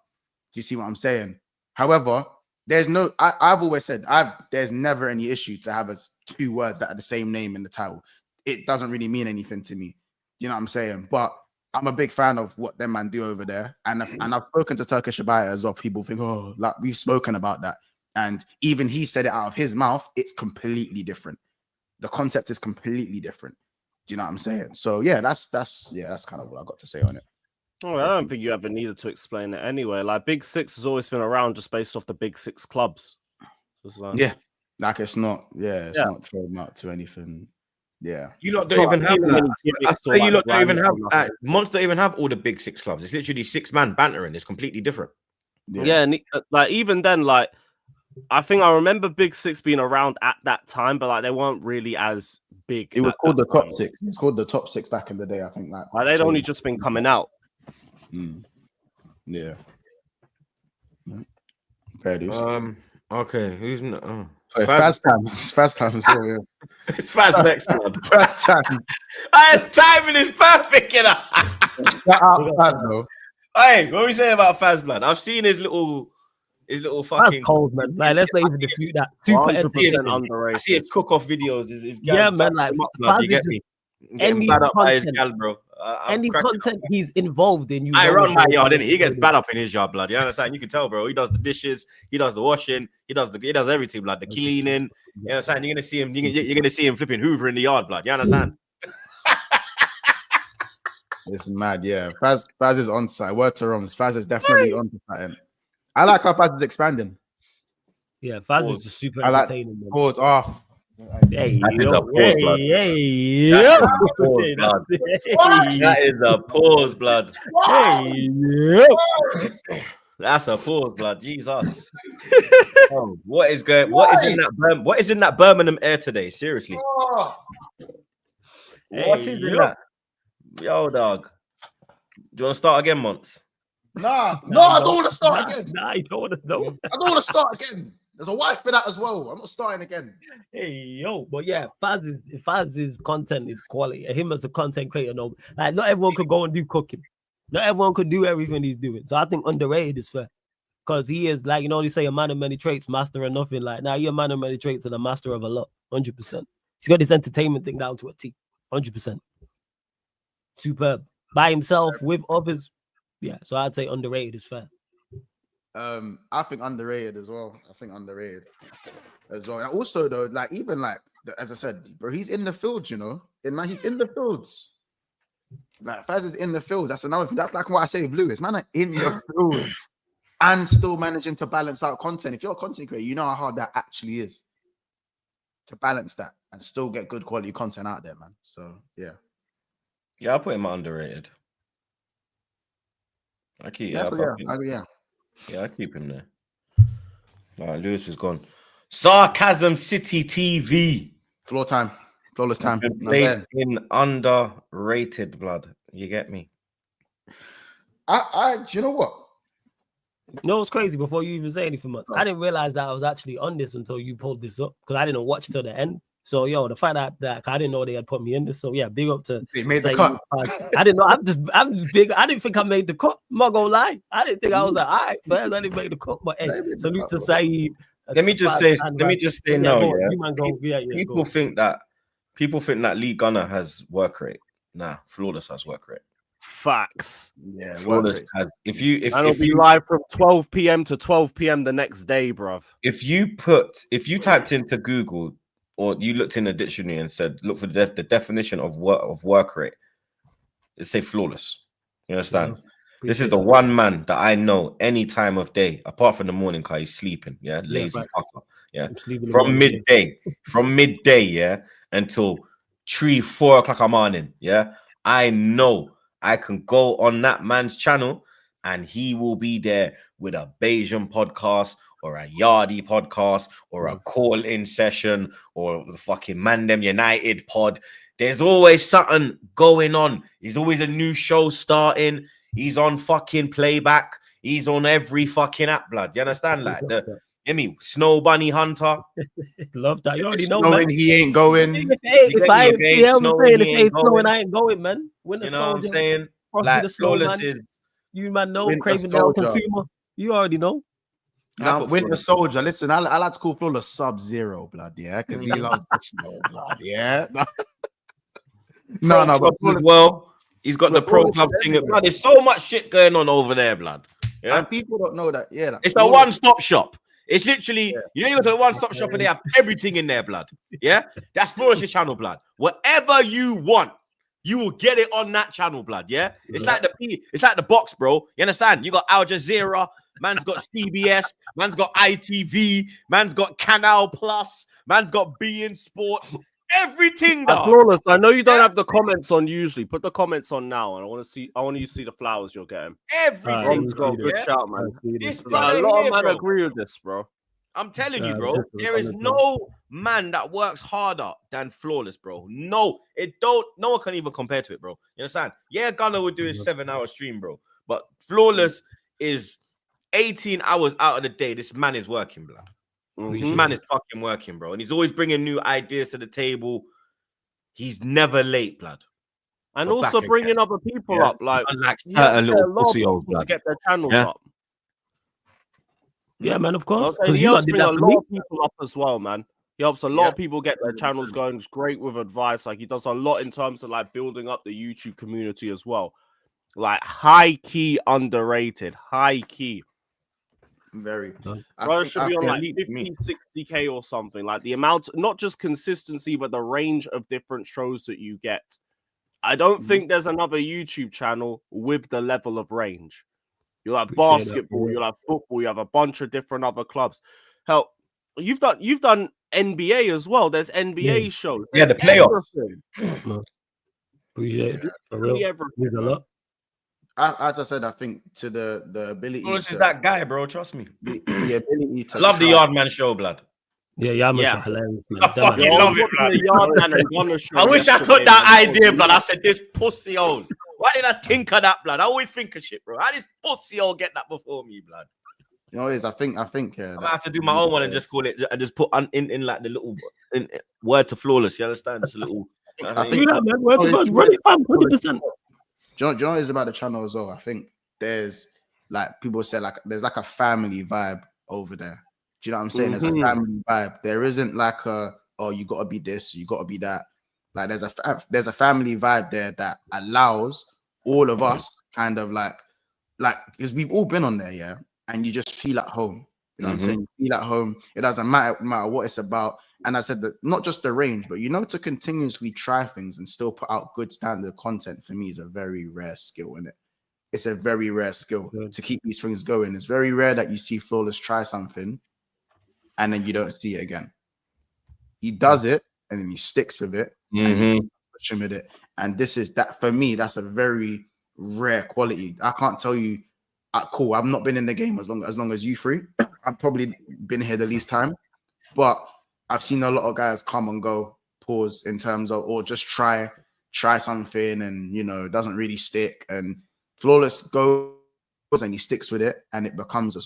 S2: Do you see what I'm saying? However, There's no. I've always said there's never any issue to have two words that are the same name in the title. It doesn't really mean anything to me. You know what I'm saying? But I'm a big fan of what them man do over there, and I've spoken to Turkish Abaya as well. People think, oh, like we've spoken about that, and even he said it out of his mouth. It's completely different. The concept is completely different. Do you know what I'm saying? So yeah, that's kind of what I got to say on it.
S4: Oh, I don't think you ever needed to explain it anyway. Like Big Six has always been around just based off the Big Six clubs. Like,
S2: yeah, like it's not not thrown out to anything. Yeah,
S1: you lot don't even have that. I say you lot don't even have Monster don't even have all the Big Six clubs. It's literally 6-man bantering. It's completely different.
S4: Yeah, and like even then, like I think I remember Big Six being around at that time, but like they weren't really as big.
S2: It was called the Top Six. It was called the Top Six back in the day. I think like
S4: they'd only just been coming out.
S2: Yeah.
S1: Okay. Who's not?
S2: Fast time. Fast time. Yeah.
S1: It's fast next one.
S2: Fast time.
S1: His timing is perfect, you know.
S2: Shut up, Faz, though.
S1: Hey, what are we saying about Faz, blood? I've seen his little fucking.
S3: That's cold, man. Like, let's not even dispute that. Super
S4: underrated.
S1: I see his cook-off videos. His
S3: yeah, man. Like, Faz
S1: you get me? Getting bad up by his gal, bro.
S3: Any content he's involved in,
S1: I run my yard, innit? He gets bad up in his yard, blood. You understand? You can tell, bro. He does the dishes, he does the washing, he does everything, blood. The cleaning. You understand? You're gonna see him. You're gonna see him flipping Hoover in the yard, blood. You understand?
S2: It's mad, yeah. Faz is on site. Word to Roms. Faz is definitely on site. I like how Faz is expanding.
S3: Yeah, Faz is just super entertaining.
S2: Pause off.
S3: Hey,
S1: that is a pause, blood.
S3: Hey,
S1: that's a pause, blood. Jesus. What is in that Birmingham air today? Seriously. What is in that? Yo, dog. Do you want to start again, Monts?
S2: Nah, I don't want to start again.
S3: Nah, you don't want to know.
S2: I don't want to start again. There's a wife for that as well. I'm not starting again.
S3: Hey, yo, but yeah, Faz's content is quality. Him as a content creator, no, like not everyone could go and do cooking. Not everyone could do everything he's doing. So I think underrated is fair. Because he is, like, they say a man of many traits, master of nothing. Like, now you're a man of many traits and a master of a lot. 100%. He's got this entertainment thing down to a T. 100%. Superb. By himself, with others. Yeah, so I'd say underrated is fair.
S2: I think underrated as well. And also, though, like, even like, as I said, bro, he's in the field, you know? He's in the fields. Like, Faz is in the fields. That's another thing. That's like what I say with Lewis. Man, are in the fields and still managing to balance out content. If you're a content creator, you know how hard that actually is to balance that and still get good quality content out there, man. So, yeah.
S1: Yeah, I'll put him underrated. I keep him there. All right, Lewis is gone. Sarcasm City TV.
S2: Flawless time.
S1: Placed in underrated, blood. You get me?
S2: You know what?
S3: No, it's crazy. Before you even say anything much, I didn't realize that I was actually on this until you pulled this up because I didn't watch till the end. So, yo, the fact that I didn't know they had put me in this. So, yeah, big up to.
S2: They made the cut.
S3: I didn't know. I'm just big. I didn't think I made the cut. I'm not gonna lie. I didn't think I was like, all right, first I didn't make the cut. But hey, salute to Saeed.
S1: Let me just say no. People think that Lee Gunner has work rate. Nah, Flawless has work rate.
S4: Facts.
S2: Yeah,
S1: Flawless has. If
S4: it'll be live from 12 p.m. to 12 p.m. the next day, bruv.
S1: If you typed into Google or you looked in the dictionary and said, look for the definition of work rate, it say Flawless. You understand? This is the one man that I know any time of day, apart from the morning, because he's sleeping. Yeah, lazy fucker. Yeah, from midday, yeah, until 3-4 o'clock in the morning. Yeah, I know I can go on that man's channel and he will be there with a Bayesian podcast or a Yardy podcast or a call-in session or the fucking Mandem United pod. There's always something going on. There's always a new show starting. He's on fucking playback. He's on every fucking app, blood. You understand? Like Snow Bunny Hunter.
S3: Love that. You already know,
S2: man. He ain't going.
S3: If I ain't snowing, I ain't going, man.
S1: You know what I'm saying? Like, Flawless is.
S3: You man know, Craven the consumer. You already know.
S2: Winter Soldier. Listen, I like to call Flawless Sub-Zero, blood, yeah, because he loves the snow, blood, yeah. No,
S1: but well, he's got the pro club thing. Blood, there's so much shit going on over there, blood. Yeah,
S2: and people don't know that. Yeah,
S1: it's a one-stop shop. It's literally, you go to a one-stop shop and they have everything in there, blood. Yeah, that's Flawless's channel, blood. Whatever you want, you will get it on that channel, blood. Yeah, it's like the box, bro. You understand? You got Al Jazeera, man's got CBS, man's got ITV, man's got Canal Plus, man's got beIN Sports. Everything, dog.
S4: Flawless. I know you don't have the comments on usually. Put the comments on now, and I want you to see the flowers you're getting.
S1: Everything.
S4: Good shout, man.
S1: A
S4: lot of men agree with this, bro.
S1: I'm telling you, bro. There is no man that works harder than Flawless, bro. No one can even compare to it, bro. You understand? Yeah, Gunner would do his 7-hour stream, bro. But Flawless is 18 hours out of the day. This man is working, blood. This man is fucking working, bro. And he's always bringing new ideas to the table. He's never late, blood.
S4: And also bringing other people up. Like,
S1: certain little pussy old blood.
S4: To get their channels up.
S3: Yeah, man, of course.
S4: He helps bring a lot of people up as well, man. He helps a lot of people get their channels going. He's great with advice. Like, he does a lot in terms of, like, building up the YouTube community as well. Like, high-key underrated. High-key.
S2: Very.
S4: Bro, should be on like 50, 60K or something. Like the amount, not just consistency, but the range of different shows that you get. I don't think there's another YouTube channel with the level of range. You'll have basketball, you'll have football, you have a bunch of different other clubs. Hell, you've done NBA as well. There's NBA shows. There's
S1: the playoffs.
S3: Appreciate it. For real. There's a lot.
S2: As I said, I think to the ability.
S1: This is that guy, bro. Trust me.
S2: The ability to.
S1: I love the Yardman show, blood.
S3: Yeah, Yardman's hilarious, man.
S1: I fucking love it, blood. I wish I took that idea, blood. I said this pussy old. Why did I think of that, blood? I always think of shit, bro. How this pussy old get that before me, blood?
S2: You know, I think.
S1: I have to do my own one and just call it. I just put in like the little word to Flawless. You understand? It's a little.
S3: I think that, man. Word to God. Run it, 100%.
S2: Do you know what is about the channel as well? I think there's like people say like there's like a family vibe over there. Do you know what I'm saying? There's a family vibe. There isn't like you gotta be this, you gotta be that. Like there's a family vibe there that allows all of us kind of like because we've all been on there, yeah, and you just feel at home. You know what I'm saying? You feel at home. It doesn't matter what it's about. And I said that not just the range, but to continuously try things and still put out good standard content for me is a very rare skill, isn't it? It's a very rare skill to keep these things going. It's very rare that you see Flawless try something and then you don't see it again. He does it and then he sticks with it and he push him with it. And this is that for me, that's a very rare quality. I can't tell you, cool, I've not been in the game as long as you three. I've probably been here the least time, but I've seen a lot of guys come and go, pause in terms of, or just try something and, it doesn't really stick. And Flawless goes and he sticks with it and it becomes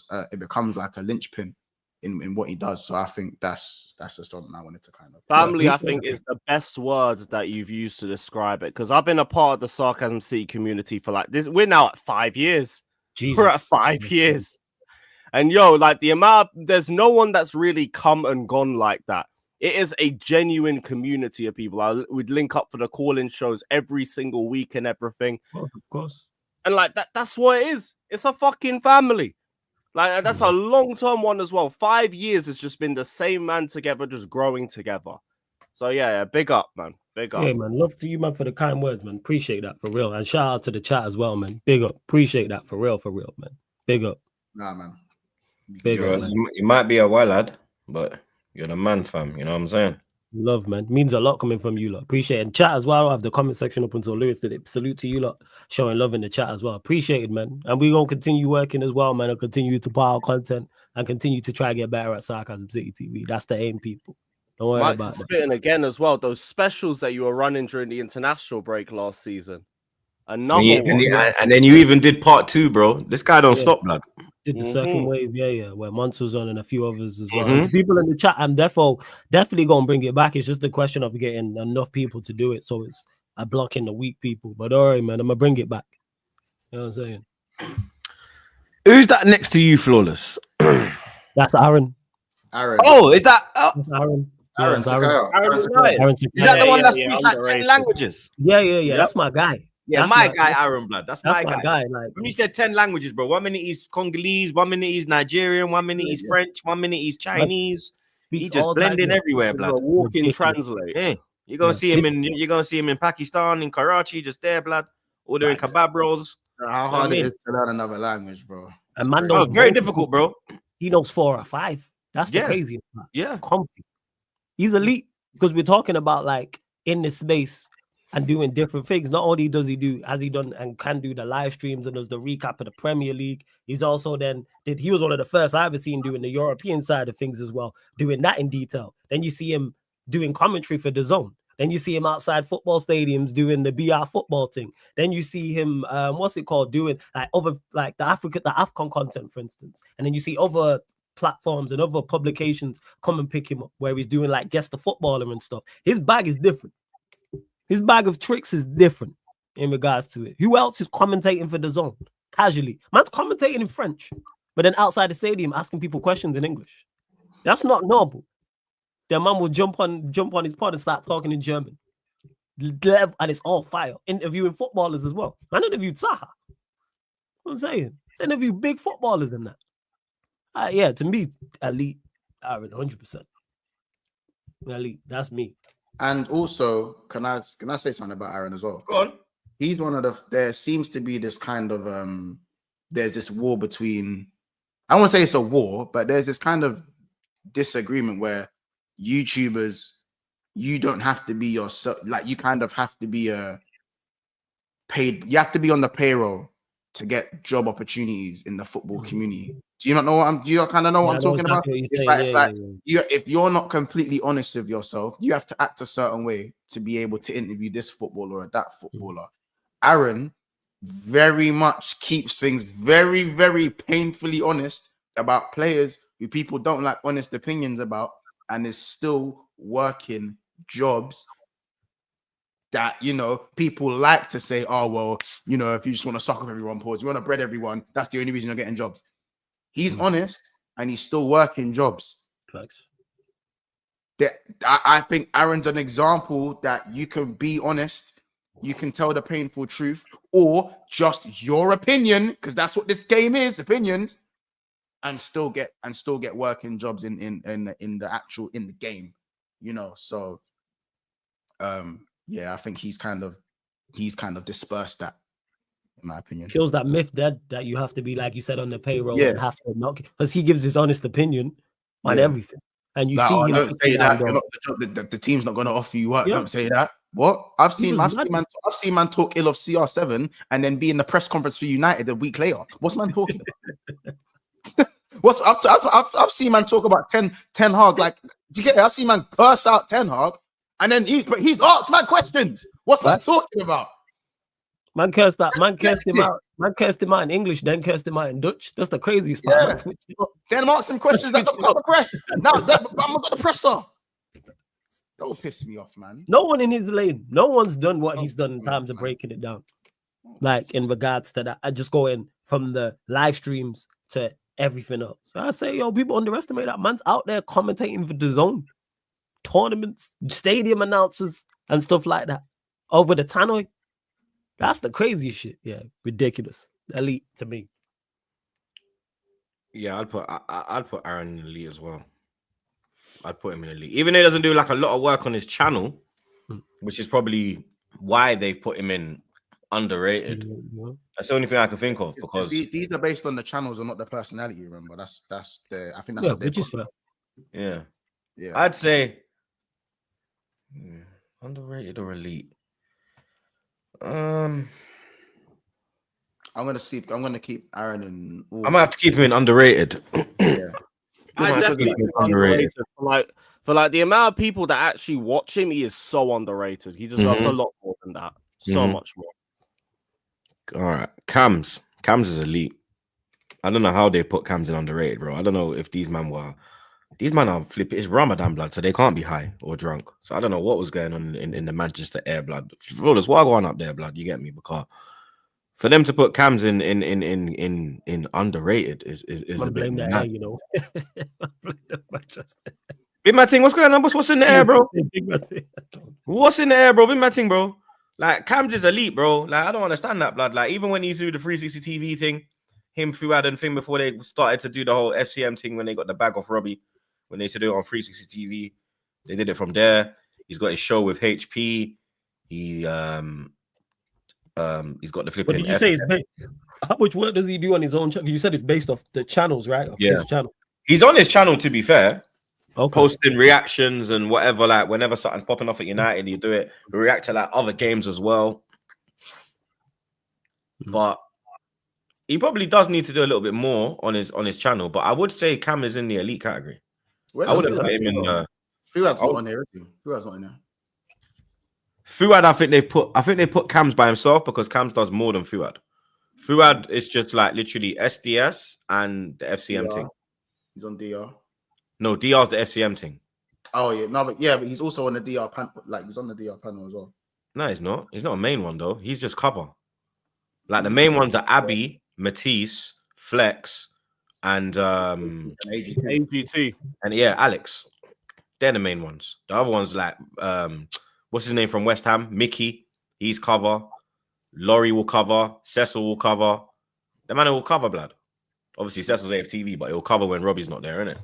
S2: like a linchpin in what he does. So I think that's just something I wanted to kind of.
S4: Family, I think, is the best word that you've used to describe it. Because I've been a part of the Sarcasm City community for like this. We're now at 5 years. Jesus. We're at 5 years. And like the amount, there's no one that's really come and gone like that. It is a genuine community of people. We'd link up for the call-in shows every single week and everything.
S3: Of course.
S4: And like that's what it is. It's a fucking family. Like that's a long-term one as well. 5 years has just been the same man together, just growing together. So yeah, big up, man. Big up.
S3: Yeah, man. Love to you, man, for the kind words, man. Appreciate that for real. And shout out to the chat as well, man. Big up. Appreciate that for real, man. Big up.
S2: Nah, man.
S1: You might be a wild lad, but you're the man, fam. You know what I'm saying?
S3: Love, man. Means a lot coming from you lot. Appreciate it. And chat as well. I have the comment section up until Lewis did it. Salute to you lot. Showing love in the chat as well. Appreciate it, man. And we're going to continue working as well, man. And continue to put out content and continue to try to get better at Sarcasm City TV. That's the aim, people. Don't worry about that.
S4: Spitting again as well. Those specials that you were running during the international break last season. Another one.
S1: And then you even did part 2, bro. This guy don't stop, blood.
S3: Did the second wave, where Monts was on and a few others as well. And to people in the chat, I'm definitely gonna bring it back. It's just a question of getting enough people to do it, so it's a blocking the weak people. But all right, man, I'm gonna bring it back. You know what I'm saying?
S1: Who's that next to you, Flawless?
S3: That's Aaron.
S2: Aaron.
S1: Oh, is that? Oh,
S3: That's Aaron.
S2: Aaron
S3: it's Aaron.
S2: Sakaya.
S4: Aaron
S2: Aaron
S4: Sakaya.
S2: Sakaya.
S3: Aaron
S1: is that the
S3: Sakaya.
S1: one that
S4: yeah,
S1: speaks like 10
S4: underrated.
S1: languages?
S3: Yeah. That's my guy.
S1: Yeah,
S3: That's
S1: my guy, Aaron Blood. That's
S3: That's
S1: my
S3: my
S1: guy.
S3: guy. Like
S1: When you said 10 languages, bro, 1 minute he's Congolese, 1 minute he's Nigerian, 1 minute he's French, 1 minute he's Chinese. He
S3: speaks
S1: just
S3: all
S1: blending
S3: types of-
S1: everywhere,
S4: He's a
S1: blood.
S4: walking
S3: Ridiculous.
S4: translate.
S1: Yeah, you're gonna
S3: Yeah.
S1: see him in Pakistan, in Karachi, just there, blood, ordering
S3: Facts.
S1: kebab rolls.
S2: How hard it is to learn another language, bro.
S3: And man
S1: Oh,
S3: knows
S1: very
S3: both.
S1: difficult, bro.
S3: He knows 4 or 5. That's the
S1: Yeah.
S3: craziest part.
S1: Yeah,
S3: Comfy. He's elite because we're talking about like in this space and doing different things. Not only does he do, has he done and can do the live streams and does the recap of the Premier League, he's also he was one of the first I've ever seen doing the European side of things as well, doing that in detail. Then you see him doing commentary for the Zone. Then you see him outside football stadiums doing the BR football thing. Then you see him, doing like other like the AFCON content, for instance. And then you see other platforms and other publications come and pick him up where he's doing like guest the footballer and stuff. His bag is different. His bag of tricks is different in regards to it. Who else is commentating for the Zone casually? Man's commentating in French, but then outside the stadium asking people questions in English. That's not normal. The man will jump on his pod and start talking in German. And it's all fire. Interviewing footballers as well. Man interviewed Zaha. What I'm saying? He's interviewed big footballers in that. Yeah, to me, elite, Aaron, 100%. Elite, that's me.
S2: And also, can I say something about Aaron as well?
S1: go on.
S2: He's one of the. There seems to be this kind of there's this war between. I don't want to say it's a war, but there's this kind of disagreement where YouTubers, you don't have to be yourself. Like you kind of have to be paid. You have to be on the payroll to get job opportunities in the football community. Do you not know do you kind of know what I'm talking about? It's like you, if you're not completely honest with yourself, you have to act a certain way to be able to interview this footballer or that footballer. Aaron very much keeps things very, very painfully honest about players who people don't like honest opinions about, and is still working jobs that, you know, people like to say, oh, well, you know, if you just want to suck off everyone, pause, you want to bread everyone, that's the only reason you're getting jobs. He's honest and he's still working jobs.
S3: Thanks.
S2: I think Aaron's an example that you can be honest, you can tell the painful truth, or just your opinion, because that's what this game is, opinions, and still get working jobs in the game, you know. So yeah, I think he's kind of dispersed that, in my opinion.
S3: Kills that myth dead that you have to be, like you said, on the payroll
S2: Yeah.
S3: and have to not, because he gives his honest opinion on
S2: Yeah.
S3: everything. And you
S2: Like,
S3: see
S2: oh,
S3: him.
S2: don't say that.
S3: down,
S2: The team's not going to offer you work.
S3: Yeah.
S2: Don't say that. What? I've seen
S3: was
S2: man talk ill of CR7 and then be in the press conference for United a week later. What's man talking about? I've seen man talk about Ten Hag. Like, do you get it? I've seen man curse out Ten Hag, and then he's asked man questions. What's man talking about?
S3: Man cursed that. Man cursed him out. Man cursed him out in English, then cursed him out in Dutch. That's the craziest part.
S2: Yeah.
S3: Man switched it up.
S2: Then I'm asking questions about the press. Now I'm got the presser. Don't piss me off, man.
S3: No one in his lane. No one's done what he's done in terms of breaking it down. Like in regards to that, I just go in from the live streams to everything else. I say, yo, people underestimate that. Man's out there commentating for the Zone, tournaments, stadium announcers, and stuff like that over the tannoy. That's the craziest shit. Yeah, ridiculous. Elite to me.
S1: Yeah, I'd put Aaron in the league as well. I'd put him in the league, even though he doesn't do like a lot of work on his channel, which is probably why they've put him in underrated.
S3: Yeah.
S1: That's the only thing I can think of, because
S2: these are based on the channels and not the personality. Remember, I think that's what
S3: which is fair.
S1: yeah,
S2: Yeah,
S1: I'd say underrated or elite.
S2: I'm gonna keep Aaron in.
S1: I might have to keep him in underrated.
S2: Yeah.
S1: I definitely
S4: think he's underrated. For like the amount of people that actually watch him, he is so underrated. He deserves a lot more than that. So much more.
S1: All right, Cams is elite. I don't know how they put Cams in underrated, bro. I don't know if these men are flipping. It's Ramadan blood, so they can't be high or drunk. So I don't know what was going on in the Manchester air blood. Flawless, what going up there, blood? You get me? Because For them to put Cams in underrated is
S3: I
S1: a bit
S3: blame that,
S1: mad.
S3: you know.
S1: Big my thing, what's going on? What's in the air, bro?
S3: Big man thing.
S1: What's in the air, bro? Big my thing, bro. Like Cams is elite, bro. Like I don't understand that, blood. Like even when he's do the 360 TV thing, him Fuad and thing before they started to do the whole FCM thing when they got the bag off Robbie, when they used to do it on 360 TV, they did it from there. He's got his show with HP. He's got the flipping.
S3: But did you say it's based? How much work does he do on his own channel? You said it's based off the channels, right? Of his channel.
S1: He's on his channel, to be fair.
S3: Okay.
S1: Posting reactions and whatever, like whenever something's popping off at United, you do it. We react to like other games as well. But he probably does need to do a little bit more on his channel. But I would say Cam is in the elite category. I wouldn't put him in.
S2: Fuad's not on there, is he? Fuad's not in there.
S1: Fuad, I think they put Cams by himself because Cams does more than Fuad. Fuad is just like literally SDS and the FCM thing.
S2: He's on DR.
S1: No, DR's the FCM thing.
S2: Oh yeah, no, but he's also on the DR panel. Like he's on the DR panel as well.
S1: No, he's not. He's not a main one though. He's just cover. Like the main ones are Abby, Matisse, Flex, and
S4: AGT.
S1: And yeah, Alex. They're the main ones. The other ones like what's his name from West Ham? Mickey. He's cover. Laurie will cover. Cecil will cover. The man will cover, blood. Obviously, Cecil's AFTV, but he'll cover when Robbie's not there, innit?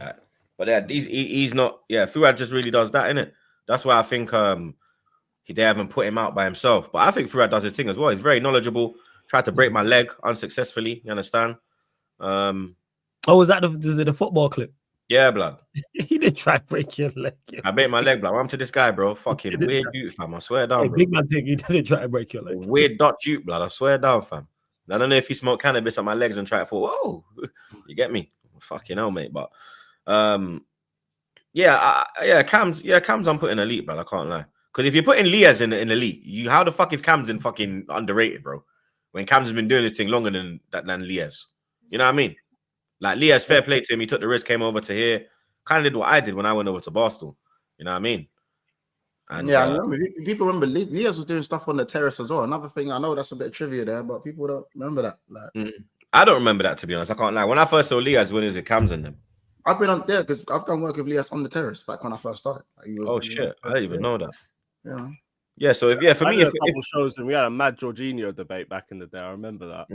S1: But yeah, he's not. Yeah, Fuad just really does that, innit? That's why I think they haven't put him out by himself. But I think Fuad does his thing as well. He's very knowledgeable. Tried to break my leg unsuccessfully. You understand?
S3: Oh, was that the football clip?
S1: Yeah, blood.
S3: He didn't try to break your leg.
S1: I break my leg, blood. I'm to this guy, bro. Fucking weird dude, fam. I swear down, bro.
S3: Big man thing. He didn't try to break your leg.
S1: Weird Dutch dude, blood. I swear down, fam. I don't know if he smoked cannabis on my legs and tried to fall. Whoa, you get me? Fucking hell, mate. But Cam's I'm putting elite, bro. I can't lie. Because if you're putting Lias in elite, how the fuck is Cam's in fucking underrated, bro? When Cam's has been doing this thing longer than Lias. You know what I mean? Like Lias, fair play to him. He took the risk, came over to here. Kind of did what I did when I went over to Barstool. You know what I mean? And
S2: I remember. People remember Lias was doing stuff on the terrace as well. Another thing, I know that's a bit of trivia there, but people don't remember that. Like,
S1: I don't remember that, to be honest. I can't lie. When I first saw Lias, when he was with Cams and them.
S2: I've been on there because I've done work with Lias on the terrace back when I first started. Like,
S1: Shit! I didn't even know that.
S2: Yeah.
S1: Yeah. So for me,
S4: a couple shows and we had a mad Jorginho debate back in the day. I remember that.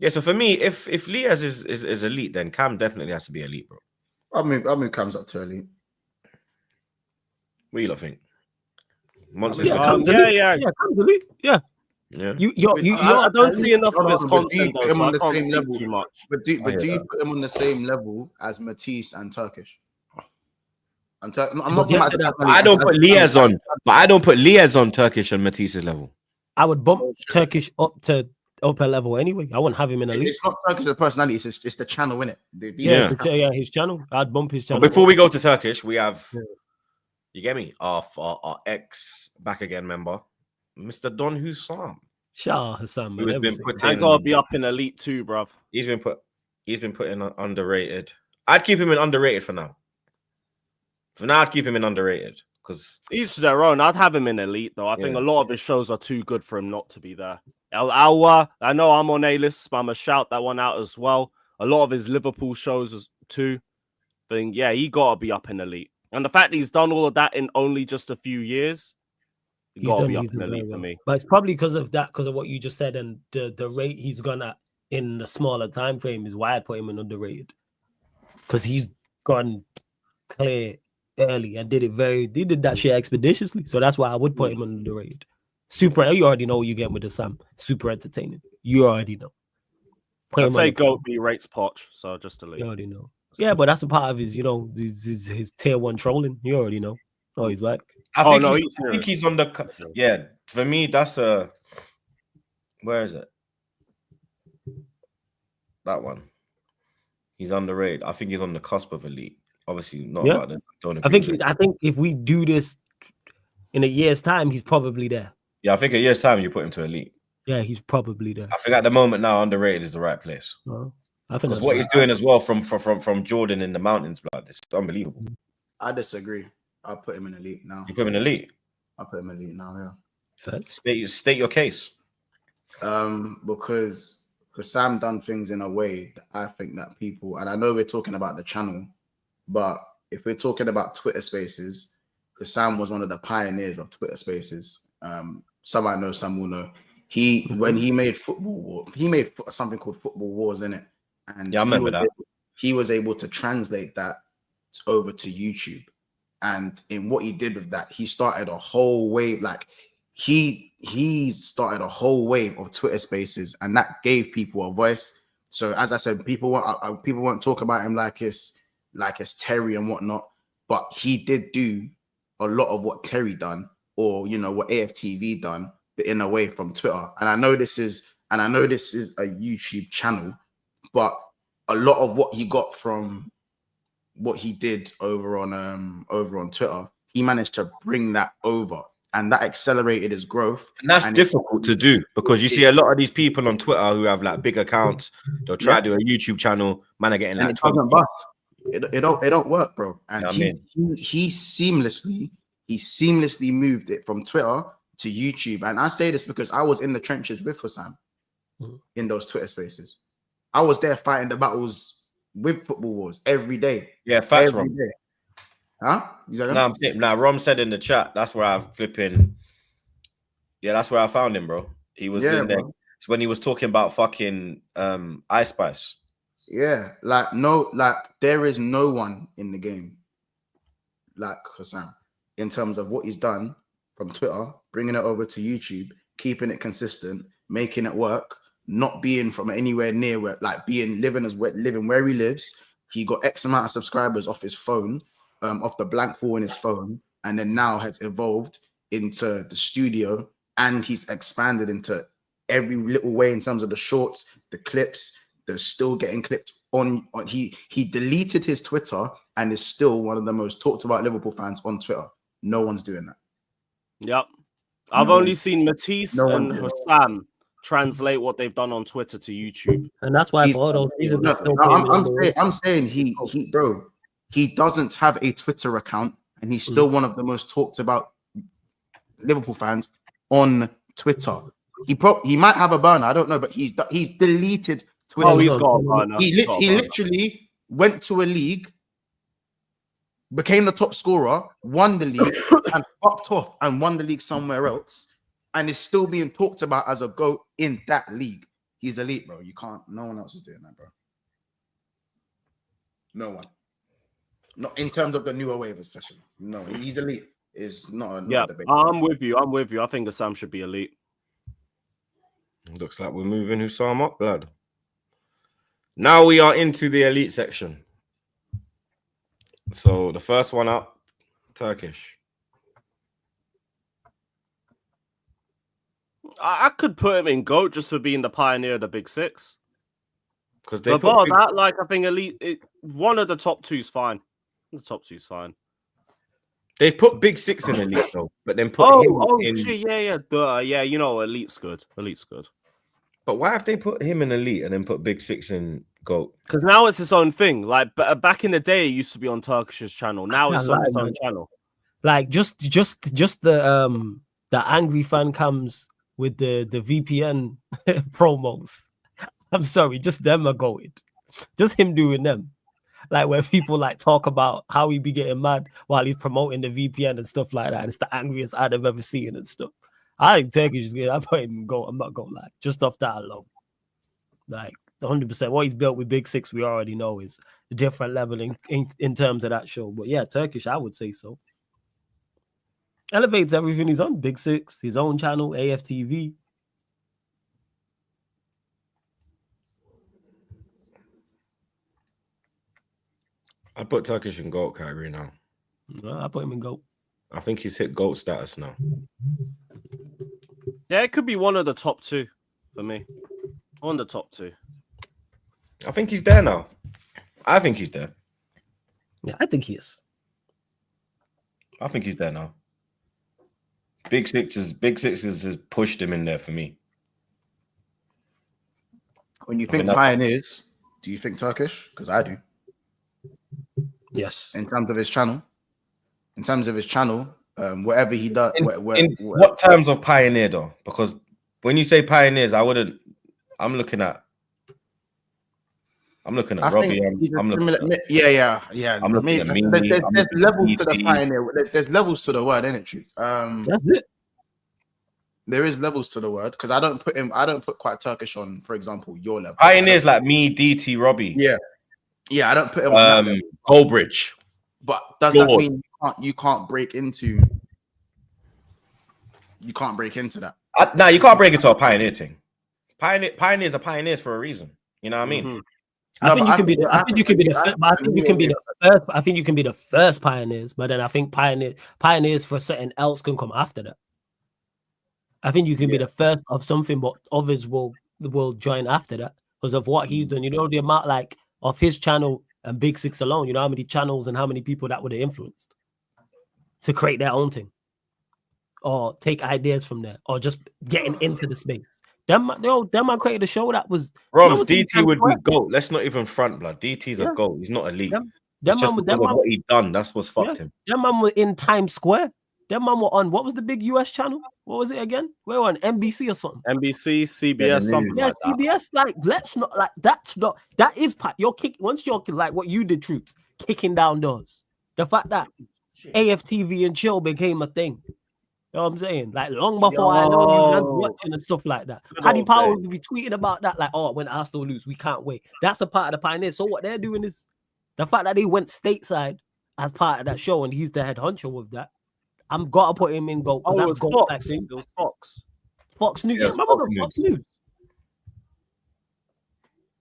S1: Yeah. So for me, if Lias is elite, then Cam definitely has to be elite, bro.
S2: I'll move Cam's up to elite.
S1: What do you lot think?
S3: Cam's elite. Yeah.
S4: I don't see enough of his content.
S2: Do you put him on the same level? Too much. But do you put him on the same level as Matisse and Turkish? I'm not.
S1: I don't put Lias on, but I don't put Lias on Turkish and Matisse's level.
S3: I would bump Turkish up to upper level anyway. I wouldn't have him in elite.
S2: It's not Turkish as personality. It's the channel, innit?
S3: His channel. I'd bump his channel.
S1: But before we go to Turkish, we have. You get me? Our ex back again member, Mr. Don Hussam.
S3: Shah Hassan, man.
S4: I gotta be up in elite too, bruv.
S1: He's been put in underrated. I'd keep him in underrated for now. For now, I'd keep him in underrated because
S4: each to their own. I'd have him in elite though. I think a lot of his shows are too good for him not to be there. El Awa, I know I'm on A-list, but I'm gonna shout that one out as well. A lot of his Liverpool shows too. But yeah, he gotta be up in elite. And the fact that he's done all of that in only just a few years, he's got to be up in the league for me.
S3: But it's probably because of what you just said, and the rate he's gone at in the smaller time frame is why I'd put him in underrated. Because he's gone clear early and did that shit expeditiously. So that's why I would put him in underrated. You already know what you get with the Sam. Super entertaining. You already know.
S4: I'd say GOAT B rates Poch, so just to leave.
S3: You already know. Yeah, but that's a part of his, his tier 1 trolling. You already know. Oh, he's like.
S1: I think he's on the. Yeah, for me, that's a. Where is it? That one. He's underrated. I think he's on the cusp of elite. Obviously, not about the.
S3: I think if we do this in a year's time, he's probably there.
S1: Yeah, I think a year's time you put him to elite.
S3: Yeah, he's probably there.
S1: I think at the moment now, underrated is the right place.
S3: I think
S1: that's what he's doing as well from Jordan in the mountains, blood. It's unbelievable.
S2: I disagree. I'll put him in elite now.
S1: You put him in elite?
S2: I'll put him in elite now, yeah.
S1: State your case.
S2: Because Sam done things in a way that I think that people, and I know we're talking about the channel, but if we're talking about Twitter Spaces, because Sam was one of the pioneers of Twitter Spaces. Some I know, some will know. When he made Football War, he made something called Football Wars in it, and
S1: Yeah, I remember that.
S2: He was able to translate that over to YouTube, and in what he did with that, he started a whole wave. Like he started a whole wave of Twitter Spaces, and that gave people a voice. So as I said, people won't talk about him like it's Terry and whatnot, but he did do a lot of what Terry done, or what AFTV done, but in a way from Twitter. And I know this is a YouTube channel, but a lot of what he got from what he did over on Twitter, he managed to bring that over, and that accelerated his growth.
S1: And that's difficult to do, because you see a lot of these people on Twitter who have like big accounts, they'll try to do a YouTube channel, man are getting like
S2: it doesn't bust. It don't work, bro. And he seamlessly moved it from Twitter to YouTube. And I say this because I was in the trenches with Hussam in those Twitter Spaces. I was there fighting the battles with Football Wars every day.
S1: Yeah, facts,
S2: every day. Huh?
S1: Rom said in the chat, that's where I that's where I found him, bro. He was in there. It's when he was talking about fucking Ice Spice.
S2: Yeah, there is no one in the game like Hussam in terms of what he's done from Twitter, bringing it over to YouTube, keeping it consistent, making it work, not being from anywhere near where, living where he lives. He got X amount of subscribers off his phone, off the blank wall in his phone, and then now has evolved into the studio, and he's expanded into every little way in terms of the shorts, the clips. They're still getting clipped on. He deleted his Twitter and is still one of the most talked about Liverpool fans on Twitter. No one's doing that.
S4: Yep. I've only seen Matisse and Hussam translate what they've done on Twitter to YouTube.
S3: And that's why for all those reasons,
S2: I'm saying he doesn't have a Twitter account, and he's still one of the most talked about Liverpool fans on Twitter. He might have a burner, I don't know, but he's deleted Twitter.
S4: Oh, he's got a burner.
S2: He literally went to a league, became the top scorer, won the league, and fucked off and won the league somewhere else, and is still being talked about as a GOAT in that league. He's elite, bro. No one else is doing that, bro. No one. Not in terms of the newer wave, especially. No, he's elite. It's not a debate.
S4: I'm with you. I think Sam should be elite.
S1: Looks like we're moving Hussam up, blood. Now we are into the elite section. So the first one up, Turkish.
S4: I could put him in GOAT just for being the pioneer of the Big Six.
S1: Because
S4: I think elite. One of the top two is fine. The top two is fine.
S1: They've put Big Six in elite though, but then put him in.
S4: Yeah. You know, elite's good. Elite's good.
S1: But why have they put him in elite and then put Big Six in GOAT?
S4: Because now it's its own thing. Like back in the day, it used to be on Turkish's channel. Now it's on its own channel.
S3: Like just the angry fan cams with the VPN promos. I'm sorry, just them are going. Just him doing them. Like where people like talk about how he be getting mad while he's promoting the VPN and stuff like that. And it's the angriest I'd have ever seen and stuff. I think Turkish is good. I put him in GOAT. I'm not going to lie. Just off that alone. Like 100%. What he's built with Big Six, we already know is a different level in terms of that show. But yeah, Turkish, I would say so. Elevates everything he's on. Big Six, his own channel, AFTV.
S1: I put Turkish in GOAT category now.
S3: I put him in GOAT.
S1: I think he's hit GOAT status now.
S4: Yeah, it could be one of the top two for me. On the top two.
S1: I think he's there now. I think he's there.
S3: Yeah, I think he is.
S1: I think he's there now. Big Sixes has pushed him in there for me.
S2: When you think pioneers, do you think Turkish? Because I do.
S3: Yes.
S2: In terms of his channel, whatever he does.
S1: In what terms of pioneer though? Because When you say pioneers, I wouldn't. I'm looking at
S2: I
S1: Robbie.
S2: think he's a
S1: I'm looking
S2: similar.
S1: at.
S2: Yeah.
S1: I'm looking at me.
S2: There's levels to the pioneer. There's levels to the word, isn't it, Truth?
S3: That's it.
S2: There is levels to the word because I don't put quite Turkish on, for example, your level.
S1: Pioneers like me, DT, Robbie.
S2: Yeah, I don't put him on that level.
S1: Goldbridge.
S2: But does that mean you can't break into? You can't break into that.
S1: No, you can't break into a pioneer thing. Pioneers are pioneers for a reason. You know what I mean?
S4: Mm-hmm.
S3: I think you can be the first pioneers, but then I think pioneers for something else can come after that. I think you can be the first of something, but others will join after that because of what he's done. You know, the amount like of his channel and Big Six alone, you know how many channels and how many people that would have influenced to create their own thing or take ideas from there or just getting into the space. Them man created a show that was
S1: Roms, DT would be GOAT. Let's not even front, blood. DT's a GOAT. He's not elite. It's just because of what he done. That's what's fucked him.
S3: Them man were in Times Square. Them man were on, what was the big US channel? What was it again? We were on NBC or something.
S4: NBC, CBS, something like that.
S3: CBS, like, let's not, like, that is part. You're kick, once you're like what you did, Troops, kicking down doors. The fact that AFTV and chill became a thing. You know what I'm saying? Like, long before I know you guys watching and stuff like that. Paddy Powell would be tweeting about that, like, oh, when Arsenal lose, we can't wait. That's a part of the pioneers. So what they're doing is the fact that they went stateside as part of that show and he's the head honcho with that. I'm gotta put him in goal.
S4: Oh, it was Fox. It was Fox.
S3: Fox News.
S1: Yeah,
S3: Fox News.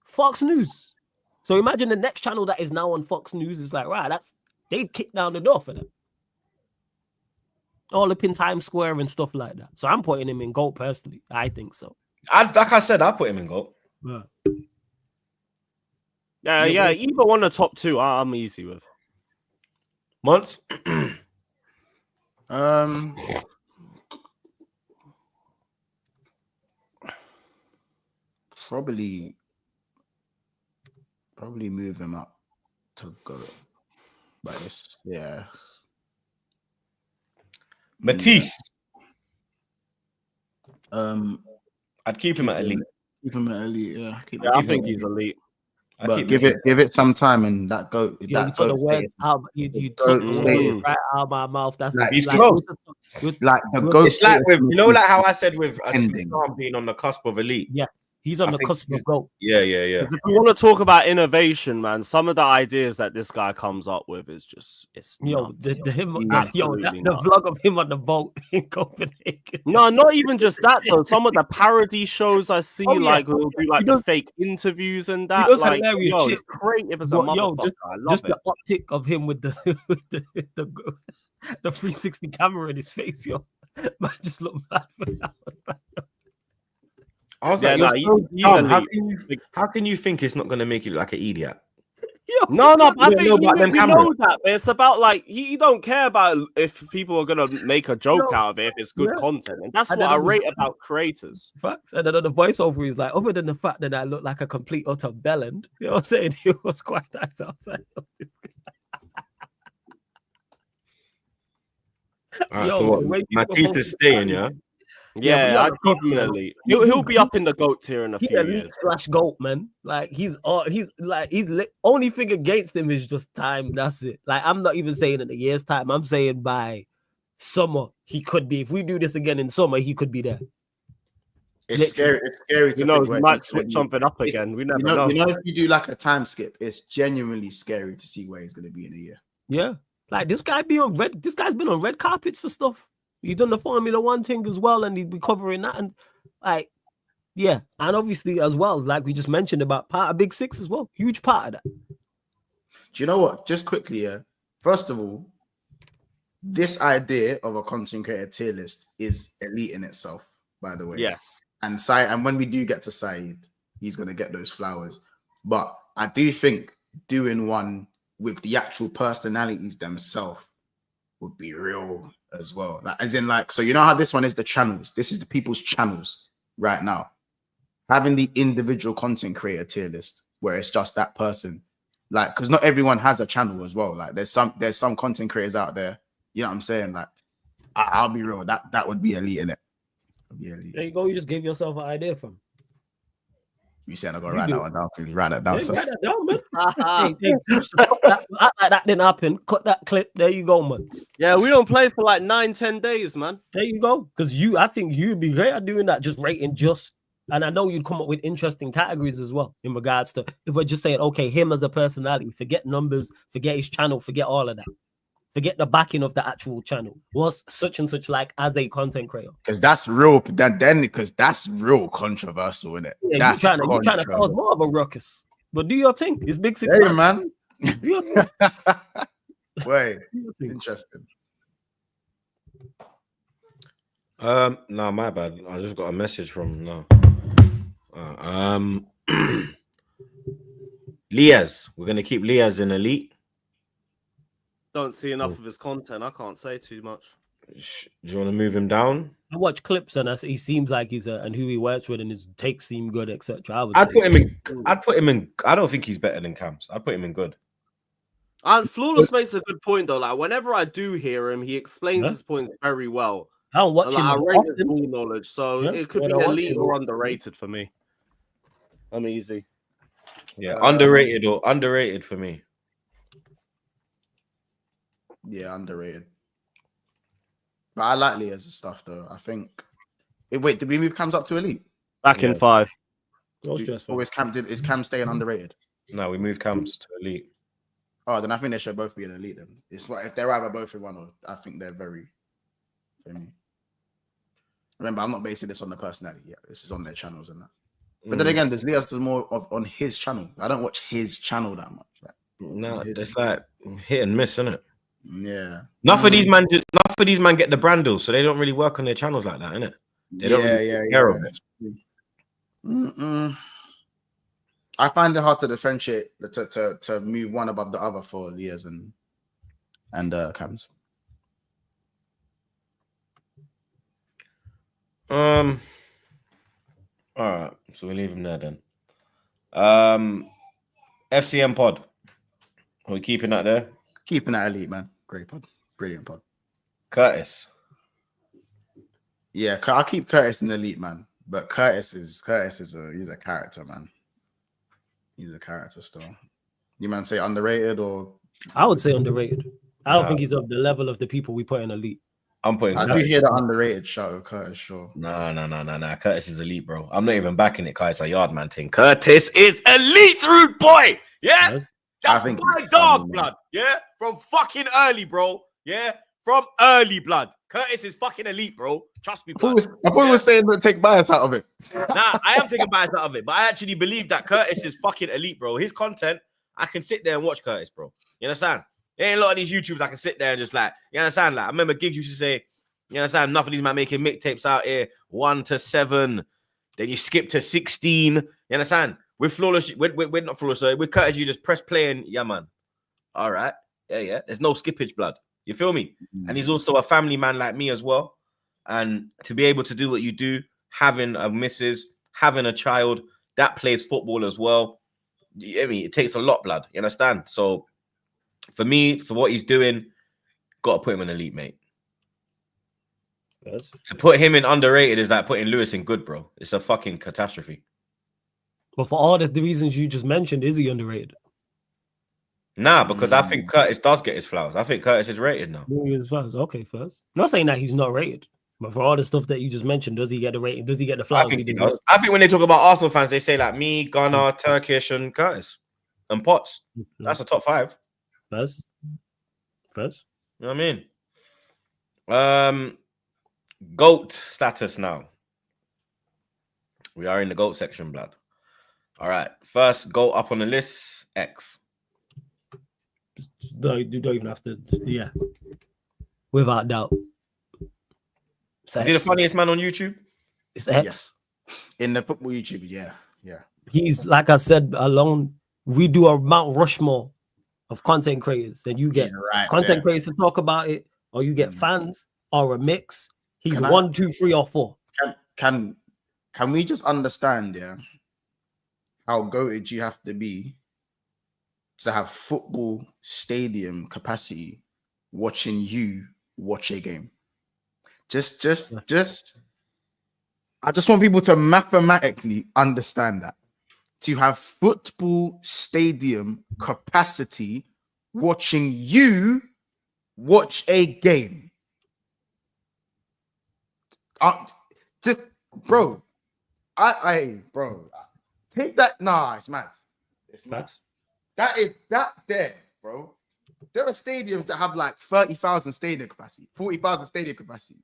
S3: Fox News. So imagine the next channel that is now on Fox News is like, right, they've kicked down the door for them. All up in Times Square and stuff like that. So I'm putting him in goal personally. I think so.
S1: Like I said, I'll put him in goal.
S4: Yeah. Either one of the top two, I'm easy with.
S1: Months?
S2: Probably move him up to go. But it's
S1: Matisse.
S2: I'd
S1: keep him at elite.
S2: Keep him at elite, yeah.
S4: I think he's elite.
S2: But give it some time and that goat.
S3: You took the words out. You took the words right out of my mouth. That's
S2: like,
S1: he's close.
S2: Like the goat.
S1: It's like with like how I said with being on the cusp of elite.
S3: Yes, he's on the cusp of goat.
S1: Yeah.
S4: If you want to talk about innovation, man, some of the ideas that this guy comes up with is just
S3: the vlog of him on the boat in Copenhagen.
S4: No, not even just that though. Some of the parody shows I see, like we'll do like the fake interviews and that. Like, it's creative as a motherfucker.
S3: Just the optic of him with the 360 camera in his face, yo. Man, just look mad for that.
S1: I was how can you think it's not going to make you look like an idiot?
S4: No, but I think we know that. But it's about like he don't care about if people are gonna make a joke out of it if it's good content, and that's what I rate about creators.
S3: Facts. And then the voiceover is like, other than the fact that I look like a complete utter bellend, you know what I'm saying? It was quite nice outside.
S1: Matisse is staying, yeah.
S4: Yeah, I'd keep him in elite. He'll be up in the GOAT tier in a few years.
S3: /GOAT, man. Like he's only thing against him is just time. That's it. Like I'm not even saying in a year's time. I'm saying by summer he could be. If we do this again in summer, he could be there.
S2: It's scary. It's scary to
S4: we might switch something up again. We never know.
S2: You know, if you do like a time skip, it's genuinely scary to see where he's going to be in a year.
S3: Yeah, like this guy's been on red carpets for stuff. He's done the Formula One thing as well, and he'd be covering that. And like, yeah, and obviously as well, like we just mentioned about part of Big Six as well, huge part of that.
S2: Do you know what? Just quickly, yeah. First of all, this idea of a content creator tier list is elite in itself. By the way,
S4: yes.
S2: And when we do get to Saeed, he's gonna get those flowers. But I do think doing one with the actual personalities themselves would be real as well. Like, as in, like, so you know how this one is the channels. This is the people's channels right now. Having the individual content creator tier list where it's just that person, like, because not everyone has a channel as well. Like, there's some content creators out there. You know what I'm saying? Like, I'll be real. That would be elite in it. be elite.
S3: There you go. You just gave yourself an idea from.
S2: You saying I gotta
S3: You
S2: write
S3: do.
S2: that one down? Please write that down.
S3: Hey,
S2: Sir.
S3: write that down, man. Hey, cut that, act like that didn't happen. Cut that clip. There you go, man.
S4: Yeah, we don't play for like 9-10 days, man.
S3: There you go. Because I think you'd be great at doing that, just rating and I know you'd come up with interesting categories as well in regards to if we're just saying, okay, him as a personality, forget numbers, forget his channel, forget all of that. Forget the backing of the actual channel. What's such and such like as a content creator?
S2: Because that's real. Then because that's real controversial, isn't it?
S3: Yeah,
S2: That's
S3: you're trying to cause more of a ruckus. But do your thing. It's big 6
S2: Hey, man.
S3: Do your thing.
S2: Wait,
S3: Do your thing.
S2: interesting.
S1: No, my bad. I just got a message from Liaz. We're gonna keep Liaz in elite.
S4: Don't see enough of his content. I can't say too much.
S1: Do you want to move him down?
S3: I watch clips and he seems like and who he works with and his takes seem good, etc.
S1: I'd put him in. I don't think he's better than Camps. I'd put him in good.
S4: And Flawless makes a good point though. Like whenever I do hear him, he explains his points very well.
S3: I don't watch him.
S4: I rate his
S3: often.
S4: ball knowledge, so it could be elite or underrated for me. I'm easy.
S1: Yeah, underrated for me.
S2: Yeah, underrated. But I like Liaz's stuff though. I think. Wait, did we move Cams up to elite?
S4: Back in 5.
S3: No stress.
S2: Or is Cam staying underrated?
S1: No, we moved Cams to elite.
S2: Oh, then I think they should both be an elite. Then it's what if they're either both in one, or I think they're very. For me. Remember, I'm not basing this on the personality yet. This is on their channels and that. But then again, there's Liaz does more on his channel. I don't watch his channel that much.
S1: No, it's like hit and miss, isn't it?
S2: Yeah.
S1: Enough of these man get the brandles, so they don't really work on their channels like that, innit? They don't really take care of it.
S2: I find it hard to differentiate to move one above the other for Liaz and Cams.
S1: All right, so we leave him there then. FCM pod. Are we keeping that there?
S2: Keeping that elite, man. Great pod. Brilliant pod.
S1: Curtis.
S2: Yeah, I'll keep Curtis in the elite, man. But Curtis is he's a character, man. He's a character still. You man say underrated or?
S3: I would say underrated. I don't think he's of the level of the people we put in elite.
S1: I'm putting.
S2: I do hear the underrated shout of Curtis, sure.
S1: No. Curtis is elite, bro. I'm not even backing it. Curtis a yard man thing. Curtis is elite, rude boy. Yeah, that's my dog, blood. Yeah, from fucking early, bro. Yeah, from early, blood. Curtis is fucking elite, bro. Trust me.
S2: I thought we were saying to take bias out of it.
S1: Nah, I am taking bias out of it, but I actually believe that Curtis is fucking elite, bro. His content, I can sit there and watch Curtis, bro. You understand? There ain't a lot of these YouTubers I can sit there and just like, you understand? Like, I remember Giggs used to say, you understand? Enough of these man making mixtapes out here, 1 to 7, then you skip to 16. You understand? With Flawless, we're not Flawless, so with Curtis, you just press play and yeah, man. All right. Yeah. There's no skippage, blood. You feel me? And he's also a family man like me as well. And to be able to do what you do, having a missus, having a child that plays football as well, I mean, it takes a lot, blood. You understand? So for me, for what he's doing, got to put him in elite, mate.
S3: Yes.
S1: To put him in underrated is like putting Lewis in good, bro. It's a fucking catastrophe.
S3: But for all the reasons you just mentioned, is he underrated?
S1: Nah, because I think Curtis does get his flowers. I think Curtis is rated now.
S3: Okay, first. I'm not saying that he's not rated, but for all the stuff that you just mentioned, does he get the rating? Does he get the flowers?
S1: I think he does. I think when they talk about Arsenal fans, they say like me, Ghana, Turkish, and Curtis and Potts. That's a top 5.
S3: First.
S1: You know what I mean? GOAT status now. We are in the GOAT section, blood. All right. First GOAT up on the list, X.
S3: You don't even have to, yeah. Without doubt.
S1: Is he the funniest man on YouTube?
S3: It's X.
S2: Yeah. In the football YouTube, yeah.
S3: He's, like I said, alone, we do a Mount Rushmore of content creators. Then you get content creators to talk about it, or you get fans, or a mix. He's 1, 2, 3, or 4.
S2: Can we just understand, how goated you have to be to have football stadium capacity watching you watch a game? Just I just want people to mathematically understand that. To have football stadium capacity watching you watch a game. Just, bro, bro, take that. Nah, it's mad. It's mad. That is that there, bro. There are stadiums that have like 30,000 stadium capacity, 40,000 stadium capacity.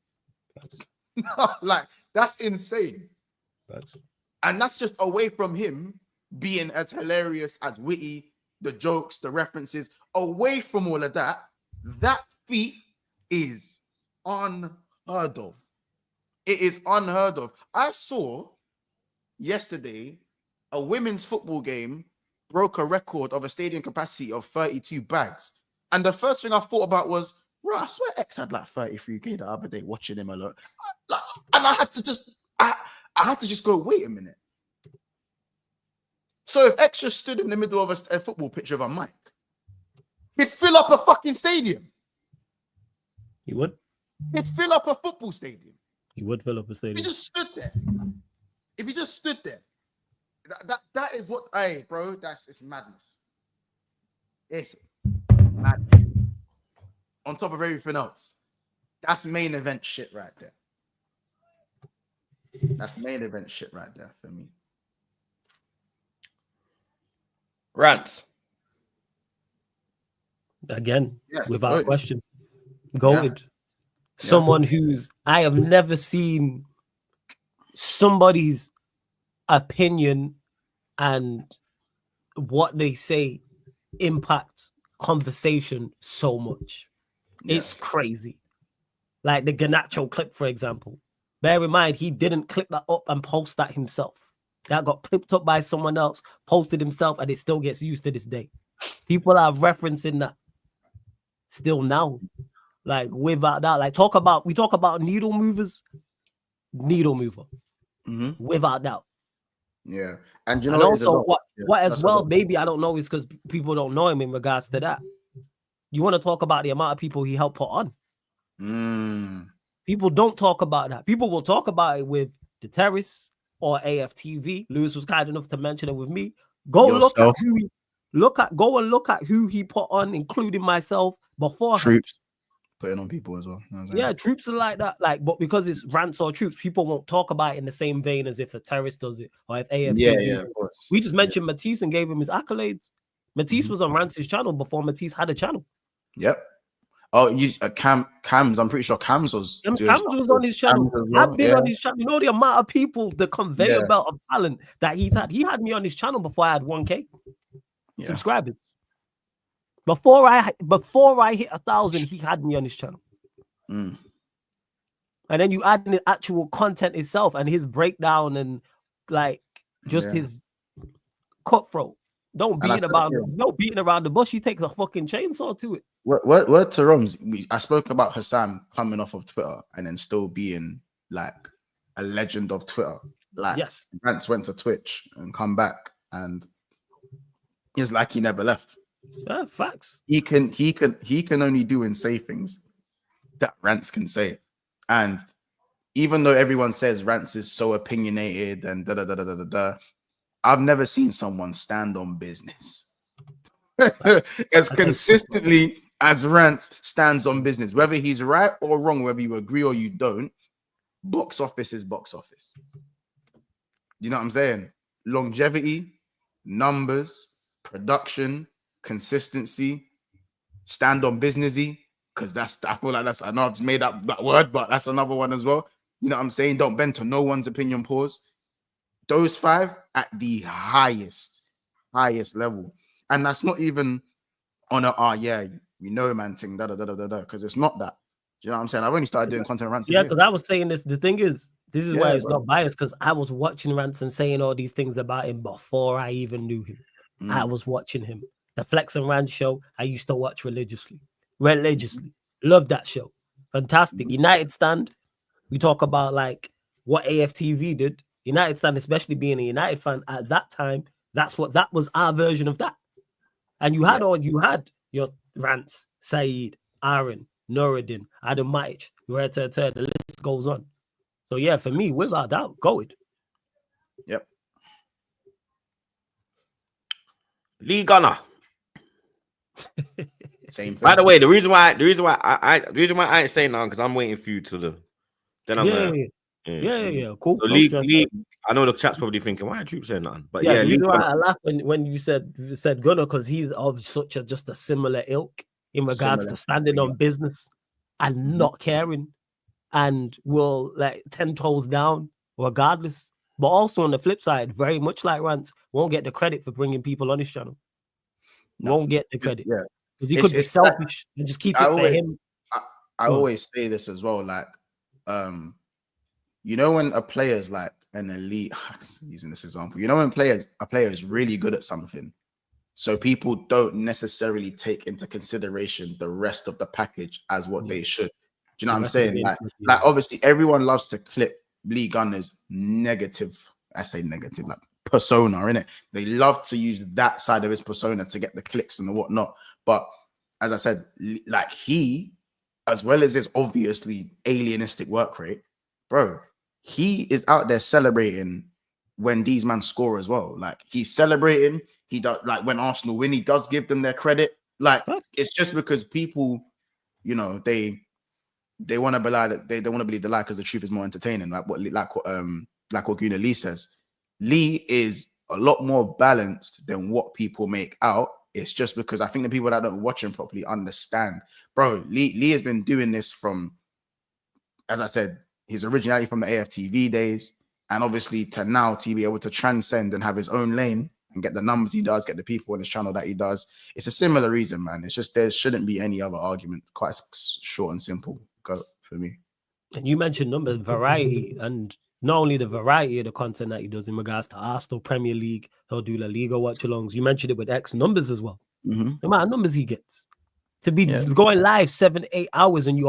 S2: Like, that's insane. And that's just away from him being as hilarious, as witty, the jokes, the references, away from all of that. That feat is unheard of. It is unheard of. I saw yesterday a women's football game broke a record of a stadium capacity of 32 bags. And the first thing I thought about was, bro, I swear X had like 33K the other day watching him alone. And I had to just go, wait a minute. So if X just stood in the middle of a football pitch with a mic, he'd fill up a fucking stadium.
S3: He would?
S2: He'd fill up a football stadium.
S3: He would fill up a
S2: If
S3: stadium.
S2: he just stood there. If he just stood there. That is what, hey, bro, it's madness. It's madness. On top of everything else. That's main event shit right there. That's main event shit right there for me.
S1: Rants.
S3: Again,
S2: Yeah,
S3: without question. Goated. Someone who's, I have never seen somebody's opinion and what they say impact conversation so much. It's crazy. Like the Garnacho clip, for example. Bear in mind, he didn't clip that up and post that himself. That got clipped up by someone else, posted himself, and it still gets used to this day. People are referencing that still now. Like without that, like we talk about needle movers, needle mover. Without doubt.
S2: Yeah. And you know,
S3: and also what as well, maybe I don't know, is because people don't know him in regards to that. You want to talk about the amount of people he helped put on. People don't talk about that. People will talk about it with the Terrace or AFTV. Lewis was kind enough to mention it with me. Go look at who he put on, including myself, before
S2: Troops putting on people as well.
S3: Yeah, Troops are like that. Like, but because it's Rants or Troops, people won't talk about it in the same vein as if a Terrace does it or if AFTV.
S2: Yeah, of course.
S3: We just mentioned Matisse and gave him his accolades. Matisse was on Rance's channel before Matisse had a channel.
S2: Yep. Oh, Cams. I'm pretty sure Cams was.
S3: Cams was on his channel. I've been on his channel. You know the amount of people, the conveyor belt of talent that he's had. He had me on his channel before I had 1K subscribers. Before I hit 1,000, he had me on his channel. And then you add in the actual content itself and his breakdown and like just his cutthroat. Don't beat around the bush. He takes a fucking chainsaw to it.
S2: Word to Roms, I spoke about Hassan coming off of Twitter and then still being like a legend of Twitter. Like, Rance went to Twitch and come back, and it's like he never left.
S3: Facts.
S2: He can only do and say things that Rance can say, and even though everyone says Rance is so opinionated and I've never seen someone stand on business as consistently as Rance stands on business. Whether he's right or wrong, whether you agree or you don't, box office is box office. You know what I'm saying? Longevity, numbers, production, consistency, stand on businessy, because I feel like I know I've just made up that word, but that's another one as well. You know what I'm saying? Don't bend to no one's opinion, pause. Those 5 at the highest level. And that's not even on we know man thing, because it's not that. Do you know what I'm saying? I've only started doing content rants.
S3: Yeah, because I was saying this. The thing is, this is why it's not biased, because I was watching Rants and saying all these things about him before I even knew him. I was watching him. The Flex and Rant show, I used to watch religiously. Love that show. Fantastic. United Stand, we talk about like what AFTV did. United Stand, especially being a United fan at that time, that was our version of that. And you had your Rants, Saeed, Aaron, Nuruddin, Adam Matic, the list goes on. So yeah, for me, without doubt, goated.
S2: Yep.
S1: Lee Gunner.
S2: Same thing.
S1: By the way, the reason why I ain't saying nothing because I'm waiting for you to the. Then I'm
S3: Yeah. Cool.
S1: So
S3: No
S1: Lee,
S3: stress.
S1: I know the chat's probably thinking, why are Troop saying nothing? But
S3: Yeah,
S1: yeah,
S3: the
S1: Lee
S3: reason why
S1: Gunner.
S3: I laughed when you said Gunner, because he's of such just a similar ilk in regards
S2: Similar.
S3: to standing on business and not caring, and will like 10 toes down regardless. But also on the flip side, very much like Rance, won't get the credit for bringing people on his channel.
S2: No.
S3: Won't get the credit.
S2: Yeah.
S3: Because he could be selfish and just keep it for him.
S2: I always say this as well, like, you know, when a player's like an elite, using this example, you know, when a player is really good at something, so people don't necessarily take into consideration the rest of the package as what they should. Do you know what I'm saying? Like obviously everyone loves to clip Lee Gunner's negative, I say negative, like persona, innit? They love to use that side of his persona to get the clicks and the whatnot. But as I said, like he, as well as his obviously alienistic work rate, bro, he is out there celebrating when these men score as well. Like he's celebrating. He does, like when Arsenal win, he does give them their credit. Like it's just because people, you know, they want to believe that they want to believe the lie because the truth is more entertaining. Like what Guna Lee says. Lee is a lot more balanced than what people make out. It's just because I think the people that don't watch him properly understand. Bro, Lee has been doing this from, as I said, his originality from the AFTV days, and obviously to now to be able to transcend and have his own lane and get the numbers he does, get the people on his channel that he does. It's a similar reason, man. It's just there shouldn't be any other argument. Quite short and simple for me.
S3: And you mentioned numbers, variety, and not only the variety of the content that he does in regards to Arsenal, Premier League, he'll do La Liga watch-alongs. You mentioned it with X numbers as well. The amount of numbers he gets. To be going live 7-8 hours and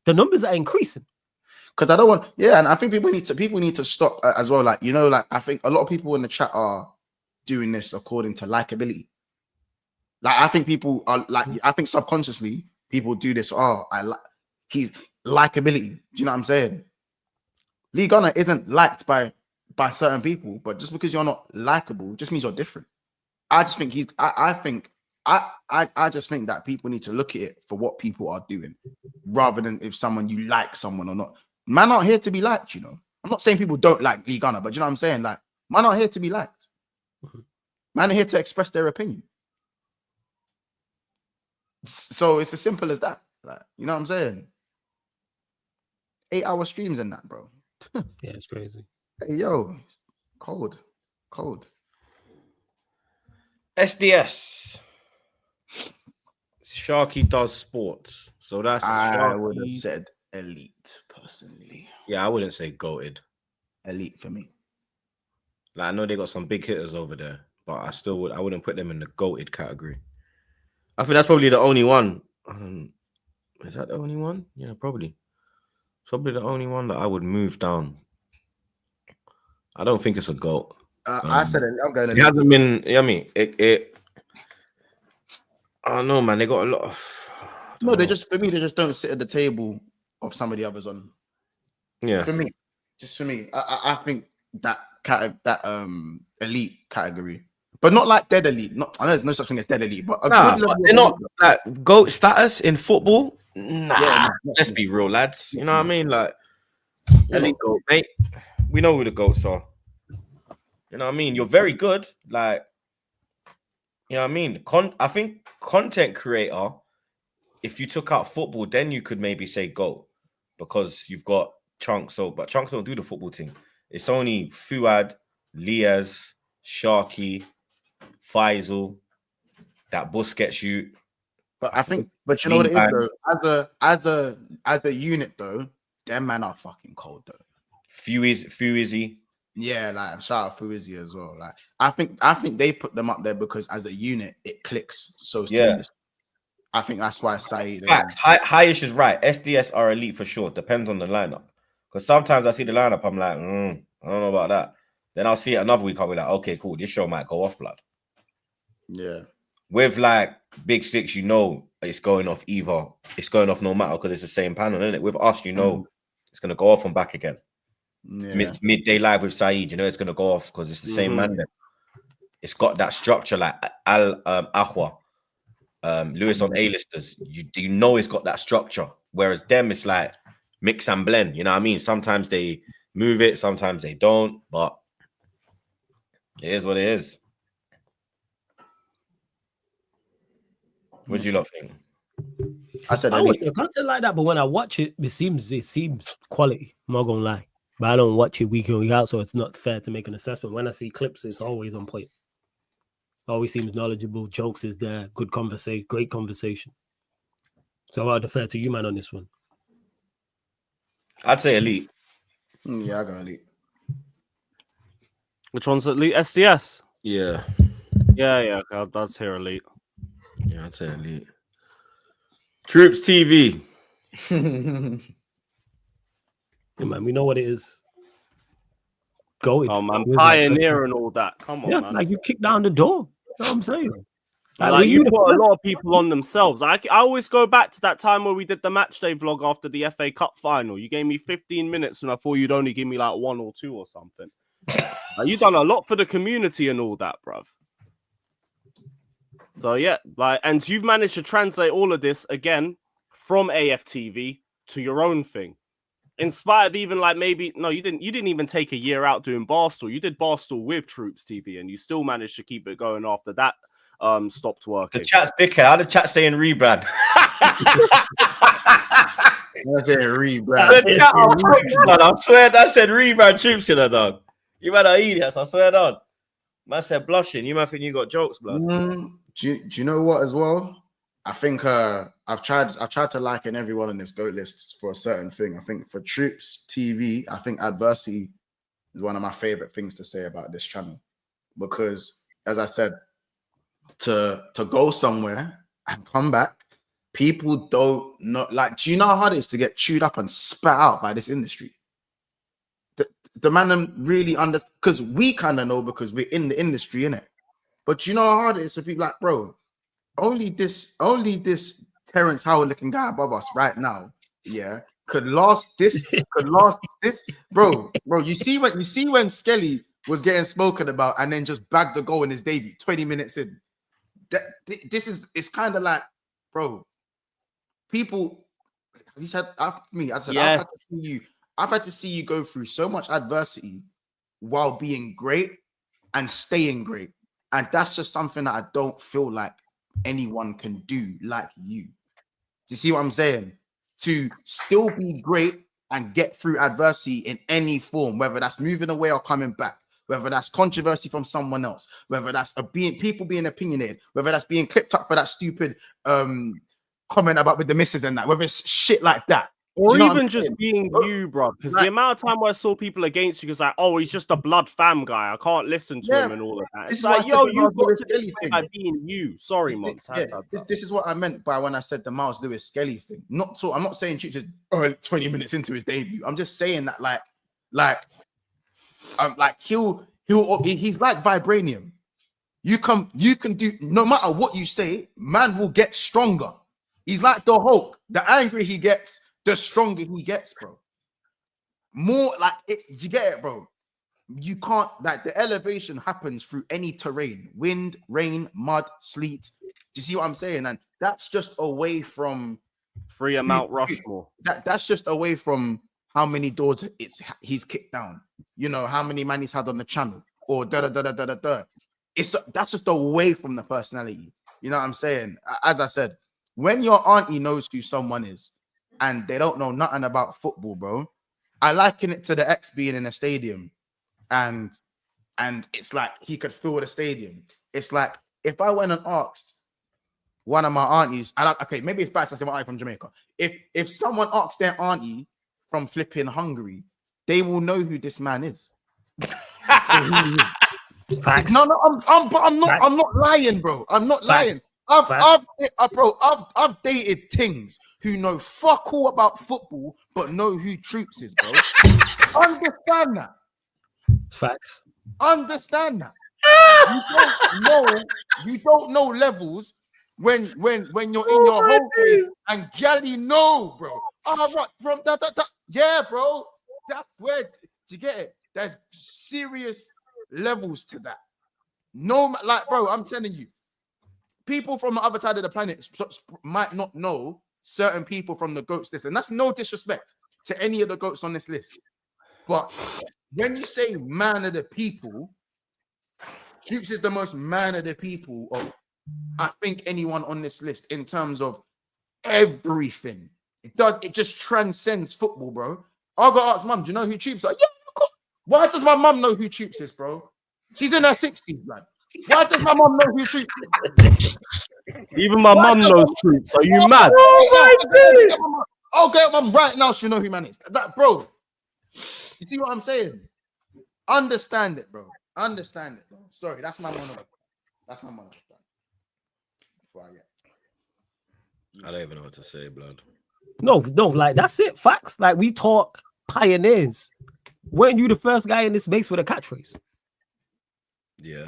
S3: the numbers are increasing.
S2: Because I don't want, and I think people need to stop as well. Like, you know, like I think a lot of people in the chat are doing this according to likability. Like I think people are like, I think subconsciously people do this. He's likability. Do you know what I'm saying? Lee Gunner isn't liked by certain people, but just because you're not likable just means you're different. I just think I just think that people need to look at it for what people are doing rather than if you like someone or not. Man aren't here to be liked, you know. I'm not saying people don't like Lee Gunner, but you know what I'm saying? Like, man aren't here to be liked. Man are here to express their opinion. So it's as simple as that. Like, you know what I'm saying? 8-hour streams in that, bro.
S3: Yeah, it's crazy.
S2: Hey, yo, it's cold.
S1: SDS. Sharky does sports. So that's
S2: I would have said elite personally.
S1: Yeah, I wouldn't say goated.
S2: Elite for me.
S1: Like I know they got some big hitters over there, but I wouldn't put them in the goated category. I think that's probably the only one. Is that the only one? Yeah, probably. Probably the only one that I would move down. I don't think it's a goat.
S2: I said it. I'm going to.
S1: It hasn't been. I mean, it. I don't know, man. They got a lot of.
S2: No, they just don't sit at the table of some of the others on.
S1: Yeah.
S2: For me, I think that elite category, but not like dead elite. I know there's no such thing as dead elite, but
S1: they're not like GOAT status in football. Nah, let's be real, lads. You know what I mean? Like, elite GOAT, mate. We know who the GOATs are. You know what I mean? You're very good. Like, you know what I mean? I think content creator, if you took out football, then you could maybe say GOAT because you've got Chunks. But Chunks don't do the football thing. It's only Fuad, Liaz, Sharky, Faisal, that Busquets shoot.
S2: But you know what it is though? As a unit though, them man are fucking cold though.
S1: Fuizzy.
S2: Yeah, like shout out Fuizzy as well. Like I think they put them up there because as a unit it clicks so seamlessly. I think that's why Saeed.
S1: Highish is right. SDS are elite for sure. Depends on the lineup. Because sometimes I see the lineup, I'm like, I don't know about that. Then I'll see it another week. I'll be like, okay, cool. This show might go off, blood.
S2: Yeah.
S1: With like Big Six, you know, it's going off either. It's going off no matter because it's the same panel, isn't it? With us, you know, it's gonna go off and back again. midday live with Saeed. You know it's gonna go off because it's the same man. Then. It's got that structure like Ahwa, Lewis on A-listers. You know it's got that structure. Whereas them, it's like mix and blend. You know what I mean? Sometimes they move it, sometimes they don't. But it is what it is. What do you lot think?
S2: I said
S3: I watch the content like that, but when I watch it, it seems quality. I'm not gonna lie, but I don't watch it week in week out, so it's not fair to make an assessment. When I see clips, it's always on point. Always seems knowledgeable. Jokes is there. Good conversation. Great conversation. So I'll defer to you, man, on this one.
S1: I'd say elite.
S2: Yeah, I got elite.
S4: Which one's elite? SDS.
S1: Yeah.
S4: Yeah. I'd say elite.
S1: Yeah, I'd say elite. TroopzTV.
S3: Yeah, man, we know what it is. Go.
S4: Oh man, pioneer and all that. Come on,
S3: yeah,
S4: man.
S3: like you kick down the door. You know what I'm saying?
S4: Like you put a lot of people on themselves. I always go back to that time where we did the match day vlog after the FA Cup final. You gave me 15 minutes and I thought you'd only give me like 1 or 2 or something. Like, you've done a lot for the community and all that, bruv. So yeah, like, and you've managed to translate all of this again from AFTV to your own thing. In spite of even like maybe you didn't even take a year out doing Barstool. You did Barstool with TroopzTV and you still managed to keep it going after that stopped working.
S1: The chat's dickhead. How the chat saying rebrand?
S2: That's it, rebrand.
S1: The chat are pricks, man. I swear that said rebrand Troops in the dog. You better eat this, I swear down. Man said blushing. You might think you got jokes, blood.
S2: Do you know what as well? I think I've tried to liken everyone on this GOAT list for a certain thing. I think for TroopzTV, I think adversity is one of my favorite things to say about this channel. Because as I said, to go somewhere and come back, people don't know. Like, do you know how hard it is to get chewed up and spat out by this industry? The man really because we kind of know because we're in the industry, innit? But you know how hard it is to be like, bro, only this Terrence Howard looking guy above us right now, yeah, could last this, bro. You see when Skelly was getting spoken about and then just bagged the goal in his debut 20 minutes in. It's kind of like, bro, people. He said after me, I said, yes. I've had to see you go through so much adversity while being great and staying great, and that's just something that I don't feel like anyone can do like you. Do you see what I'm saying? To still be great and get through adversity in any form, whether that's moving away or coming back, whether that's controversy from someone else, whether that's people being opinionated, whether that's being clipped up for that stupid comment about with the missus and that, whether it's shit like that.
S4: Or even just being you, bro. Because the amount of time where I saw people against you, because like, oh, he's just a blood fam guy. I can't listen to him and all of that. It's like, yo, you got to this by being you. Sorry, Mom.
S2: This is what I meant by when I said the Miles Lewis Skelly thing. I'm not saying Chips is 20 minutes into his debut. I'm just saying that he's like vibranium. You can do no matter what you say, man will get stronger. He's like the Hulk. The angrier he gets, the stronger he gets, bro. More like it, you get it, bro. You can't, like, the elevation happens through any terrain, wind, rain, mud, sleet. Do you see what I'm saying? And that's just away from
S4: free Mount Rushmore.
S2: That's just away from how many doors he's kicked down. You know, how many man he's had on the channel, or da. That's just away from the personality. You know what I'm saying? As I said, when your auntie knows who someone is and they don't know nothing about football, bro, I liken it to the X being in a stadium and it's like he could fill the stadium. It's like if I went and asked one of my aunties, okay, maybe it's bad to say my auntie from Jamaica. If someone asks their auntie from flipping Hungary, they will know who this man is.
S3: Facts.
S2: No, I'm not lying, bro. I'm not lying. I've dated things who know fuck all about football but know who Troops is, bro. Understand that.
S3: Facts.
S2: Understand that. You don't know levels when you're in your home place and galley know, bro. All right, from that, yeah, bro. That's where Do you get it? There's serious levels to that. No, like, bro, I'm telling you, people from the other side of the planet might not know certain people from the GOATs list, and that's no disrespect to any of the GOATs on this list. But when you say man of the people, Troops is the most man of the people of, I think, anyone on this list in terms of everything. It just transcends football, bro. I got to ask mum, do you know who Troops are? Yeah, of course. Why does my mum know who Troops is, bro? She's in her 60s, man. Why does my mum know who Troops is?
S4: Even my mum knows Troops. Are you mad?
S2: I'll get mum right now. She'll know who man is. That, bro. You see what I'm saying? Understand it, bro. Understand it, bro. Sorry, that's my monologue. That's my monologue. Before I get.
S1: I don't even know what to say, blood.
S3: No, like that's it. Facts. Like we talk pioneers. Weren't you the first guy in this space with a catchphrase?
S1: Yeah.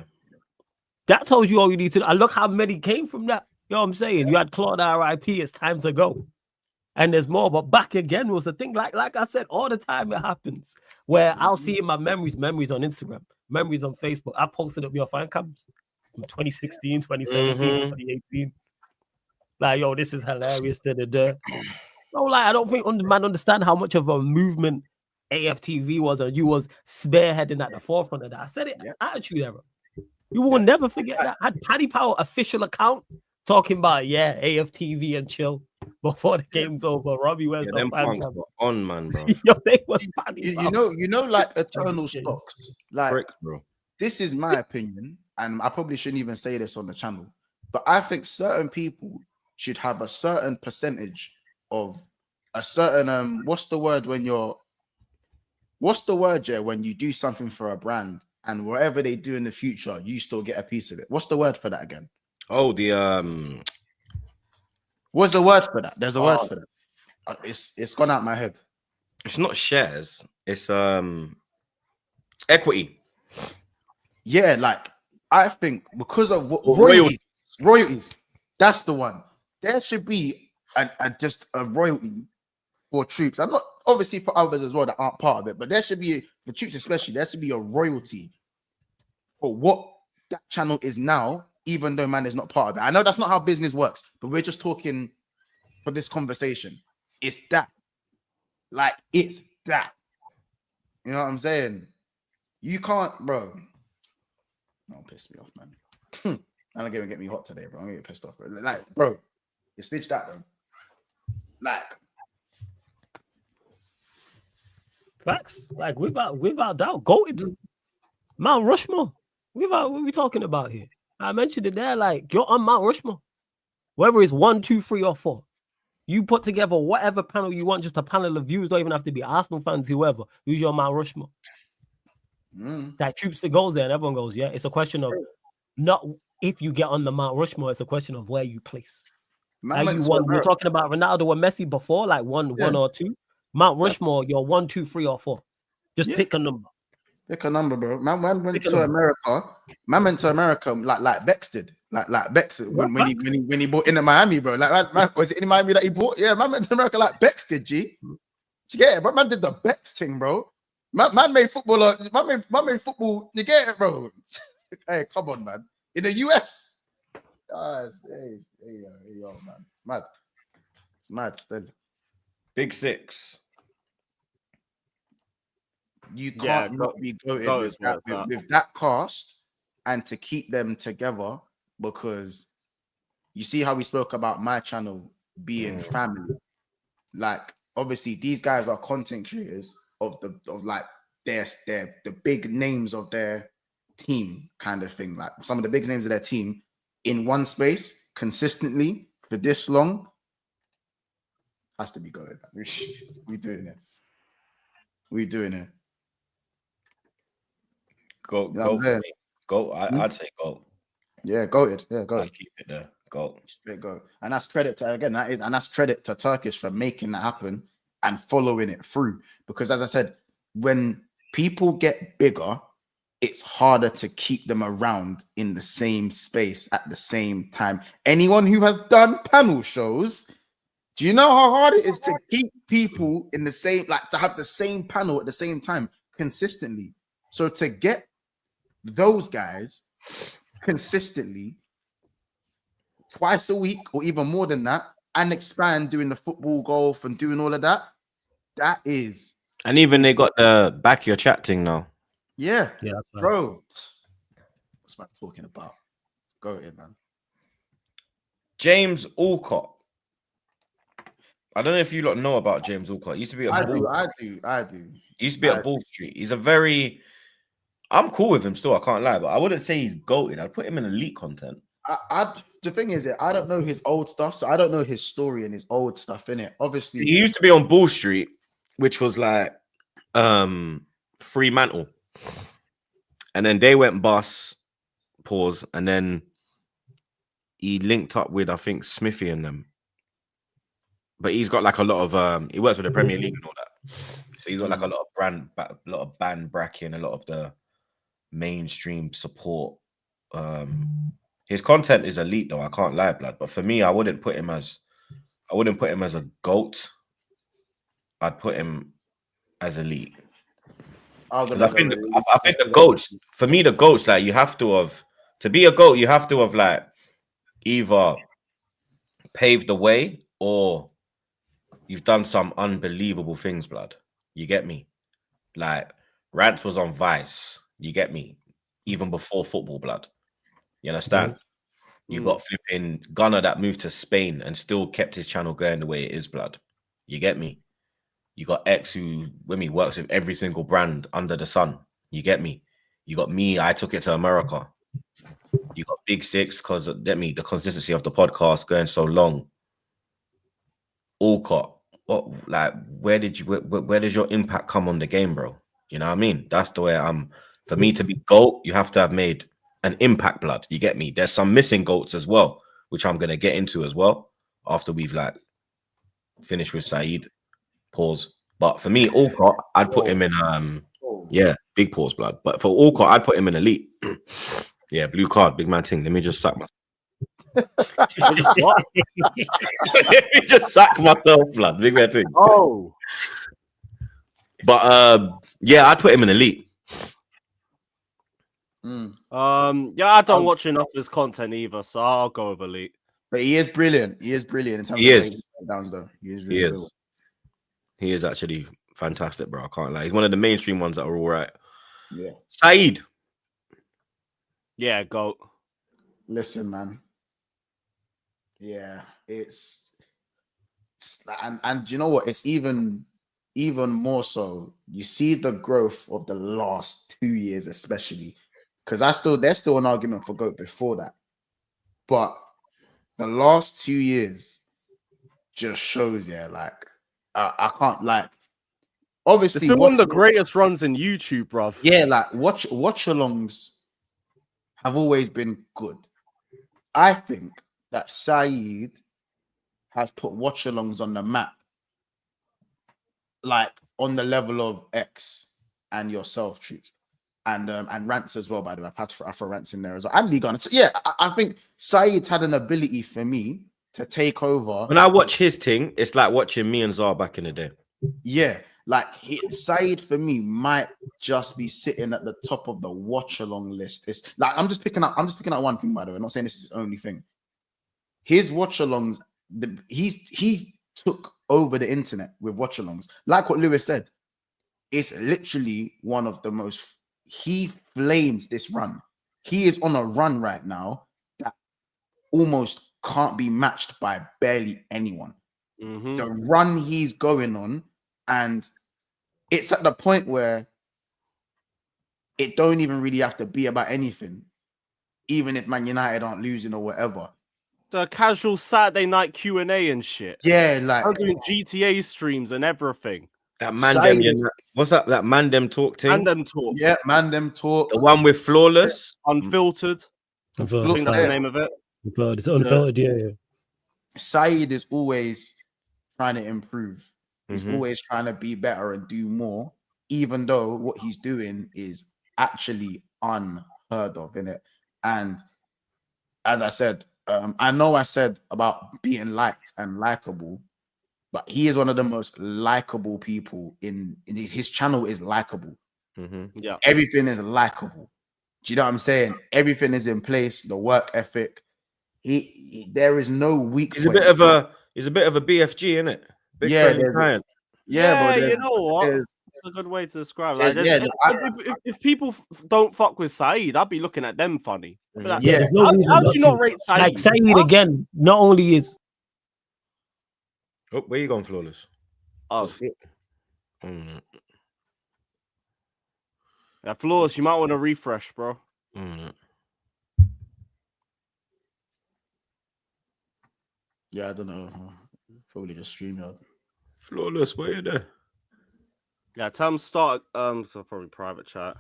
S3: That tells you all you need to know. And look how many came from that. You know what I'm saying? You had Claude RIP, it's time to go. And there's more, but back again was the thing. Like I said, all the time it happens where I'll see in my memories on Instagram, memories on Facebook. I posted up your fan cams from 2016, 2017, 2018. Like, yo, this is hilarious. No, like, I don't think man understand how much of a movement AFTV was, or you was spearheading at the forefront of that. I said it, Attitude Era. You will never forget that. Had Paddy Power official account talking about AFTV and chill before the game's over. Robbie West
S1: them punks were on, man, bro.
S3: Yo, they was Paddy Power.
S2: You know, like eternal stocks. Like,
S1: Brick, bro.
S2: This is my opinion, and I probably shouldn't even say this on the channel, but I think certain people should have a certain percentage of a certain what's the word when you do something for a brand and whatever they do in the future, you still get a piece of it. What's the word for that again?
S1: Oh, the
S2: what's the word for that? There's a word for that. It's gone out my head.
S1: It's not shares, it's equity.
S2: Yeah, like I think because of royalties, that's the one. There should be just a royalty for Troops. I'm not obviously for others as well that aren't part of it, but there should be for Troops especially. There should be a royalty for what that channel is now, even though man is not part of it. I know that's not how business works, but we're just talking for this conversation. It's that, like it's that. You know what I'm saying? You can't, bro. Don't piss me off, man. I'm gonna get me hot today, bro. I'm gonna get pissed off, bro. Like, bro, you stitch that, bro. Like,
S3: facts. Like without doubt, goated. Mount Rushmore. What are we talking about here? I mentioned it there. Like you're on Mount Rushmore. Whether it's 1, 2, 3, or 4, you put together whatever panel you want. Just a panel of views. Don't even have to be Arsenal fans. Whoever. Who's your Mount Rushmore? That Troops that goes there, and everyone goes. Yeah, it's a question of not if you get on the Mount Rushmore. It's a question of where you place. Like you won. You're talking about Ronaldo or Messi before, like one or two. Mount Rushmore, you're 1, 2, 3, or 4. Just pick a number.
S2: Pick a number, bro. Man went to America. Man went to America like Bex did. Like Bex when he bought into Miami, bro. Like man, was it in Miami that he bought? Yeah, man went to America like Bex did, G. Yeah, but man did the Bex thing, bro. Man made football. Man made football. You get it, bro. Hey, come on, man. In the US. Hey, yo, man. It's mad. It's mad still.
S1: Big Six.
S2: You can't not be goated with that cast and to keep them together, because you see how we spoke about my channel being family. Like, obviously, these guys are content creators of the big names of their team, kind of thing. Like some of the big names of their team in one space consistently for this long has to be goated. We doing it. We doing it.
S1: Go for me. Go. I'd say go.
S2: Yeah, goated. Yeah, go.
S1: I'd keep it there. Go.
S2: Straight go. And that's credit to that's credit to Turkish for making that happen and following it through. Because as I said, when people get bigger, it's harder to keep them around in the same space at the same time. Anyone who has done panel shows, do you know how hard it is to keep people in the same, like to have the same panel at the same time? consistently. So to get those guys consistently twice a week or even more than that, and expand doing the football, golf, and doing all of that, that is.
S1: And even they got the back your chat thing now.
S2: Yeah,
S3: Yeah, that's right.
S2: bro. What's man talking about? Go ahead, man.
S1: James Alcott. I don't know if you lot know about James Alcott. He used to be at
S2: I
S1: Ball.
S2: do.
S1: He used to be at Ball Street. He's a very. I'm cool with him still. I can't lie, but I wouldn't say he's goated. I'd put him in elite content.
S2: The thing is, I don't know his old stuff, so I don't know his story and his old stuff in it. Obviously,
S1: He used to be on Ball Street, which was like Fremantle, and then they went bust. Pause, and then he linked up with I think Smithy and them. But he's got like a lot of he works with the Premier League and all that, so he's got like a lot of band bracking, a lot of the mainstream support. His content is elite though, I can't lie, blood. But for me, I wouldn't put him as a GOAT. I'd put him as elite. Because I think the GOATs, for me, the GOATs, like you have to be a GOAT, you have to have like either paved the way or you've done some unbelievable things, blood. You get me? Like Rance was on Vice, you get me? Even before football, blood. You understand? You got flipping Gunner that moved to Spain and still kept his channel going the way it is, blood. You get me? You got X who, when he works with every single brand under the sun. You get me? You got me, I took it to America. You got Big Six because get me the consistency of the podcast going so long. Alcott, what like where does your impact come on the game, bro? You know what I mean? That's the way for me to be GOAT, you have to have made an impact, blood. You get me? There's some missing GOATs as well, which I'm gonna get into as well after we've like finished with Saeed. Pause. But for me, Alcott, I'd put him in big pause, blood. But for Alcott, I'd put him in elite. Yeah, blue card, big man thing. Let me just suck myself. Let me just suck myself, blood. Big man thing.
S4: Oh.
S1: But yeah, I'd put him in elite.
S4: Yeah, I don't watch enough of his content either, so I'll go with elite.
S2: But he is brilliant. He is brilliant in terms of breakdowns, though. He is really good.
S1: He is actually fantastic, bro. I can't lie. He's one of the mainstream ones that are all right.
S2: Yeah.
S1: Saeed.
S4: Yeah, GOAT.
S2: Listen, man. Yeah, and you know what? It's even more so. You see the growth of the last 2 years, especially because there's still an argument for GOAT before that, but the last 2 years just shows, like I can't like. Obviously,
S4: it's been one of the greatest runs in YouTube, bruv.
S2: Yeah, like watch-alongs have always been good. I think that Saeed has put watch-alongs on the map, like on the level of X and yourself, Troops, and Rants as well. By the way, I've had Afro Rants in there as well, and Lee Gunner. So yeah, I think Saeed's had an ability for me to take over.
S1: When I watch his thing, it's like watching me and Zar back in the day.
S2: Yeah, like Saeed for me might just be sitting at the top of the watch-along list. It's like I'm just picking out one thing, by the way. I'm not saying this is his only thing. His watch-alongs, he took over the internet with watch-alongs. Like what Lewis said, it's literally one of the most. He flames this run. He is on a run right now that almost can't be matched by barely anyone. The run he's going on, and it's at the point where it don't even really have to be about anything, even if Man United aren't losing or whatever.
S4: The casual Saturday night Q&A and shit.
S2: Yeah, like
S4: I'm doing GTA streams and everything.
S1: That Mandem, what's that? That Mandem talk thing?
S4: Mandem talk.
S2: Yeah, Mandem talk.
S1: The one with Flawless,
S4: Unfiltered. I think that's the name of it.
S3: Unfiltered. It's unfiltered, yeah.
S2: Saeed is always trying to improve. He's always trying to be better and do more, even though what he's doing is actually unheard of, innit? And as I said, I know I said about being liked and likable, but he is one of the most likable people in his channel is likable.
S4: Yeah.
S2: Everything is likable. Do you know what I'm saying? Everything is in place. The work ethic. There is no weak
S1: He's a
S2: point.
S1: bit of a BFG, isn't it? Big friendly giant.
S4: Yeah,
S2: but
S4: you know what?
S2: there's-
S4: It's a good way to describe. Like,
S2: there's-
S4: if people don't fuck with Saeed, I'd be looking at them funny. I'd be like,
S2: Yeah.
S3: There's no reason
S4: how do
S3: not
S4: you
S3: to.
S4: not rate Saeed?
S3: Like Saeed
S4: Huh?
S3: again, not only is
S1: Oh, where you going, Flawless?
S4: Oh,
S1: Mm,
S4: yeah, Flawless, you might want to refresh, bro.
S2: Yeah, I don't know. Probably just StreamYard.
S1: Flawless, where you there?
S4: Yeah, tell them start for probably private chat.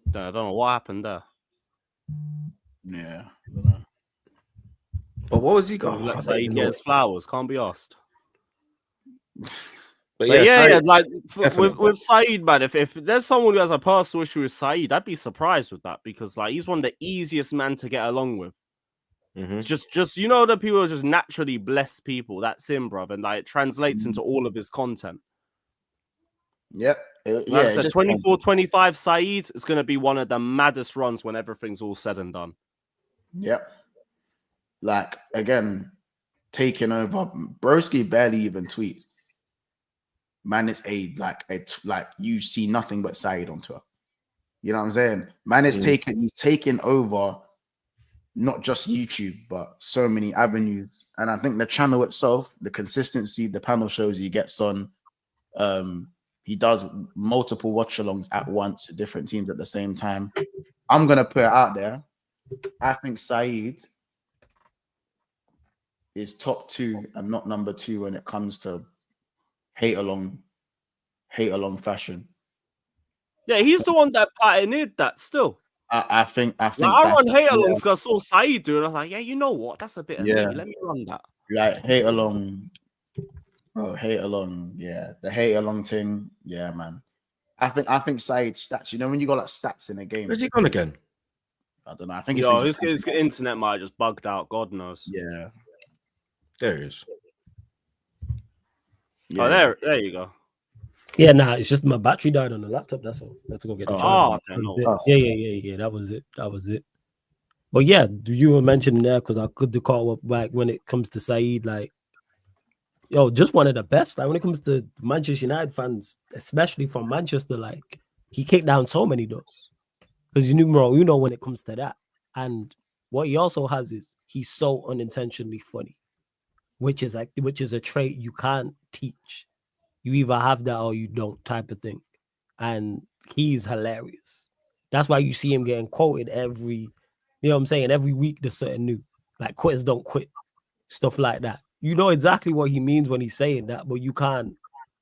S4: I don't know what happened there.
S2: Yeah. I don't know.
S1: But what was he got?
S4: Let's say he gets flowers, can't be asked.
S1: But
S4: But yeah,
S1: Saeed-
S4: like
S1: definitely.
S4: with Saeed, man, if there's someone who has a personal issue with Saeed, I'd be surprised with that because like he's one of the easiest men to get along with. It's just you know, the people are just naturally blessed people. That's him, bruv, and like it translates into all of his content.
S2: Yep.
S4: Like
S2: Yeah.
S4: I said, 24-25 Saeed is going to be one of the maddest runs when everything's all said and done.
S2: Yep. Like again, taking over. Broski barely even tweets. Man, it's like you see nothing but Saeed on Twitter. You know what I'm saying? Man is he's taking over not just YouTube, but so many avenues. And I think the channel itself, the consistency, the panel shows he gets on, he does multiple watch-alongs at once to different teams at the same time. I'm gonna put it out there. I think Saeed is top 2 and not number 2 when it comes to hate along fashion.
S4: Yeah, he's the one that pioneered that still.
S2: I think
S4: Like, I run hate alongs
S2: yeah,
S4: because I saw Saeed do it. I was like, yeah, you know what? That's a bit of me.
S2: Yeah.
S4: Let me run that.
S2: like hate along, yeah, the hate along thing, yeah, man. I think Saeed's stats, you know, when you got like stats in a game,
S1: Where's he gone again?
S2: I don't know. I think
S4: Yo,
S2: it's
S4: his internet might have just bugged out. God knows.
S2: yeah.
S1: There he is.
S2: Yeah.
S4: Oh, there you go.
S3: yeah, nah, it's just my battery died on the laptop. That's all. I have to go get the
S2: Oh,
S3: charger.
S4: okay, no.
S3: That was it. Yeah. That was it. But yeah, you were mentioning there because I could call up back when it comes to Saeed, like, yo, just one of the best. Like when it comes to Manchester United fans, especially from Manchester, like he kicked down so many doors. Because you know when it comes to that. And what he also has is he's so unintentionally funny, which is a trait you can't teach. You either have that or you don't, type of thing. And he's hilarious. That's why you see him getting quoted every week there's something new. Like quitters don't quit. Stuff like that. You know exactly what he means when he's saying that, but you can't.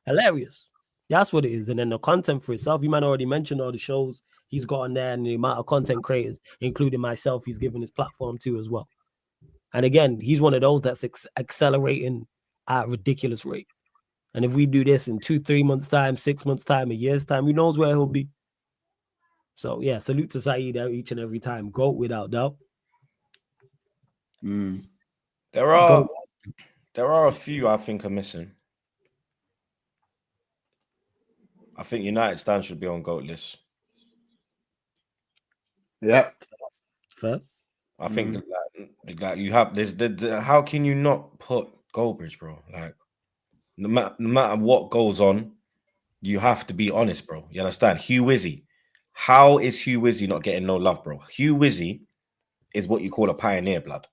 S3: Hilarious. That's what it is. And then the content for itself, you might already mention all the shows he's got on there and the amount of content creators, including myself, he's given his platform to as well. And again, he's one of those that's accelerating at a ridiculous rate. And if we do this in 2-3 months' time, 6 months' time, a year's time, who knows where he'll be? So yeah, salute to Saeed each and every time. Go without doubt.
S1: There are a few I think are missing. I think United Stan should be on GOAT list.
S2: Yeah.
S3: Fair.
S1: I think like you have there's how can you not put Goldbridge, bro? Like no matter what goes on, you have to be honest, bro. You understand? Hugh Wizzy. How is Hugh Wizzy not getting no love, bro? Hugh Wizzy is what you call a pioneer, blood.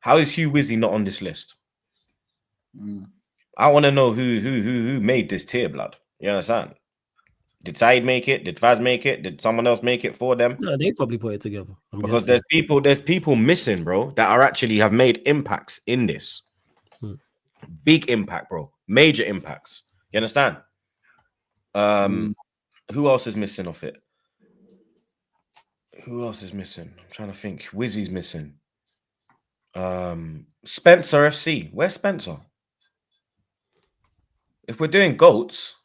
S1: How is Hugh Wizzy not on this list? I want to know who made this tier, blood. You understand? Did Saeed make it? Did Faz make it? Did someone else make it for them?
S3: No, they probably put it together.
S1: Because there's people missing, bro, that are actually have made impacts in this. Big impact, bro. Major impacts. You understand? Who else is missing off it? Who else is missing? I'm trying to think. Wizzy's missing. Spencer FC. Where's Spencer? If we're doing GOATs,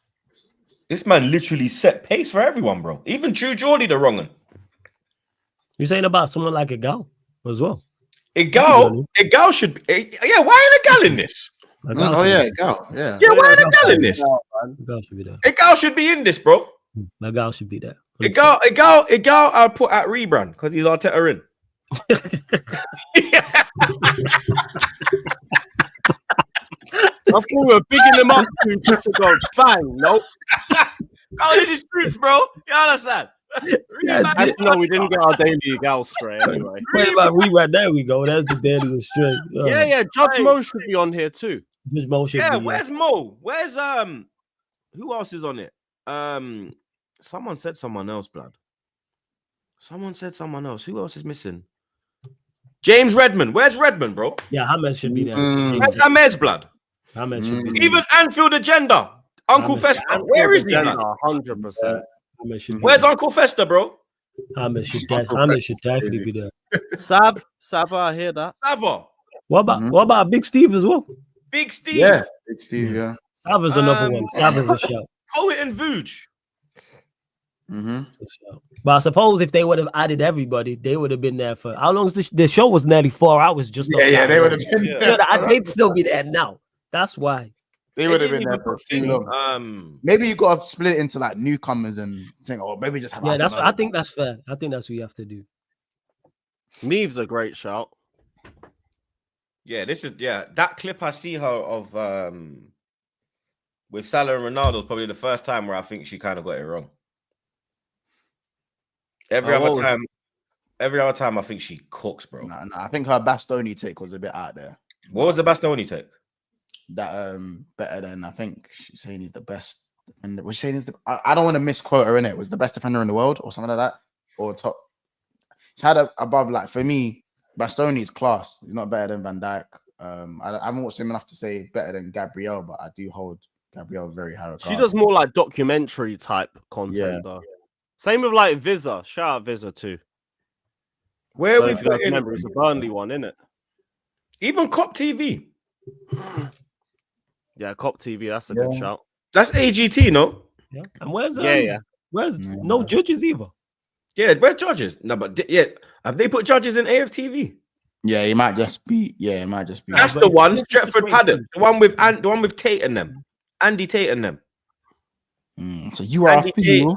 S1: this man literally set pace for everyone, bro. Even True Geordie the wrong one.
S3: You're saying about someone like Igal as well?
S1: Igal should be. Yeah, why ain't Igal in this?
S2: Oh yeah, Gal. Yeah.
S1: Yeah, why are the gal in this?
S3: Gal should be there.
S1: A gal should be in this, bro.
S3: My gal should be there.
S1: A gal. I'll put at rebrand because he's Arteta in.
S4: I thought we were bigging them up to go bang. Nope.
S1: Oh, this is Troops, bro. You understand?
S4: No, we didn't get our daily gal straight anyway.
S3: Wait about rebrand. There we go. That's the daily straight.
S4: Yeah. Judge Mo should be on here too.
S3: Judge Mo should be.
S1: Where's Mo? Where's who else is on it? Someone said someone else, blood. Someone said someone else. Who else is missing? James Redmond. Where's Redmond, bro?
S3: Yeah, Hamed should be there.
S1: Where's Hamed's blood?
S3: Hamed should be there.
S1: Even Anfield Agenda. Uncle Festa. Where is he?
S4: 100%.
S1: Where's Uncle Festa, bro?
S3: Hamed should definitely be there.
S4: Sab, I hear that.
S1: Sava.
S3: What about Big Steve as well?
S1: Big Steve.
S2: Yeah, Big Steve. Yeah.
S3: Sava's another one. Sava's a shout.
S1: Poet and Vuj.
S3: But I suppose if they would have added everybody, they would have been there for how long? The show was nearly 4 hours. Just
S2: they would have been.
S3: They'd still be there now. That's why
S2: they would have been there for too long. Maybe you got to split it into like newcomers and think, oh, maybe just have.
S3: Yeah, I think that's fair. I think that's what you have to do.
S4: Neve's a great shout.
S1: Yeah, that clip I see her of with Salah and Ronaldo is probably the first time where I think she kind of got it wrong. Every other time I think she cooks, bro.
S2: No, I think her Bastoni take was a bit out there.
S1: What was the Bastoni take?
S2: That better than I think she's saying he's the best defender. Was she saying I don't want to misquote her in it. Was the best defender in the world or something like that? Or top. She had above, like, for me, Bastoni's class. He's not better than Van Dijk. I haven't watched him enough to say better than Gabrielle, but I do hold Gabrielle very high regard.
S4: She does more like documentary type content, though. Same with like Visa. Shout out Visa too.
S1: Where we
S4: remember it's a Burnley one, isn't it?
S1: Even Cop TV.
S4: Yeah, Cop TV. That's a good shout.
S1: That's AGT, no?
S3: Yeah. And where's
S1: where's
S3: no judges either?
S1: Yeah, where's judges? No, but have they put judges in AFTV?
S2: Yeah, it might just be. Yeah, it might just be.
S1: That's the one, Stretford Paddock, the one with Tate and them, Andy Tate and them.
S2: So you are
S1: Andy Tate,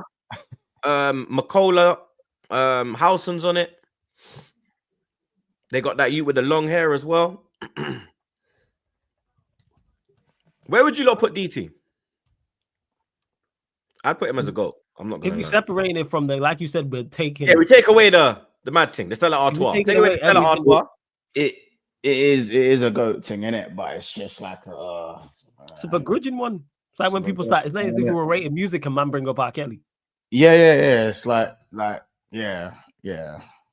S1: McCullough, Howson's on it. They got that you with the long hair as well. Where would you lot put DT? I'd put him as a goal. I'm not gonna.
S3: If we separate it from the, like you said, we're taking.
S1: Yeah, we take away the mad thing, the Stella Artois. Take away the Stella Artois.
S2: It is a goat thing, isn't it? But it's just like
S3: it's a begrudging one. It's like when people start. It's like if we were rating music and man bring up R. Kelly.
S2: Yeah. It's like yeah.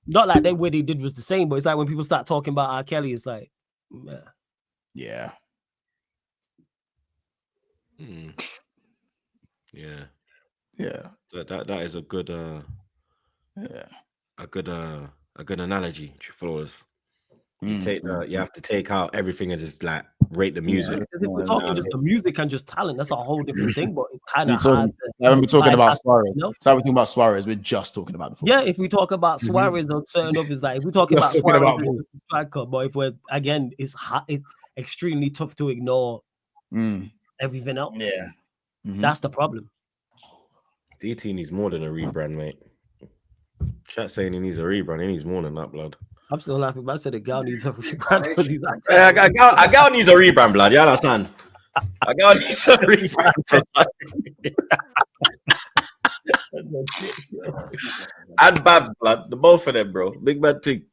S3: Not like what they did was the same, but it's like when people start talking about R. Kelly, it's like,
S2: yeah.
S1: That is a good a good analogy, Flores. You have to take out everything and just like rate the music.
S3: If we're talking just the music and just talent, that's a whole different thing. But it's kind of hard.
S2: When we're talking about Suarez, so we're talking about Suarez. We're just talking about the football.
S3: Yeah, if we talk about Suarez or certain others, like if we talk about Suarez, striker, but if we're again, it's extremely tough to ignore everything else.
S2: Yeah,
S3: that's the problem.
S1: DT needs more than a rebrand, mate. Chat saying he needs a rebrand. He needs more than that, blood.
S3: I'm still laughing, but I said a gal needs a rebrand because he's like,
S1: a gal needs a rebrand, blood. You understand? A gal needs a rebrand, blood. And Babs, blood. The both of them, bro. Big bad thing.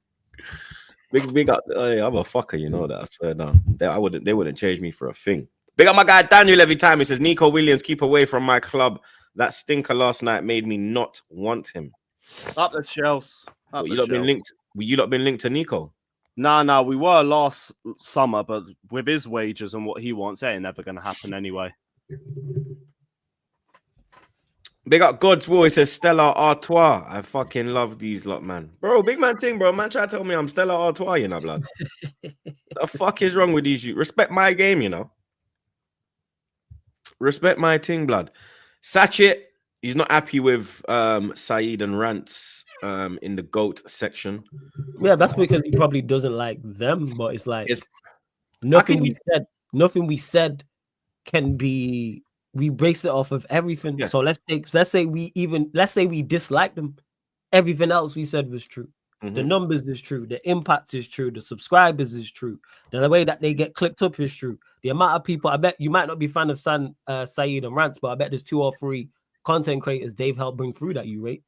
S1: Big up. Hey, I'm a fucker, you know that. I swear down. They wouldn't change me for a thing. Big up my guy Daniel every time. He says, Nico Williams, keep away from my club. That stinker last night made me not want him.
S4: Up the shelves.
S1: You lot been linked to Nico?
S4: Nah, we were last summer, but with his wages and what he wants, it ain't never gonna happen anyway.
S1: Big up God's Will. He says Stella Artois. I fucking love these lot, man. Bro, big man thing, bro. Man try to tell me I'm Stella Artois, you know, blood. The fuck is wrong with these you? Respect my game, you know. Respect my thing, blood. Sachet, he's not happy with Saeed and Rants in the GOAT section.
S3: Yeah, that's because he probably doesn't like them, but it's like nothing we said Nothing we said can be. We based it off of everything.
S1: Yeah.
S3: So let's say we dislike them. Everything else we said was true. The numbers is true. The impact is true. The subscribers is true. The way that they get clicked up is true. The amount of people, I bet you might not be a fan of Saeed and Rants, but I bet there's 2 or 3 content creators they've helped bring through that you rate.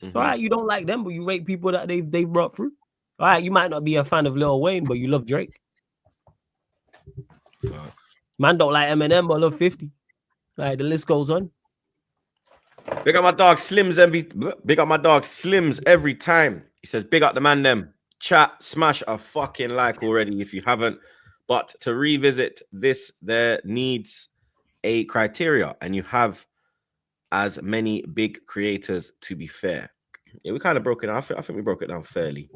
S3: So, all right, you don't like them, but you rate people that they brought through. All right, you might not be a fan of Lil Wayne, but you love Drake. Man don't like Eminem, but love 50. Like the list goes on.
S1: Big up my dog Slims every time. He says, big up the man them. Chat, smash a fucking like already if you haven't. But to revisit this, there needs a criteria, and you have as many big creators, to be fair. Yeah, we kind of broke it down. I think we broke it down fairly.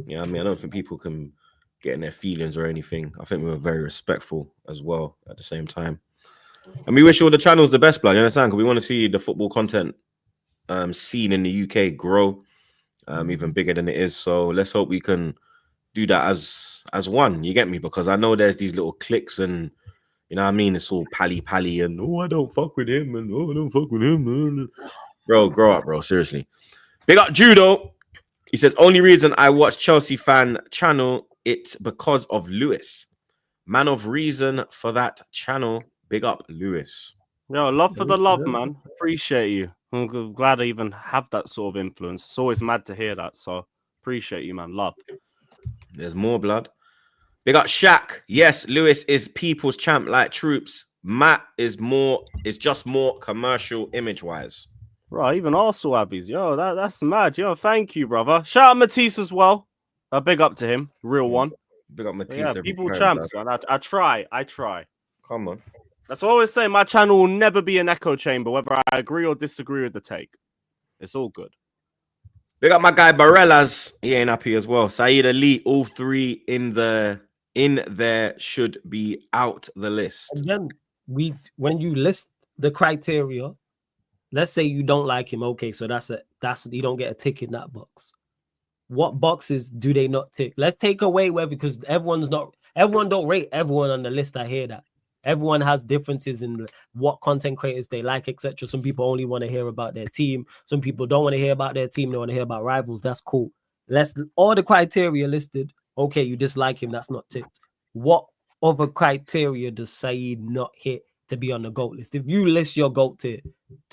S1: Yeah, I mean, I don't think people can get in their feelings or anything. I think we were very respectful as well at the same time. And we wish all the channels the best, blood. You understand? Because we want to see the football content scene in the UK grow even bigger than it is. So let's hope we can do that as one. You get me? Because I know there's these little cliques and, you know what I mean? It's all pally and, oh, I don't fuck with him and, oh, I don't fuck with him. Man. Bro, grow up, bro. Seriously. Big up Judo. He says, only reason I watch Chelsea fan channel, it's because of Lewis. Man of reason for that channel. Big up Lewis.
S4: Yo, love for the love, man. Appreciate you. I'm glad I even have that sort of influence. It's always mad to hear that. So appreciate you, man. Love.
S1: There's more blood. Big up Shaq. Yes, Lewis is people's champ like Troops. Matt is just more commercial image-wise.
S4: Right, even Arsenal Abbeys. Yo, that's mad. Yo, thank you, brother. Shout out Matisse as well. Big up to him. Real one.
S1: Big up Matisse.
S4: Yeah, people champs, man. I try.
S1: Come on.
S4: That's what I always say. My channel will never be an echo chamber, whether I agree or disagree with the take. It's all good.
S1: Big up my guy Barellas. He ain't happy as well. Saeed Elite, all 3 in there should be out the list.
S3: Again, when you list the criteria, let's say you don't like him. Okay, so that's you don't get a tick in that box. What boxes do they not tick? Let's take away because everyone don't rate everyone on the list. I hear that. Everyone has differences in what content creators they like, etc. Some people only want to hear about their team. Some people don't want to hear about their team. They want to hear about rivals. That's cool. All the criteria listed. Okay, you dislike him. That's not ticked. What other criteria does Saeed not hit to be on the GOAT list? If you list your GOAT to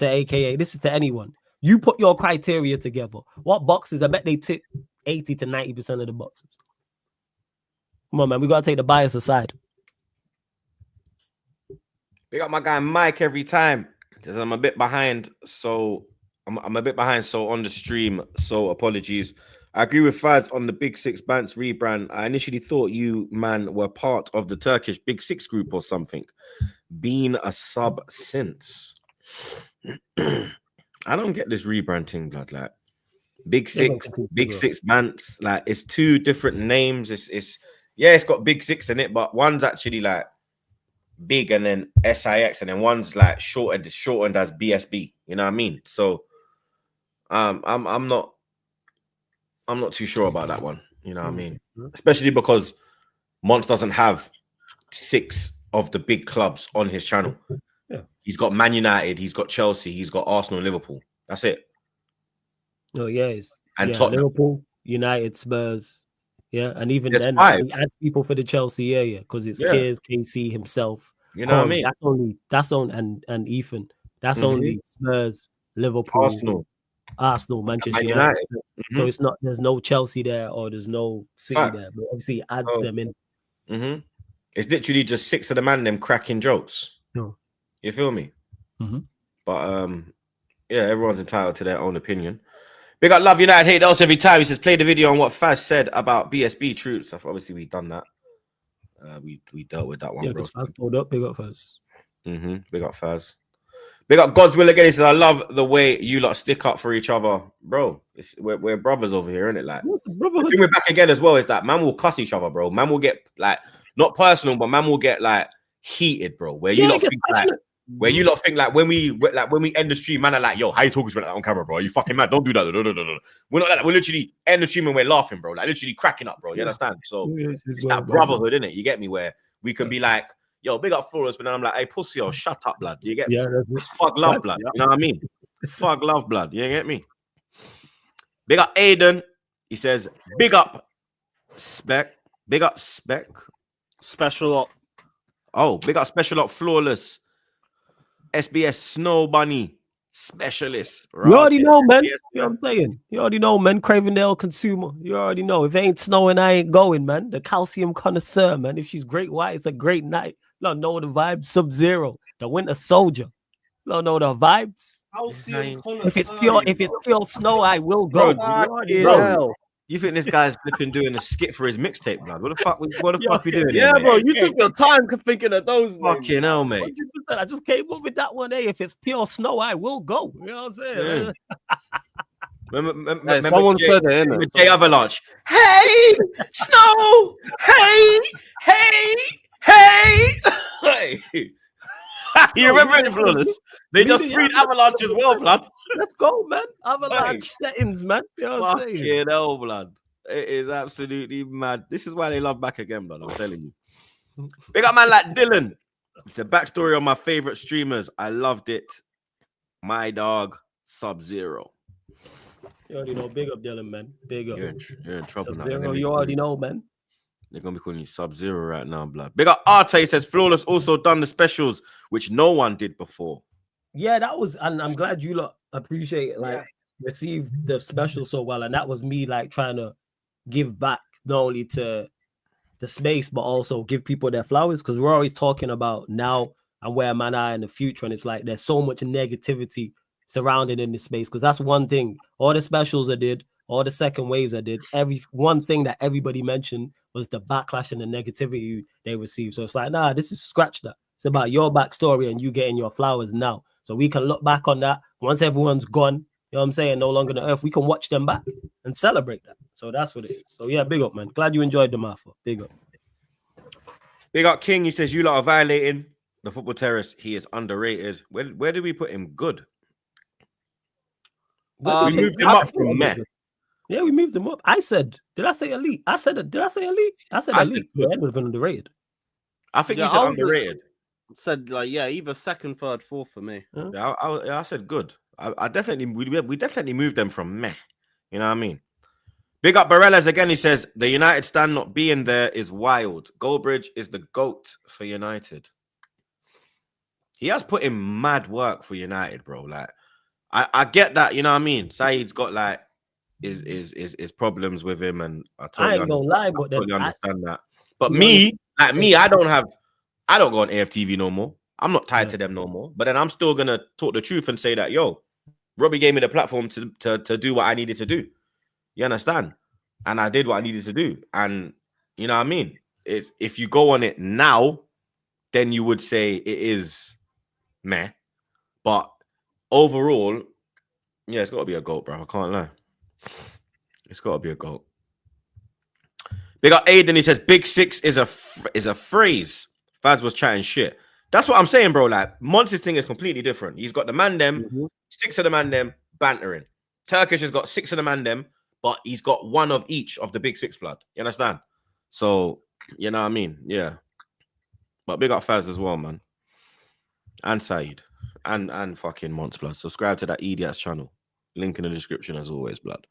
S3: AKA, this is to anyone. You put your criteria together. What boxes? I bet they tick 80 to 90% of the boxes. Come on, man. We got to take the bias aside.
S1: Big up my guy Mike every time. Says I'm a bit behind, so I'm a bit behind. So on the stream, so apologies. I agree with Faz on the Big Six Bants rebrand. I initially thought you, man, were part of the Turkish Big Six group or something. Been a sub since. I don't get this rebranding, blood. Like Big Six Bants. Like it's 2 different names. It's got Big Six in it, but one's actually like big and then SIX, and then one's like shortened as BSB. You know what I mean? So I'm not too sure about that one. You know what I mean? Especially because Mons doesn't have 6 of the big clubs on his channel.
S3: Yeah.
S1: He's got Man United, he's got Chelsea, he's got Arsenal and Liverpool. That's it.
S3: Oh, yes.
S1: And Tottenham.
S3: Liverpool, United, Spurs. Yeah, and even
S1: There's
S3: then,
S1: 5.
S3: we add people for the Chelsea area because it's Kears, KC himself.
S1: You know what I mean?
S3: That's on and Ethan. That's only Spurs, Liverpool, Arsenal, Manchester United. So it's not. There's no Chelsea there or there's no City there. But obviously, it adds them in.
S1: It's literally just 6 of the man them cracking jokes.
S3: No.
S1: You feel me? But yeah, everyone's entitled to their own opinion. Big up Love United, hate else every time. He says, play the video on what Faz said about BSB Troops. Obviously, we've done that. We dealt with that one.
S3: Yeah, because Faz pulled up. Big up Faz.
S1: Big up Faz. Big up God's will again. He says, I love the way you lot stick up for each other, bro. We're brothers over here, isn't it? Like, the thing we're back again as well is that man will cuss each other, bro. Man will get like not personal, but man will get like heated, bro. Where you lot think like when we end the stream, man are like, yo, how you talking to me like that on camera, bro? Are you fucking mad? Don't do that. No. We're not like that. We're literally end the stream and we're laughing, bro. Like literally cracking up, bro. You understand? So it's that brotherhood, innit? You get me? Where we can be like, yo, big up Flawless, but then I'm like, hey, pussy, yo, shut up, blood. You get me?
S3: Yeah, that's
S1: It's fuck love,
S3: That's-
S1: blood. You know what I mean? Fuck love, blood. You get me? Big up Aiden. He says, big up Spec. Big up Spec.
S4: Special op.
S1: Oh, big up Special Up Flawless. SBS Snow Bunny Specialist.
S3: You already know, man.
S1: SBS,
S3: You know what I'm saying? You already know, man. Cravendale consumer. You already know. If it ain't snowing, I ain't going, man. The calcium connoisseur, man. If she's great white, it's a great night. You don't know the vibes. Sub-Zero. The Winter Soldier. You don't know the vibes. If it's pure snow, I will go.
S1: Bro,
S3: You already
S1: bro,
S3: know.
S1: you think this guy's flipping doing a skit for his mixtape, blood? What the fuck we doing?
S4: Yeah,
S1: here,
S4: bro,
S1: mate?
S4: you took your time thinking of those names.
S1: Fucking hell, mate.
S3: 100%. I just came up with that one. Hey, if it's pure snow, I will go. You know what I'm saying?
S1: Yeah. Remember
S4: Hey, someone
S1: Jay,
S4: said it,
S1: remember
S4: innit?
S1: Jay Avalanche. Hey, snow. Hey. You remember it, Flawless? They just freed Avalanche as well, blood.
S3: Let's go, man. Avalanche settings, man. You know what I'm saying?
S1: Fucking hell, blood. It is absolutely mad. This is why they love back again, blood. I'm telling you. Big up man like Dylan. It's a backstory on my favorite streamers. I loved it. My dog, Sub-Zero.
S3: You already know. Big up, Dylan, man. Big up.
S1: You're in trouble now.
S3: Sub-Zero, you already know, man.
S1: They're gonna be calling you Sub-Zero right now, blood. Big up Arte says Flawless also done the specials, which no one did before.
S3: Yeah, that was, and I'm glad you lot appreciate it, like received the special so well. And that was me like trying to give back not only to the space, but also give people their flowers. Because we're always talking about now and where man are in the future. And it's like there's so much negativity surrounding in this space. Because that's one thing. All the specials I did, all the second waves I did, one thing that everybody mentioned was the backlash and the negativity they received. So it's like, nah, this is scratch that. It's about your backstory and you getting your flowers now. So we can look back on that once everyone's gone, you know what I'm saying, no longer on the earth, we can watch them back and celebrate that. So that's what it is. So yeah, big up, man. Glad you enjoyed the Martha. Big up.
S1: Big up King. He says you lot are violating the football terrace. He is underrated. Where did we put him? Good. We moved him up from meh.
S3: Yeah, we moved him up. I said, did I say elite? Did I say elite? I said elite. Yeah, it would have been underrated.
S1: I think you said underrated.
S4: Said like, yeah, either second, third, fourth for me.
S1: Yeah, I said good. I definitely we definitely moved them from meh. You know what I mean? Big up Barelas again. He says the United stand not being there is wild. Goldbridge is the GOAT for United. He has put in mad work for United, bro. Like I get that, you know what I mean? Saeed's got like his problems with him, and I
S3: ain't gonna lie, but
S1: totally understand that. But me, I don't go on AFTV no more. I'm not tied to them no more. But then I'm still gonna talk the truth and say that, yo, Robbie gave me the platform to do what I needed to do. You understand? And I did what I needed to do. And you know what I mean? It's if you go on it now, then you would say it is meh. But overall, yeah, it's got to be a GOAT, bro. I can't lie. It's got to be a GOAT. Big up Aiden. He says Big Six is a phrase. Faz was chatting shit. That's what I'm saying, bro. Like Monty's thing is completely different. He's got the man them, 6 of the man them bantering. Turkish has got 6 of the man them, but he's got 1 of each of the Big Six blood. You understand? So you know what I mean? Yeah. But big up Faz as well, man. And Saeed. And fucking Monts blood. Subscribe to that Idiots channel. Link in the description as always, blood.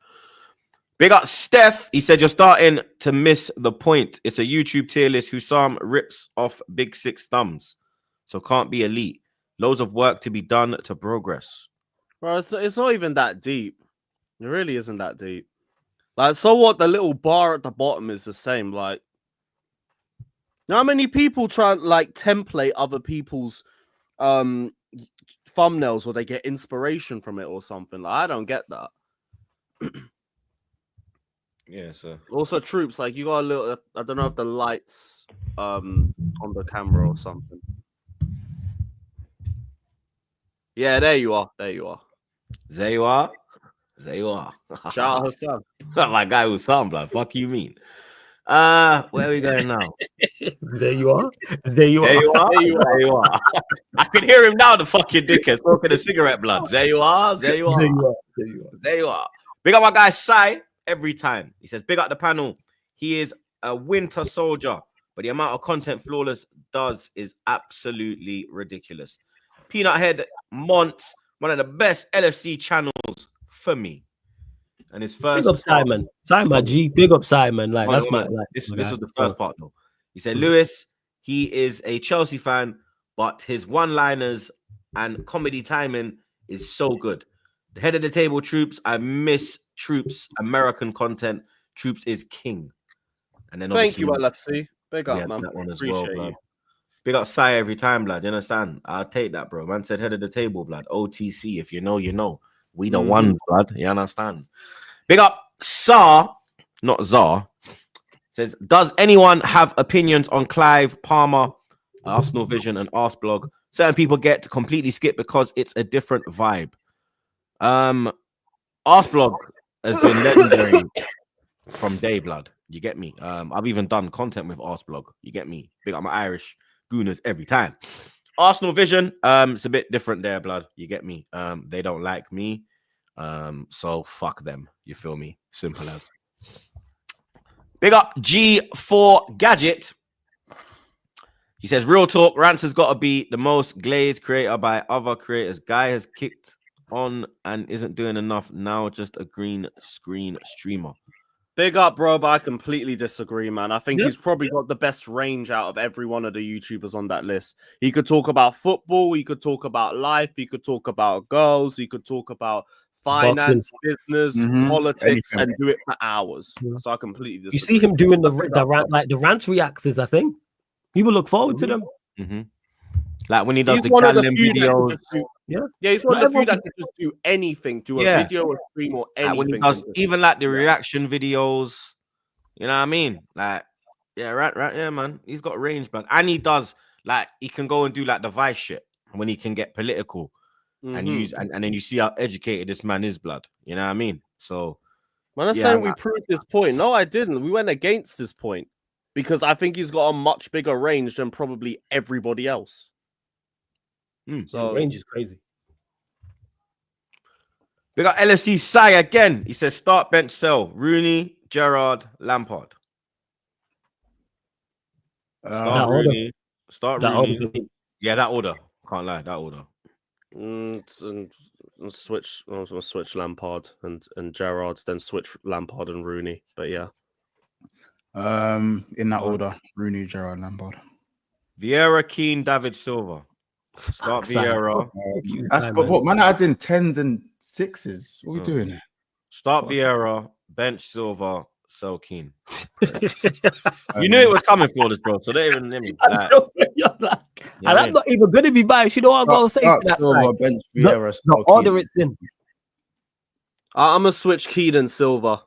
S1: Big up Steph. He said you're starting to miss the point. It's a YouTube tier list. Hussam rips off Big Six thumbs. So can't be elite. Loads of work to be done to progress.
S4: Bro, it's not even that deep. It really isn't that deep. Like, so what? The little bar at the bottom is the same. Like, you know how many people try like template other people's thumbnails, or they get inspiration from it or something? Like, I don't get that.
S1: Yeah, so
S4: also Troops, like you got a little, I don't know if the lights on the camera or something. Yeah, there you are. There you are.
S1: There you are. There you are.
S4: Shout out Hassan.
S1: My guy was some blood. Fuck you mean? Where are we going now?
S3: There you are. There you are.
S1: There you are. There you are. There you are. I can hear him now, the fucking dickhead smoking a cigarette blood. There you are. There you are.
S3: There you are. There you are.
S1: There you are. Big up my guy Sai every time. He says, big up the panel. He is a winter soldier. but the amount of content Flawless does is absolutely ridiculous. Peanut Head Mont, one of the best LFC channels for me. And his first
S3: Big up Simon. Simon G. Big up Simon. Like that's my like.
S1: This was the first part though. He said Lewis, he is a Chelsea fan, but his one-liners and comedy timing is so good. The head of the table, Troops. I miss Troops American content. Troops is king. And then
S4: thank you, LFC. Big up, man.
S1: That one as
S4: Appreciate
S1: well, blood.
S4: you.
S1: Big up Sai every time, blood. You understand? I'll take that, bro. Man said head of the table, blood. OTC. If you know, you know. We the ones, blood. You understand? Big up Sar, not Zar. Says, does anyone have opinions on Clive Palmer, Arsenal Vision, and Arsblog? Certain people get to completely skip because it's a different vibe. Arsblog has been legendary from day, blood. You get me? I've even done content with Arsblog. You get me? Big up my Irish gooners every time. Arsenal Vision, it's a bit different there, blood. You get me? They don't like me. So fuck them. You feel me? Simple as. Big up G4 Gadget. He says, real talk, Rance has got to be the most glazed creator by other creators. Guy has kicked on and isn't doing enough. Now just a green screen streamer.
S4: Big up, bro, but I completely disagree, man. I think he's probably got the best range out of every one of the YouTubers on that list. He could talk about football. He could talk about life. He could talk about girls. He could talk about finance, business, politics, and do it for hours. So I completely disagree.
S3: You see him doing the rant reacts, I think. People look forward to them.
S1: Like when he does the Callum videos.
S4: Yeah, he's one of the few that can just do anything, do a video or stream or anything.
S1: Like when he does even like the reaction videos, you know what I mean? Like, yeah, right, yeah, man. He's got range, man. And he does like he can go and do like the Vice shit when he can get political and use and then you see how educated this man is, blood. You know what I mean? So
S4: man, I'm saying we proved this point. No, I didn't. We went against this point because I think he's got a much bigger range than probably everybody else.
S3: So range is crazy.
S1: We got LFC Sai again. He says start, bench, sell. Rooney, Gerrard, Lampard. Start Rooney. Start Rooney. Yeah, that order. Can't lie, that order.
S4: And switch Lampard and Gerrard, then switch Lampard and Rooney. But yeah.
S2: In that order, Rooney, Gerrard, Lampard.
S1: Vieira, Keane, David Silva. Start Vieira.
S2: That's what man. I did 10s and 6s. What are we doing here?
S1: Start Vieira, bench Silva, sell Keane. You knew it was coming for this, bro. So they even knew me.
S3: And I'm not even going to be biased. You know what I'm going to say?
S2: Silva, bench Vieira,
S3: the order it's in.
S4: I'm gonna switch Keane and Silva.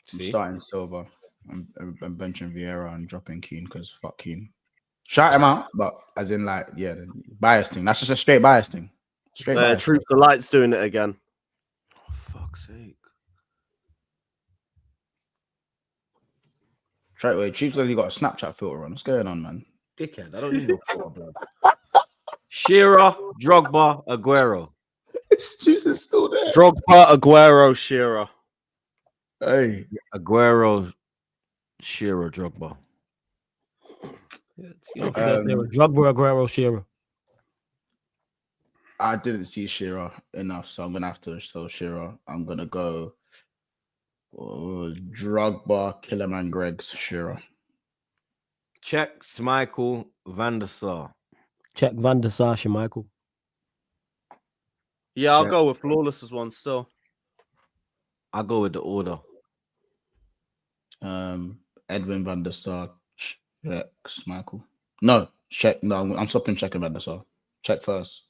S2: Starting Silva. I'm benching Vieira and dropping Keane because fuck Keane. Shout him out, but as in like, yeah, the bias thing. That's just a straight bias thing. Straight bias.
S4: Troops the Light's doing it again.
S1: Oh, fuck's sake.
S2: Straight away, Troops only got a Snapchat filter on. What's going on, man?
S1: Dickhead, I don't need no filter, bro. Shearer, Drogba, Aguero.
S2: Troops is still there.
S4: Drogba, Aguero, Shearer.
S2: Hey.
S1: Aguero, Shearer, Drogba.
S3: Drogba, Aguero, Shearer.
S2: I didn't see Shearer enough, so I'm gonna have to show Shearer. I'm gonna go Drogba, Killerman, Greggs, Shearer.
S1: Check Schmeichel, Van der Sar.
S3: Check Van der Sar, Schmeichel.
S4: Yeah, I'll go with Flawless as one still.
S1: I'll go with the order.
S2: Edwin Van der Sar, check Schmeichel. No, check. No, I'm stopping checking Van der Sar. Check first.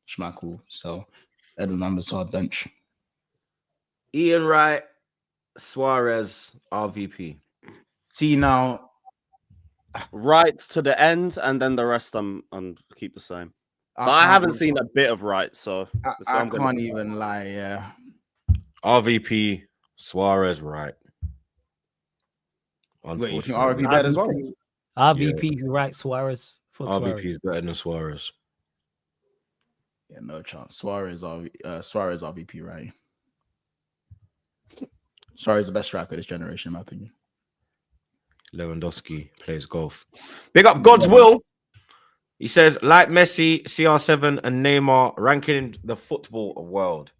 S2: Schmeichel, so Edwin Van der Sar, bench.
S1: Ian Wright, Suarez, RVP.
S2: See now.
S4: Right to the end, and then the rest I'm keep the same. But I haven't seen a bit of Right, so
S2: I can't even lie. Yeah,
S1: RVP, Suarez, Right.
S2: Wait, you think RVP better as well?
S3: RVP, Right, Suarez.
S1: RVP is better than Suarez.
S2: Yeah, no chance. Suarez, RVP, right? Suarez is the best striker of this generation, in my opinion.
S1: Lewandowski plays golf. Big up God's will. He says, like Messi, CR7, and Neymar ranking the football world.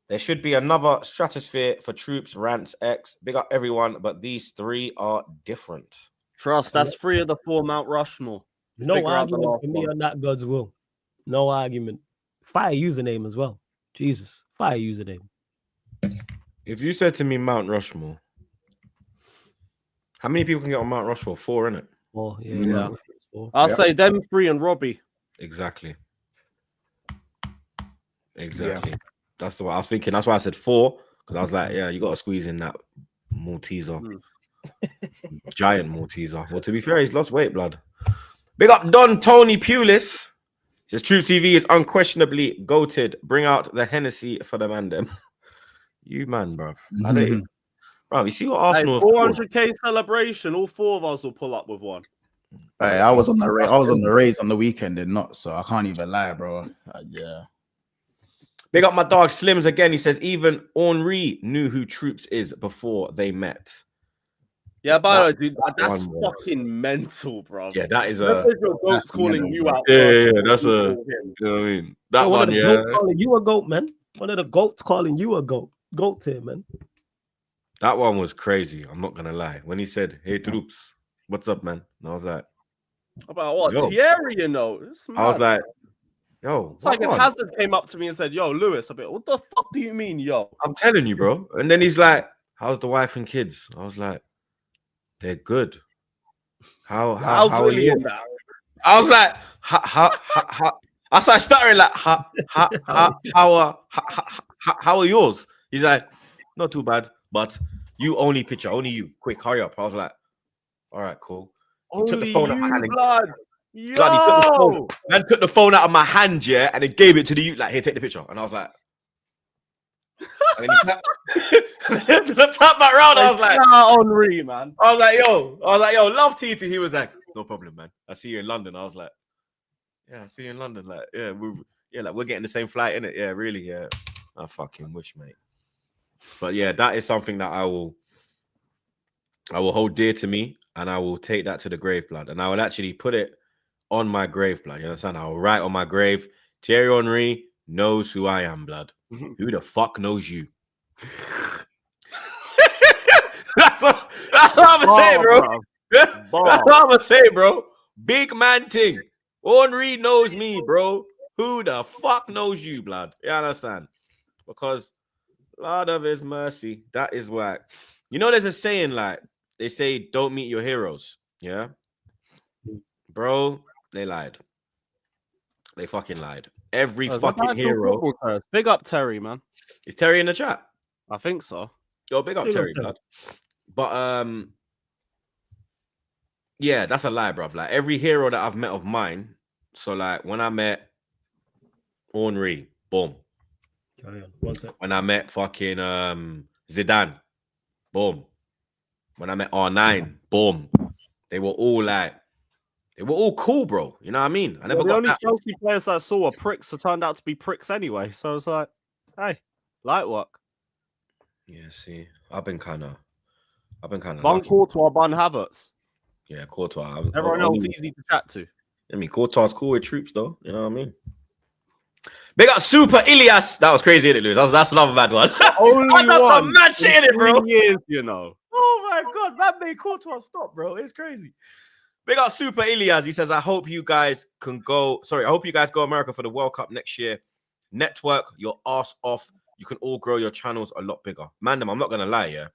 S1: There should be another stratosphere for Troops, Rants, X. Big up everyone, but these three are different.
S4: Trust, that's 3 of the 4 Mount Rushmore.
S3: No
S4: Figure out the
S3: argument
S4: last
S3: for me
S4: one.
S3: on that, God's will. No argument. Fire username as well. Jesus. Fire username.
S1: If you said to me Mount Rushmore, how many people can get on Mount Rushmore? 4, innit?
S3: Oh, yeah.
S4: Yeah.
S3: Mount Rushmore.
S4: I'll say them 3 and Robbie.
S1: Exactly. That's the way I was thinking. That's why I said 4, because I was like, yeah, you got to squeeze in that Malteser. Giant Malteser. Well, to be fair, he's lost weight, blood. Big up Don Tony Pulis. Says TroopzTV is unquestionably goated. Bring out the Hennessy for the man them. You man, bruv. Bro, you see what Arsenal?
S4: 400k celebration. All 4 of us will pull up with one.
S2: Hey, I was on the Rays on the weekend and not, so I can't even lie, bro. Yeah.
S1: Big up my dog Slims again. He says even Henri knew who Troops is before they met.
S4: Yeah, by the way, dude, that's fucking mental, bro.
S1: Yeah, that is
S4: your goat's calling you out.
S1: Yeah, that's a. You know what I mean? That one, yeah.
S3: Calling you a goat, man. One of the goats calling you a goat. Goat here, man.
S1: That one was crazy. I'm not gonna lie. When he said, "Hey, Troops, what's up, man?" And I was like,
S4: "About what, Thierry? You know?"
S1: I was like, "Yo."
S4: It's like if Hazard came up to me and said, "Yo, Lewis," I'd be like, "What the fuck do you mean, yo?"
S1: I'm telling you, bro. And then he's like, "How's the wife and kids?" I was like, "They're good." How are you? I was like, how I started stuttering like, how are yours? He's like, not too bad, but you only picture, only you. Quick, hurry up. I was like, all right, cool. He took the phone out of my hand.
S4: Blood.
S1: He took the phone out of my hand, yeah, and then gave it to the youth, like, here, take the picture. And I was like, and then he tapped back round. I was like,
S4: Henri, man.
S1: I was like, yo, love TT. He was like, no problem, man. I see you in London. I was like, yeah, I see you in London. Like, yeah, we're getting the same flight, innit? Yeah, really, yeah. I fucking wish, mate. But yeah, that is something that I will hold dear to me, and I will take that to the grave, blood. And I will actually put it on my grave, blood. You understand? I will write on my grave, Thierry Henry knows who I am, blood. Who the fuck knows you? That's what I'm gonna say, bro. That's what I'm gonna say, bro. Big man thing. Henry knows me, bro. Who the fuck knows you, blood? You understand? Because Lord of His mercy, that is why. You know, there's a saying like they say, "Don't meet your heroes." Yeah, bro, they lied. They fucking lied. Every fucking hero.
S4: Big up Terry, man.
S1: Is Terry in the chat?
S4: I think so.
S1: Yo, big up Terry, blood. But yeah, that's a lie, bruv. Like every hero that I've met of mine. So like when I met Henry, boom. When I met fucking Zidane, boom. When I met R9, boom. They were all cool, bro. You know what I mean? I never got
S4: the only
S1: that.
S4: Chelsea players I saw were pricks, so turned out to be pricks anyway. So I was like, hey, light work.
S1: Yeah, see, I've been kind of
S4: Bun Courtois, Bun Havertz.
S1: Yeah, Courtois.
S4: Everyone else easy to chat to.
S1: I mean, Courtois cool with Troops, though. You know what I mean? Big up Super Ilias. That was crazy, isn't it, Lewis? That's another bad one.
S4: Only one.
S1: Mad shit in it, bro.
S4: Years, you know.
S1: Oh my god, that made Courtois stop, bro. It's crazy. Big up Super Ilias. He says, I hope you guys go America for the World Cup next year. Network your ass off. You can all grow your channels a lot bigger. Mandem, I'm not gonna lie, yeah.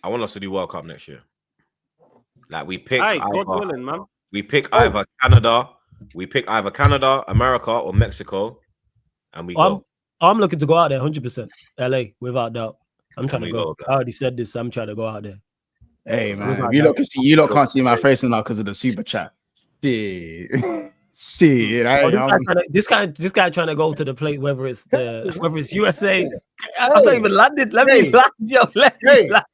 S1: I want us to do World Cup next year. Like we pick
S4: God willing, man.
S1: We pick either Canada, America, or Mexico, and we go.
S3: I'm looking to go out there 100%. LA, without doubt. I'm trying to go. I already said this. I'm trying to go out there.
S2: Hey man, you lot can't see my face now because of the super chat. See,
S3: this guy trying to go to the place, whether it's USA. I'm not even landed. Let me land, yo. Let me land.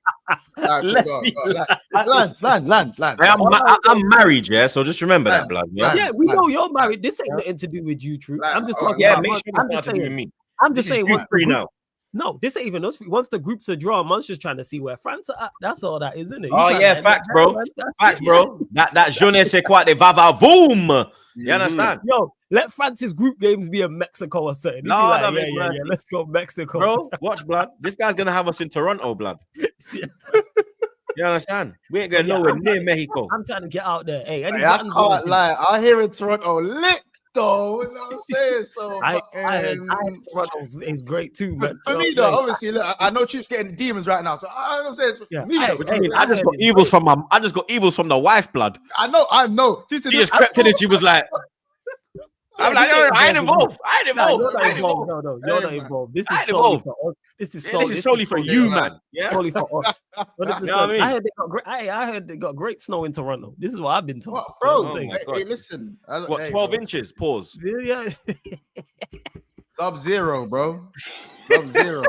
S1: I'm married, yeah. So just remember that, blood.
S3: Yeah, we know you're married. This ain't nothing to do with you, Troops. I'm just talking about.
S1: Make sure it's not to do with me.
S3: I'm just saying.
S1: Free now.
S3: No, this ain't even us. Once the groups are drawn, man's just trying to see where France are at. That's all that is, isn't it?
S1: Oh yeah, facts, bro. Facts, bro. That je ne sais quoi de vava boom. You understand?
S3: Yo, let France's group games be in Mexico or something.
S1: Lord
S3: Like,
S1: of it,
S3: yeah, let's go Mexico.
S1: Bro, watch, blood. This guy's gonna have us in Toronto, blood.
S3: Yeah.
S1: You understand? We ain't going nowhere near Mexico.
S3: I'm trying to get out there. Hey,
S2: I can't lie. I hear in Toronto lit though. You know what I'm saying? So
S3: I heard Toronto is great too, man.
S2: For me though, obviously, look, I know Troop's getting demons right now. So I'm saying, me though.
S1: I just got evils from the wife, blood.
S2: I know.
S1: She just crept in and she was like, I'm like, yo, I ain't involved.
S3: No, you're not involved. This is solely for us. This is
S1: solely for you, man. Yeah,
S3: solely for us.
S1: You know what I mean?
S3: I heard they got great snow in Toronto. This is what I've been told.
S2: What, bro,
S1: hey,
S2: listen.
S1: 12 inches? Pause.
S3: Yeah.
S2: Sub-zero, bro. Sub-zero.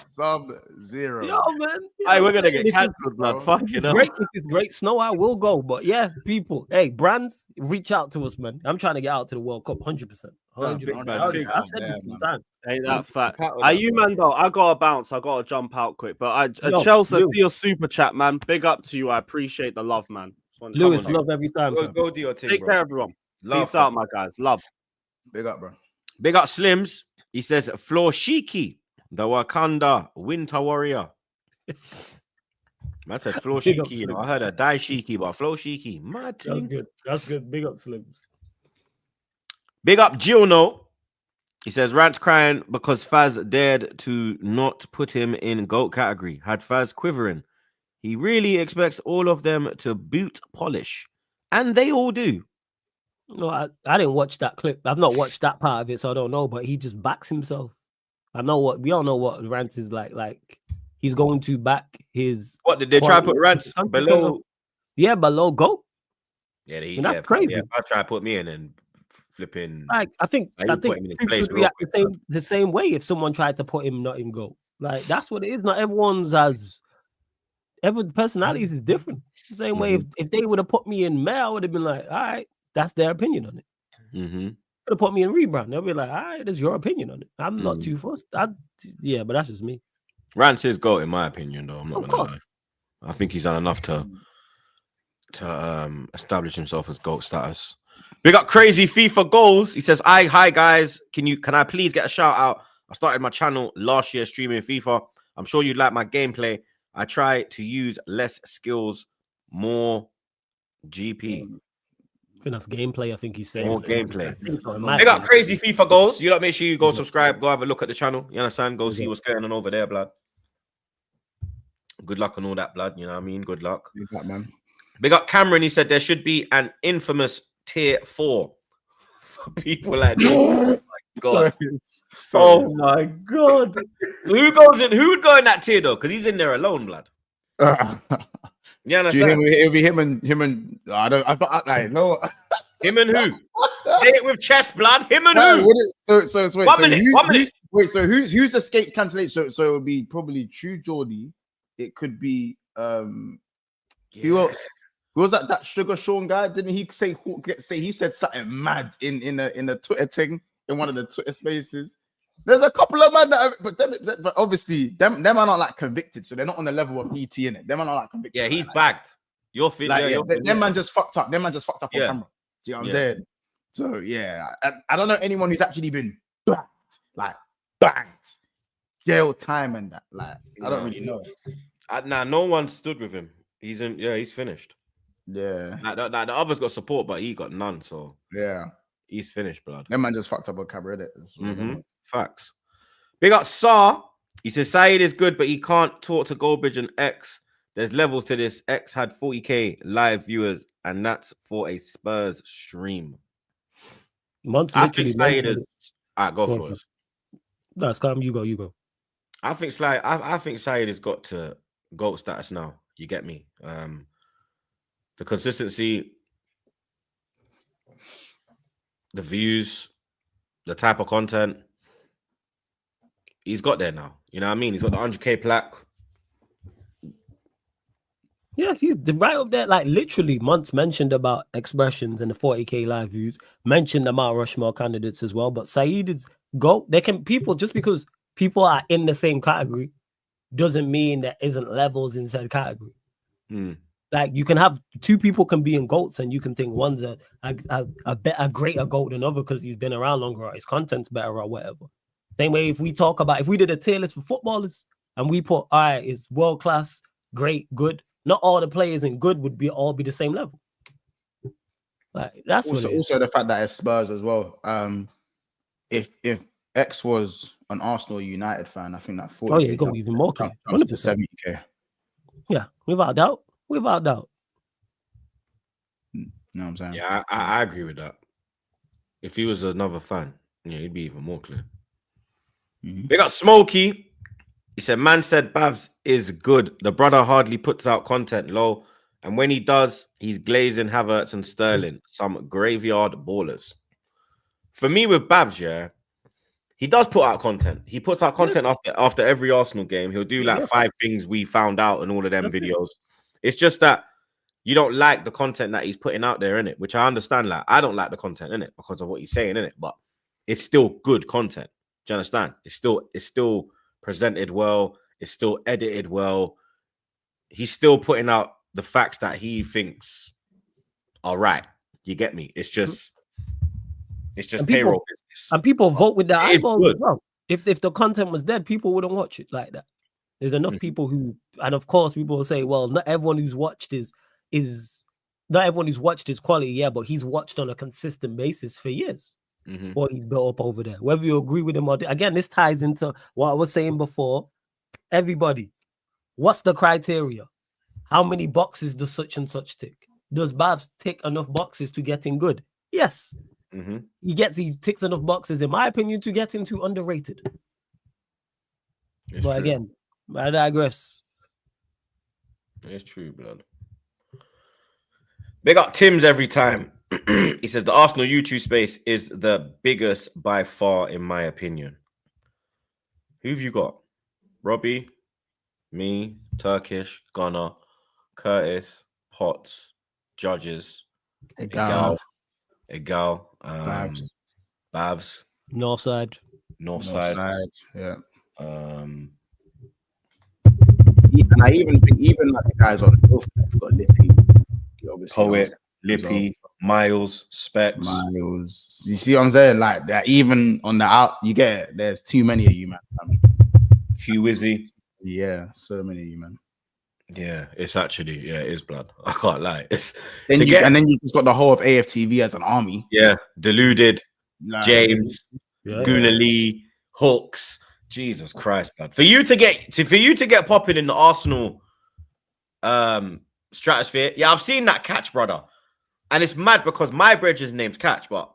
S2: Sub-zero.
S3: Yo, man.
S1: Hey, we're gonna get cancelled, blood. Fuck it up.
S3: Great. If it's great snow, I will go. But yeah, people, hey, brands, reach out to us, man. I'm trying to get out to the World Cup 100%. 100%. I've said this sometimes.
S4: Ain't that fact? Are you, man, though? I gotta bounce. I gotta jump out quick. But Chelsea, see your super chat, man. Big up to you. I appreciate the love, man.
S3: Lewis, love every time.
S1: Go do your thing.
S4: Take care, everyone. Peace out, my guys. Love.
S2: Big up, bro.
S1: Big up, Slims. He says, Floor Shiki, the Wakanda Winter Warrior. Man said Floor Shiki. You know, I heard a Die Shiki, but Floor Shiki.
S3: That's good. That's good. Big up, Slims.
S1: Big up, Giono. He says, Rant crying because Faz dared to not put him in GOAT category. Had Faz quivering. He really expects all of them to boot polish. And they all do.
S3: No, I didn't watch that clip. I've not watched that part of it, so I don't know. But he just backs himself. We all know what Rants is like. Like he's going to back his.
S1: What did they try to put Rants below?
S3: Yeah, below GOAT.
S1: Yeah,
S3: that's crazy.
S1: Yeah, I try to put me in and flipping.
S3: Like I think would react the same way if someone tried to put him not in GOAT. Like that's what it is. Not everyone's everyone's personalities is different. The same way if they would have put me in Mel, I would have been like, all right. That's their opinion on it. Could have put me in Rebrand. They'll be like, all right, that's your opinion on it. I'm not too fussed. But that's just me.
S1: Rance is GOAT in my opinion, though. I'm not gonna lie. I think he's done enough to establish himself as GOAT status. We got crazy FIFA goals. He says, hi guys. Can I please get a shout out? I started my channel last year streaming FIFA. I'm sure you'd like my gameplay. I try to use less skills, more GP.
S3: I think that's gameplay. I think he's saying
S1: more gameplay. They got crazy FIFA goals. You got to make sure you go subscribe, go have a look at the channel. You understand? Go see what's going on over there, blood. Good luck on all that, blood. You know what I mean? Good luck.
S2: Big up, man.
S1: Big up Cameron. He said there should be an infamous tier 4 for people like this. Oh my god. Sorry. Oh my god. So who goes in? Who would go in that tier though? Because he's in there alone, blood. Yeah,
S2: it'll be him and I know
S1: him and who? Say it with chest, blood. Him and who?
S2: So wait,
S1: one minute.
S2: Wait, so who's escaped cancellation? So it would be probably True Geordie. It could be who else? Who was that Sugar Sean guy? Didn't he say he said something mad in a Twitter thing in one of the Twitter spaces? There's a couple of men but obviously them are not like convicted, so they're not on the level of DT in it. Them are not like convicted.
S1: Yeah, he's bagged. You're feeling
S2: them man just fucked up. Them man just fucked up on camera. Do you know what I'm saying? So yeah, I don't know anyone who's actually been bagged, jail time and that. Like I don't really know.
S1: No one stood with him. He's in. Yeah, he's finished.
S2: Yeah.
S1: The others got support, but he got none. So
S2: yeah,
S1: he's finished, blood.
S2: That man just fucked up on camera, innit?
S1: Facts. Big up Saar. He says Saeed is good, but he can't talk to Goldbridge and X. There's levels to this. X had 40k live viewers, and that's for a Spurs stream. I think Saeed is. All right, go for it.
S3: That's calm. You go.
S1: I think Saeed has got to GOAT status now. You get me? The consistency, the views, the type of content. He's got there now. You know what I mean? He's got the 100k plaque.
S3: Yeah, he's right up there. Like literally, Months mentioned about expressions and the 40k live views. Mentioned the Mount Rushmore candidates as well. But Saeed is GOAT. They can people just because people are in the same category doesn't mean there isn't levels in said category. Like you can have two people can be in GOATs and you can think one's a greater GOAT than other because he's been around longer or his content's better or whatever. Same way if we talk about if we did a tier list for footballers and we put all right, it's world class, great, good. Not all the players in good would all be the same level. Like that's
S2: also the fact that it's Spurs as well. If X was an Arsenal United fan, I think that 40K
S3: go even more clear.
S2: Comes to 70K.
S3: Yeah, without doubt. Without doubt.
S2: You know what I'm saying?
S1: Yeah, I agree with that. If he was another fan, yeah, he'd be even more clear. We got Smokey. He said, man said Bavs is good. The brother hardly puts out content low. And when he does, he's glazing Havertz and Sterling. Some graveyard ballers. For me with Bavs, yeah, he does put out content. He puts out content after every Arsenal game. He'll do like 5 things we found out and all of them videos. It's just that you don't like the content that he's putting out there, innit? Which I understand. Like, I don't like the content, innit? Because of what he's saying, innit? But it's still good content. Do you understand? It's still presented well. It's still edited well. He's still putting out the facts that he thinks are right. You get me? It's just payroll business.
S3: And people vote with their eyeballs as well. If the content was dead, people wouldn't watch it like that. There's enough people who, and of course, people will say, well, not everyone who's watched is quality, yeah, but he's watched on a consistent basis for years. What he's built up over there. Whether you agree with him or again, this ties into what I was saying before. Everybody, what's the criteria? How many boxes does such and such tick? Does Bavs tick enough boxes to get in good? Yes. He ticks enough boxes, in my opinion, to get into underrated.
S1: It's
S3: but
S1: true.
S3: Again, I digress.
S1: It's true, blood. Big up Tim's every time. He says the Arsenal YouTube space is the biggest by far, in my opinion. Who have you got? Robbie, me, Turkish, Gunner, Curtis, Potts, Judges, Egal, Babs,
S3: Northside.
S2: Yeah.
S1: And
S2: I even think like the guys on the roof got Lippy,
S1: Poet, Lippy, Miles, Specs.
S2: Miles. You see what I'm saying? Like that, even on the out, you get it. There's too many of you, man.
S1: Hugh Wizzy.
S2: Yeah, so many of you, man.
S1: Yeah, it's actually, it is blood. I can't lie.
S2: And then you just got the whole of AFTV as an army.
S1: Yeah, Deluded,
S2: Like,
S1: James, Guna Lee, Hooks. Jesus Christ, blood. For you to get popping in the Arsenal stratosphere, yeah, I've seen that catch, brother. And it's mad because my brother's name's Catch, but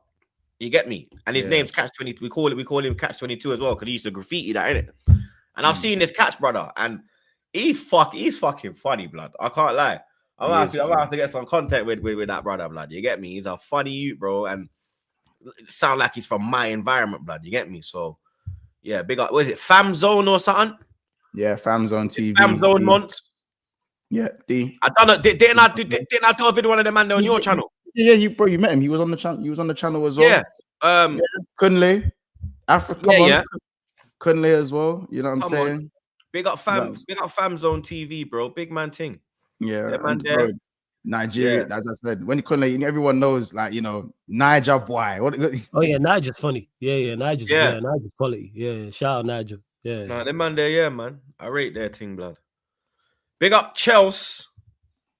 S1: you get me. And his name's Catch 22. We call him Catch 22 as well because he used to graffiti that, innit? And I've seen this Catch, brother, and he's fucking funny, blood. I can't lie. I'm gonna have to get some content with that brother, blood. You get me? He's a funny youth, bro, and sound like he's from my environment, blood. You get me? So yeah, big up. What is it? Fam Zone or something?
S2: Yeah, Fam Zone TV.
S1: Fam Zone Months.
S2: Yeah, D.
S1: I don't know. Didn't I do a video one of them man on your channel?
S2: Yeah, you met him. He was on the channel. He was on the channel as well.
S1: Yeah.
S2: Kunle, Africa. Kunle as well. You know what I'm saying?
S1: On. Big up Fam Zone TV, bro. Big man thing.
S2: Yeah, man. Bro, Nigeria. As I said, when Kunle, everyone knows, like, Niger boy.
S3: Oh yeah, Niger's funny. Yeah, Niger's quality. Yeah, shout out Niger. Yeah.
S1: Nah, them man there, yeah, man. I rate their thing, blood. Big up Chelsea.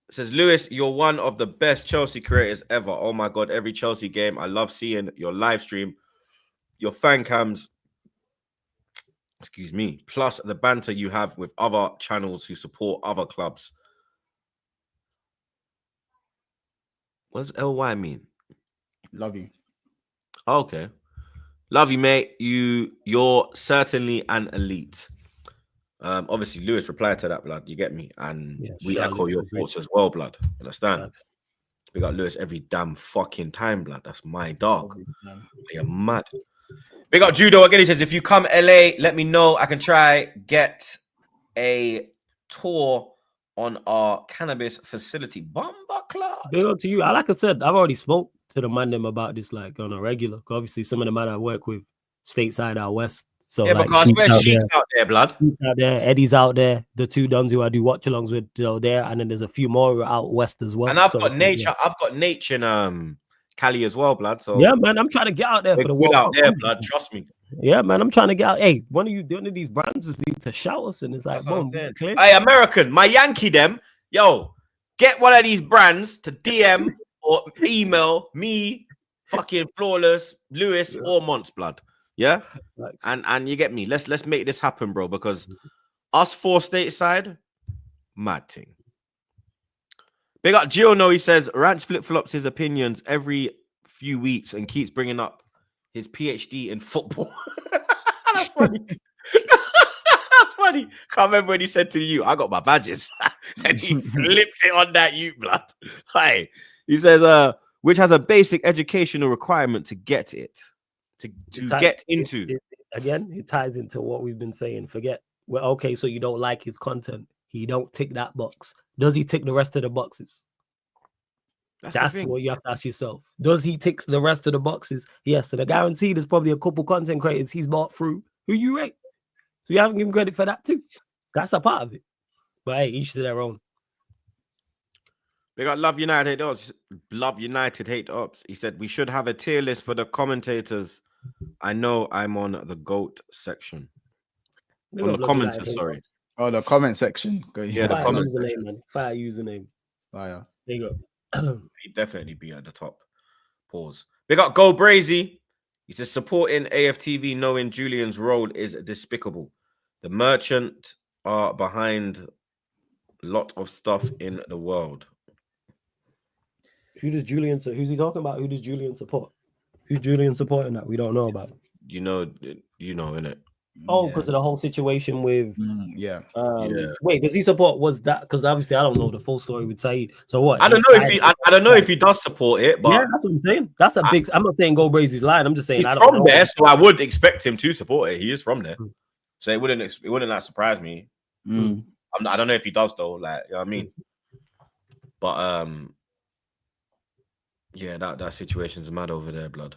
S1: It says, Lewis, you're one of the best Chelsea creators ever. Oh my God, every Chelsea game. I love seeing your live stream, your fan cams, excuse me, plus the banter you have with other channels who support other clubs. What does LY mean?
S2: Love you.
S1: Oh, okay. Love you, mate. You're certainly an elite. Obviously, Lewis replied to that, blood. You get me? And we echo your thoughts as well, blood. Understand? We got Lewis every damn fucking time, blood. That's my dog. You're mad. Big up Judo again. He says, if you come LA, let me know. I can try get a tour on our cannabis facility. Bomba club.
S3: Big up to you. Like I said, I've already spoke to the man them about this like on a regular. Obviously, some of the man I work with stateside out west. So
S1: Yeah,
S3: like
S1: because
S3: Sheik's
S1: we're Sheik's out there, blood.
S3: Sheik's out there, Eddie's out there, the two dons who I do watch alongs with there, and then there's a few more out west as well.
S1: And I've got nature. Yeah. I've got nature in Cali as well, blood. So
S3: yeah, man, I'm trying to get out there for the World
S1: out there, blood. Trust me.
S3: Yeah, man, I'm trying to get out. Hey, one of these brands just need to shout us, and it's like, boom,
S1: hey, American, my Yankee them, yo, get one of these brands to DM or email me, fucking Flawless, Lewis, or Monts, blood. Yeah, nice. and you get me. Let's make this happen, bro. Because us four stateside, mad thing. Big up Gio. He says Ranch flip flops his opinions every few weeks and keeps bringing up his PhD in football. That's funny. That's funny. Can't remember when he said to you, "I got my badges," and he flipped it on that you blood. Hi. He says, which has a basic educational requirement to get it. To get into.
S3: It ties into what we've been saying. Well, okay, so you don't like his content. He don't tick that box. Does he tick the rest of the boxes? That's what you have to ask yourself. Does he tick the rest of the boxes? Yes, and I guarantee there's probably a couple content creators he's bought through who you rate. So you haven't given credit for that too. That's a part of it. But hey, each to their own.
S1: We got Love United Hate Ops. Love United Hate Ops. He said we should have a tier list for the commentators. I know I'm on the GOAT section. On the commenters, sorry.
S2: Oh, the comment section.
S1: Yeah, the comment section.
S3: Man. Fire username.
S2: Fire.
S3: There you go.
S1: He'd definitely be at the top. Pause. Big up Go Brazy. He says supporting AFTV knowing Julian's role is despicable. The merchant are behind a lot of stuff in the world.
S3: Who's he talking about? Who does Julian support? Who's Julian supporting that we don't know about?
S1: You know, innit?
S3: Oh, because of the whole situation with
S2: yeah.
S3: Wait, does he support? Was that because obviously I don't know the full story with Saeed. So what?
S1: I don't know if he does support it, but
S3: yeah, that's what I'm saying. That's a big. I'm not saying Go Brazy's lying. I'm just saying
S1: he's
S3: I don't
S1: from
S3: know.
S1: there, so I would expect him to support it. He is from there, so it wouldn't like surprise me. I don't know if he does though. Like, you know what I mean? But yeah, that situation's mad over there, blood.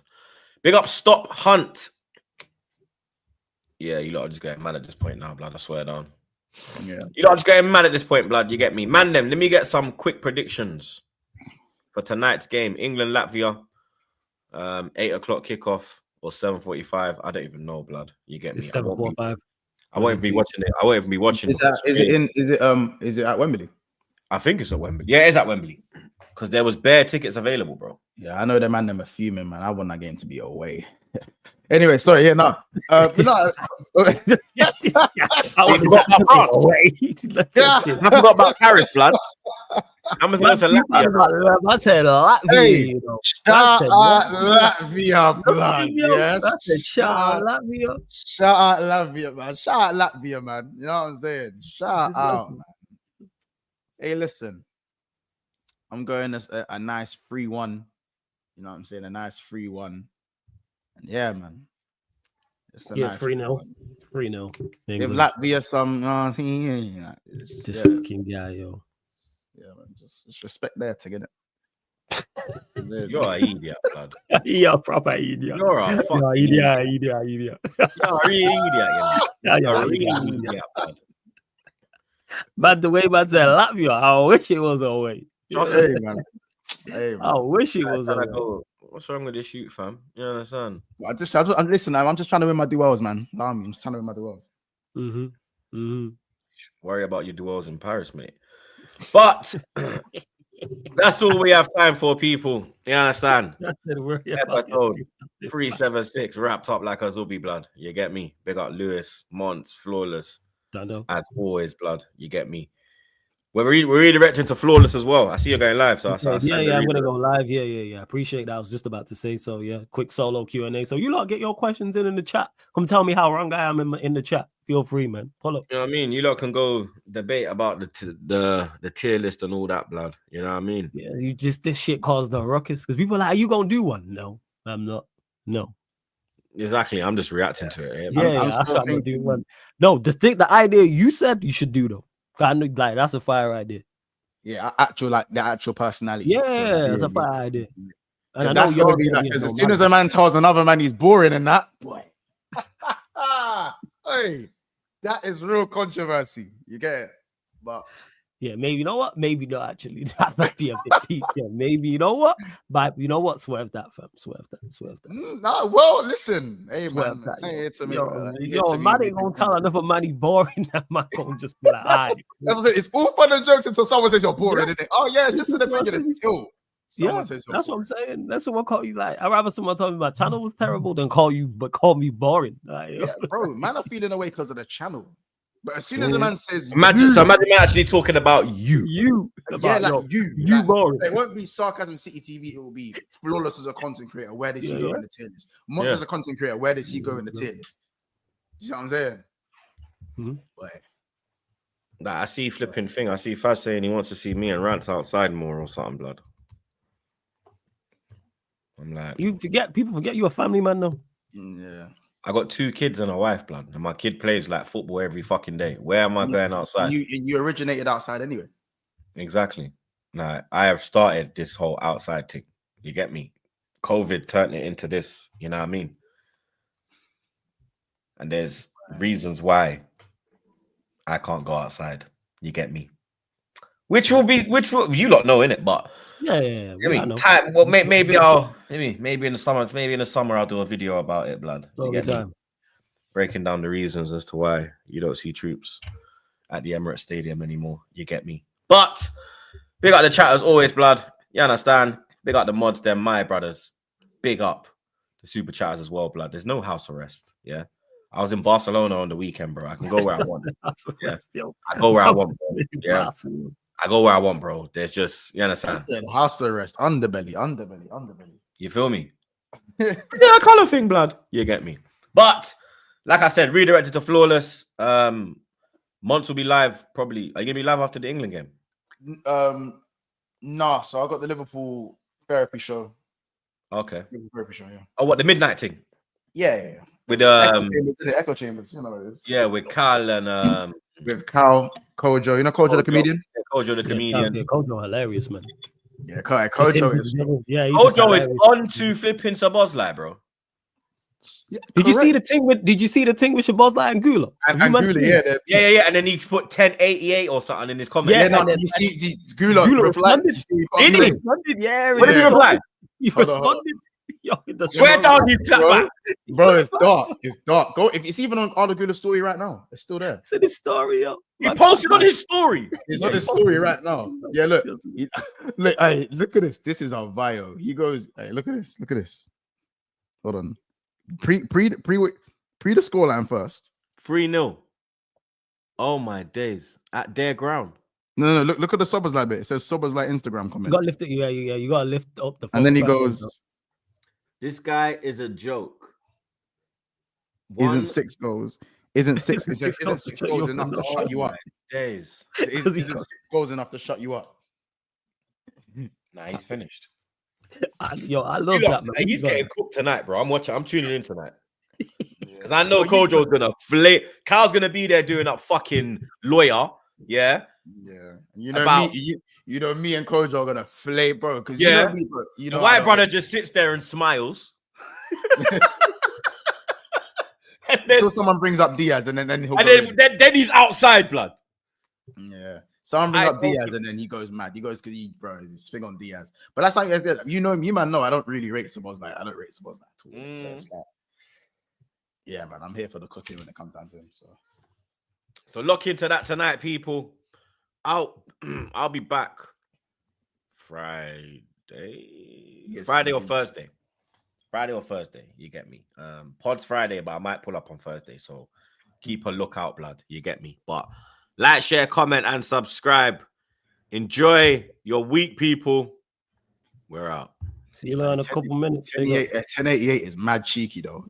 S1: Big up, Stop Hunt. Yeah, you lot are just getting mad at this point now, blood. I swear down.
S2: Yeah,
S1: you lot are just getting mad at this point, blood. You get me, man. Let me get some quick predictions for tonight's game. England, Latvia, 8 o'clock kickoff or 7:45. I don't even know, blood. You get me?
S3: It's 7:45.
S1: I won't even be watching it. I won't even be watching.
S2: Is it at Wembley?
S1: I think it's at Wembley. Yeah, it's at Wembley. Because there was bare tickets available, bro.
S2: Yeah, I know the man them are fuming, man. I want that game to be away. Anyway, sorry, yeah, no. But no.
S1: I forgot about France. I forgot about Paris, blood. I'm just going to Latvia.
S3: I said Latvia.
S2: Hey,
S3: you know.
S2: Shout out Latvia, blood. Yes.
S3: Shout out Latvia.
S2: Shout out Latvia, man. Shout out Latvia, man. You know what I'm saying? Shout out, man. Hey, listen. I'm going a nice 3-1. You know what I'm saying? A nice 3-1. And yeah, man. It's a nice
S3: 3-0. 3-0.
S2: Give Latvia some
S3: this fucking guy, yo.
S2: Yeah, man. Just respect there to get it.
S1: You're an idiot, blood.
S3: You're a proper idiot.
S1: You're a fucking
S3: idiot.
S1: You're a real idiot, You're a real idiot, blood.
S3: But the way man said Latvia, I wish it was away.
S2: Hey, man. Hey, man.
S3: I wish it was away.
S1: What's wrong with this shoot, fam? You understand?
S2: I'm listen. I'm just trying to win my duels, man. I'm just trying to win my duels.
S1: Worry about your duels in Paris, mate. But that's all we have time for, people. You understand? Episode 376 wrapped up like a Zubi, blood. You get me? Big up Lewis, Monts, Flawless. As always, blood. You get me? We're redirecting to Flawless as well. I see you're going live, so I'm
S3: gonna go live. Yeah. Appreciate that. I was just about to say so. Yeah, quick solo Q&A. So you lot get your questions in the chat. Come tell me how wrong I am in the chat. Feel free, man. Pull up.
S1: You know what I mean? You lot can go debate about the tier list and all that, blood. You know what I mean?
S3: Yeah, this shit caused the ruckus because people are like, are you gonna do one? No, I'm not. No.
S1: Exactly. I'm just reacting to it.
S3: I'm still gonna do one. No, the idea you said you should do though. I know, like that's a fire idea.
S2: Yeah, actual like the actual personality.
S3: Yeah,
S2: So,
S3: that's a fire idea. And I know
S2: that's gonna
S3: you're
S2: be
S3: gonna
S2: like
S3: be
S2: because
S3: no
S2: as soon as
S3: man.
S2: a man tells another man he's boring and that, boy, hey, that is real controversy. You get it? But
S3: Yeah, maybe you know what? Maybe not actually. That might be a bit deep. Yeah, maybe you know what? But you know what? Swerve that, fam. Swerve that. Swerve that.
S2: no, well, listen, hey
S3: Swerve
S2: man,
S3: that.
S2: I ain't here to make.
S3: Man ain't gonna tell another man he's boring. That man gonna just be like,
S2: That's,
S3: alright.
S2: that's what it's all fun and jokes until someone says you're boring, isn't it? Oh yeah, it's just an opinion until someone says you're
S3: that's
S2: boring.
S3: what I'm saying. That's what I call you. Like, I'd rather someone tell me my channel was terrible than call me boring. Like,
S2: Yeah, bro, man are feeling away because of the channel. But as soon as a man says,
S1: Imagine we're actually talking about you.
S2: yeah, like you like,
S3: boring.
S2: it won't be Sarcasm City TV. It will be Flawless as a content creator. Where does he go in the tier list? Monts as a content creator. Where does he go in the tier list? You know what I'm saying? But
S1: Nah, I see flipping thing. I see Faz saying he wants to see me and Rant outside more or something, blood. I'm like,
S3: people forget you're a family man though.
S2: yeah.
S1: I got 2 kids and a wife, blood, and my kid plays like football every fucking day. Where am I going outside?
S2: You originated outside anyway.
S1: Exactly. Nah, I have started this whole outside thing. You get me? COVID turned it into this. You know what I mean? And there's reasons why I can't go outside. You get me? Which will you lot know, innit? But
S3: yeah.
S1: I mean, time. Well, maybe in the summer I'll do a video about it, blood. You get me? Breaking down the reasons as to why you don't see troops at the Emirates Stadium anymore. You get me? But big up the chat as always, blood. You understand? Big up the mods, them my brothers. Big up the super chatters as well, blood. There's no house arrest. Yeah. I was in Barcelona on the weekend, bro. I can go where I want. Yeah. I go where I want, bro. Yeah. I go where I want, bro. There's just, you understand?
S2: House arrest, underbelly.
S1: You feel me? Yeah, a color thing, blood. You get me? But like I said, redirected to Flawless. Monts will be live probably. Are you gonna be live after the England game?
S2: Nah. So I got the Liverpool therapy show.
S1: Okay.
S2: Liverpool therapy show, yeah.
S1: Oh, what, the midnight thing?
S2: Yeah.
S1: With
S2: Echo Chambers, you know what it is.
S1: Yeah, with Carl and
S2: with Cal Kojo, you know Kojo the comedian.
S1: Yeah, Kojo the comedian.
S3: Yeah, Kojo hilarious, man.
S2: Yeah, Kojo is.
S3: Yeah,
S1: Kojo is on to flipping Sabozlai, bro.
S2: Yeah,
S3: did you see the thing with Shabazz and Gula?
S2: And Gula,
S1: yeah, and then he put 1088 or something in his comment.
S2: Yeah, no, you see Gula replied.
S1: Did he?
S3: Yeah,
S1: what did he reply?
S3: He responded.
S1: Swear down his back.
S2: Bro, it's dark. It's dark. Go if it's even on Arda Gula's story right now. It's still there.
S3: It's in his story, yo.
S1: He posted on his story.
S2: It's on his story right now. Yeah, look. Look, hey, look at this. This is our bio. He goes, hey, look at this. Look at this. Hold on. Pre the scoreline first.
S1: 3-0. Oh my days. At their ground.
S2: No. Look at the Sobbers like bit. It says Sobbers like Instagram comment.
S3: You gotta lift it. Yeah. You gotta lift up the.
S2: And then he goes.
S1: This guy is a joke.
S2: Isn't 6 goals? Isn't 6 goals enough to shut you up?
S1: Days.
S2: Isn't 6 goals enough to shut you up?
S1: Nah, he's finished.
S3: I love that, man.
S1: He's getting cooked tonight, bro. I'm tuning in tonight. Because I know Kojo's gonna flay. Kyle's gonna be there doing that fucking lawyer. Yeah.
S2: Yeah. You know you know me and Kojo are gonna flay, bro. Because
S1: yeah,
S2: you know me, bro. You know
S1: the white brother just sits there and smiles.
S2: And then, until someone brings up Diaz, and then he'll
S1: then he's outside, blood.
S2: Yeah. Someone brings up Diaz, and then he goes mad. He goes because his thing on Diaz. But that's like you know, you man know I don't really rate Sabozlai. I don't rate Sabozlai at all. So it's like, yeah, man, I'm here for the cooking when it comes down to him.
S1: So look into that tonight, people. I'll be back Friday or Thursday. Friday or Thursday, you get me. Pod's Friday, but I might pull up on Thursday. So keep a lookout, blood. You get me. But like, share, comment, and subscribe. Enjoy your week, people. We're out.
S3: See you in a couple minutes.
S2: 1088 is mad cheeky though.